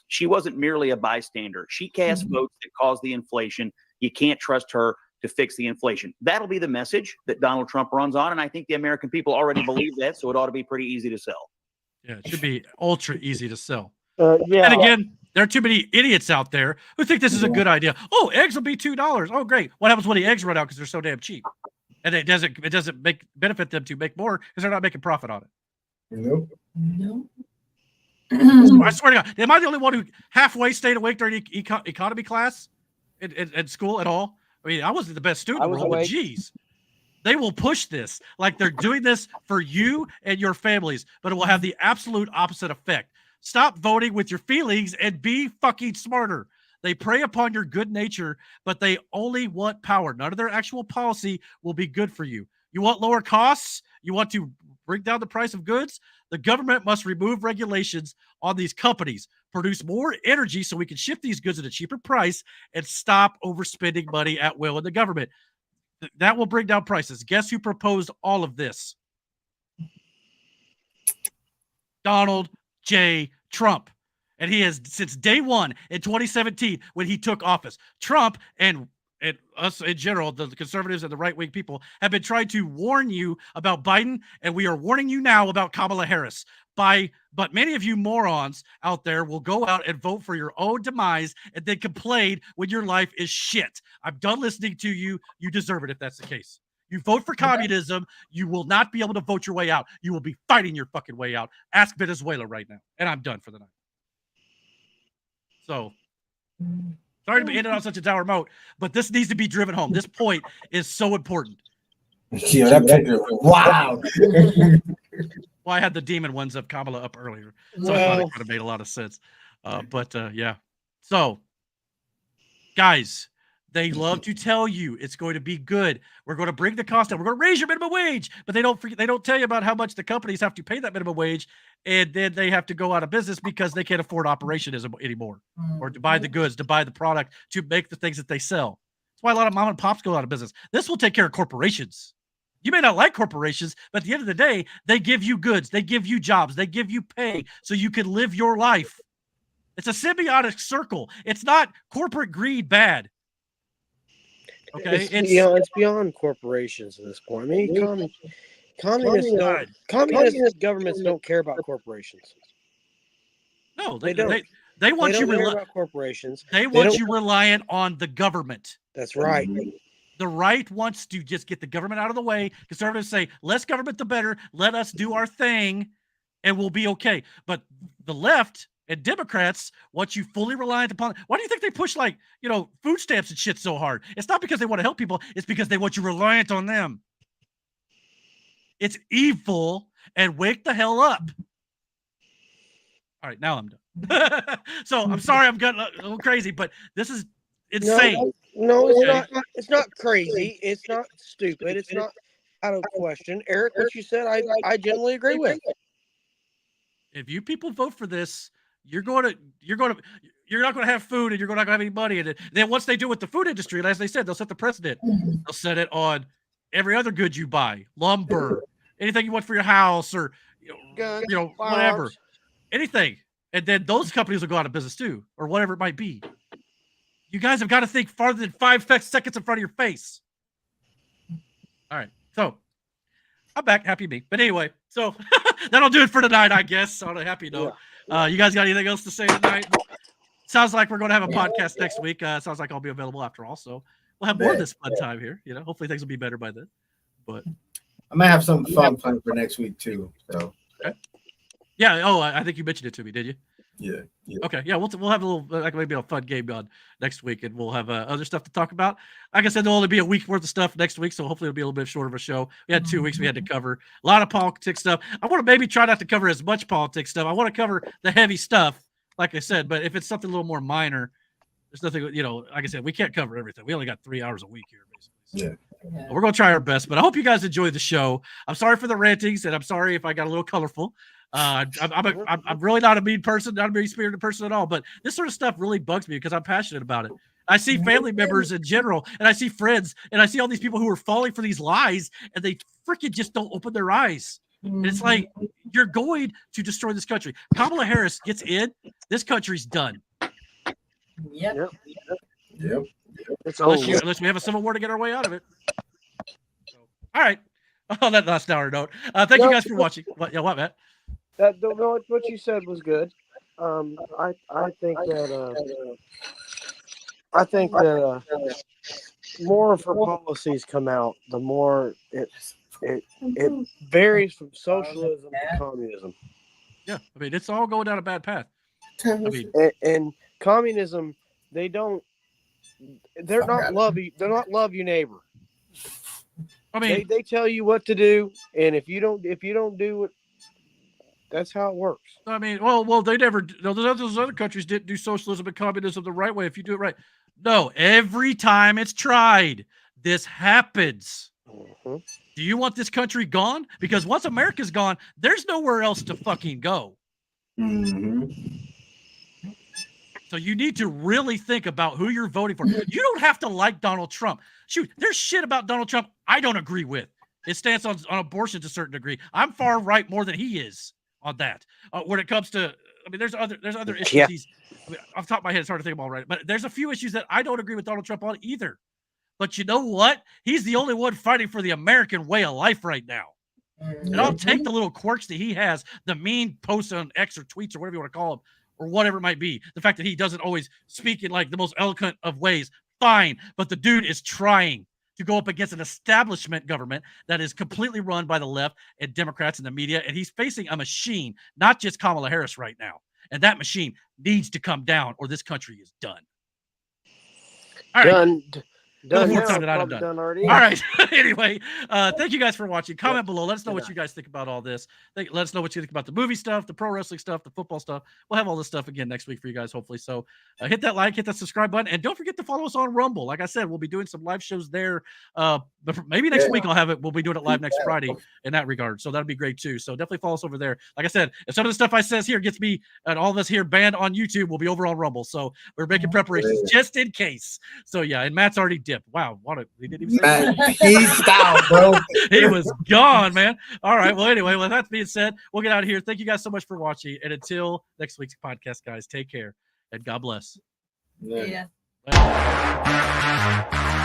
W: She wasn't merely a bystander. She cast votes that caused the inflation. You can't trust her to fix the inflation. That'll be the message that Donald Trump runs on, and I think the American people already believe that, so it ought to be pretty easy to sell.
A: Yeah, it should be ultra easy to sell.
F: Yeah.
A: And again, there are too many idiots out there who think this is a good idea. Oh, eggs will be $2. Oh, great. What happens when the eggs run out because they're so damn cheap? And it doesn't benefit them to make more because they're not making profit on it.
D: Nope.
B: No.
A: I swear to God, am I the only one who halfway stayed awake during economy class at school at all? I mean, I wasn't the best student,
G: I was
A: but
G: awake.
A: geez, they will push this like they're doing this for you and your families, but it will have the absolute opposite effect. Stop voting with your feelings and be fucking smarter. They prey upon your good nature, but they only want power. None of their actual policy will be good for you. You want lower costs? You want to bring down the price of goods? The government must remove regulations on these companies, produce more energy so we can ship these goods at a cheaper price, and stop overspending money at will in the government. That will bring down prices. Guess who proposed all of this? Donald J. Trump. And he has, since day one in 2017, when he took office, Trump and us in general, the conservatives and the right-wing people, have been trying to warn you about Biden, and we are warning you now about Kamala Harris. But many of you morons out there will go out and vote for your own demise and then complain when your life is shit. I'm done listening to you. You deserve it if that's the case. You vote for communism, you will not be able to vote your way out. You will be fighting your fucking way out. Ask Venezuela right now. And I'm done for the night. So, sorry to be ending on such a dour note, but this needs to be driven home. This point is so important.
D: Yeah, that picture. Wow.
A: Well, I had the demon ones of Kamala up earlier, so I thought it could have made a lot of sense. But yeah. So, guys, they love to tell you it's going to be good. We're going to bring the cost down. We're going to raise your minimum wage, but they don't tell you about how much the companies have to pay that minimum wage, and then they have to go out of business because they can't afford operations anymore, or to buy the goods, to buy the product, to make the things that they sell. That's why a lot of mom and pops go out of business. This will take care of corporations. You may not like corporations, but at the end of the day, they give you goods, they give you jobs, they give you pay so you can live your life. It's a symbiotic circle. It's not corporate greed bad. Okay,
G: it's beyond corporations at this point. I mean, communist governments don't care about corporations.
A: No,
G: they don't.
A: They want you
G: care about corporations.
A: They want you reliant on the government.
G: That's right.
A: The right wants to just get the government out of the way. Conservatives say, less government, the better. Let us do our thing, and we'll be okay. But the left and Democrats want you fully reliant upon. Why do you think they push food stamps and shit so hard? It's not because they want to help people. It's because they want you reliant on them. It's evil, and wake the hell up. All right, now I'm done. So I'm sorry I'm getting a little crazy, but this is insane.
G: No, it's not. It's not crazy. It's not stupid. It's not out of question. Eric, what you said, I generally agree with.
A: If you people vote for this, you're not going to have food, and you're not going to have any money. And then once they do with the food industry, and as they said, they'll set the precedent. They'll set it on every other good you buy, lumber, anything you want for your house, or whatever, anything. And then those companies will go out of business too, or whatever it might be. You guys have got to think farther than 5 seconds in front of your face. All right, so I'm back, happy me. But anyway, so that'll do it for tonight, I guess. On a happy note, you guys got anything else to say tonight? Sounds like we're going to have a podcast next week. Sounds like I'll be available after all, so we'll have more of this fun time here. Hopefully things will be better by then. But
D: I might have some fun planned for next week too. So
A: okay. Yeah. Oh, I think you mentioned it to me. Did you?
D: Yeah.
A: Okay. Yeah. We'll have a little maybe a fun game on next week, and we'll have other stuff to talk about. Like I said, there'll only be a week's worth of stuff next week, so hopefully it'll be a little bit shorter of a show. We had 2 weeks we had to cover a lot of politics stuff. I want to maybe try not to cover as much politics stuff. I want to cover the heavy stuff, like I said. But if it's something a little more minor, there's nothing. Like I said, we can't cover everything. We only got 3 hours a week here, basically.
D: Yeah.
A: We're gonna try our best, but I hope you guys enjoyed the show. I'm sorry for the rantings, and I'm sorry if I got a little colorful. I'm really not a mean person, not a mean-spirited person at all, but this sort of stuff really bugs me because I'm passionate about it. I see family members in general, and I see friends, and I see all these people who are falling for these lies, and they freaking just don't open their eyes. And it's like, you're going to destroy this country. Kamala Harris gets in, this country's done.
B: Yep.
G: It's
A: unless we have a civil war to get our way out of it. So, all right. Oh, that last hour note. Thank you guys for watching. What, Matt?
G: What you said was good. I think that more of her policies come out, the more it varies from socialism to communism.
A: Yeah, I mean, it's all going down a bad path. I mean,
G: and communism, they're not love your neighbor.
A: I mean,
G: they tell you what to do, and if you don't do it, that's how it works.
A: I mean, well, they never. Those other countries didn't do socialism and communism the right way. If you do it right, no. Every time it's tried, this happens.
G: Mm-hmm.
A: Do you want this country gone? Because once America's gone, there's nowhere else to fucking go.
D: Mm-hmm.
A: So you need to really think about who you're voting for. You don't have to like Donald Trump. Shoot, there's shit about Donald Trump I don't agree with. His stance on abortion to a certain degree. I'm far right more than he is on that. When it comes to, I mean, there's other issues.
G: Yeah.
A: I mean, off the top of my head, it's hard to think of all right. But there's a few issues that I don't agree with Donald Trump on either. But you know what? He's the only one fighting for the American way of life right now. And I'll take the little quirks that he has, the mean posts on X or tweets or whatever you want to call them, or whatever it might be. The fact that he doesn't always speak in like the most eloquent of ways, fine. But the dude is trying to go up against an establishment government that is completely run by the left and Democrats and the media. And he's facing a machine, not just Kamala Harris right now. And that machine needs to come down or this country is done. All right.
G: Done.
A: Already. All right. Anyway, thank you guys for watching. Comment below. Let us know what you guys think about all this. Let us know what you think about the movie stuff, the pro wrestling stuff, the football stuff. We'll have all this stuff again next week for you guys, hopefully. So hit that like, hit that subscribe button, and don't forget to follow us on Rumble. Like I said, we'll be doing some live shows there. But maybe next week we'll be doing it live next Friday in that regard. So that'll be great too. So definitely follow us over there. Like I said, if some of the stuff I says here gets me and all of us here banned on YouTube, we'll be over on Rumble. So we're making preparations just in case. So yeah, and Matt's already dipped. Wow, he didn't even say
D: Matt, peaced out, bro.
A: He was gone, man. All right. Well, anyway, with that being said, we'll get out of here. Thank you guys so much for watching. And until next week's podcast, guys, take care and God bless.
B: Yeah.
A: Bye.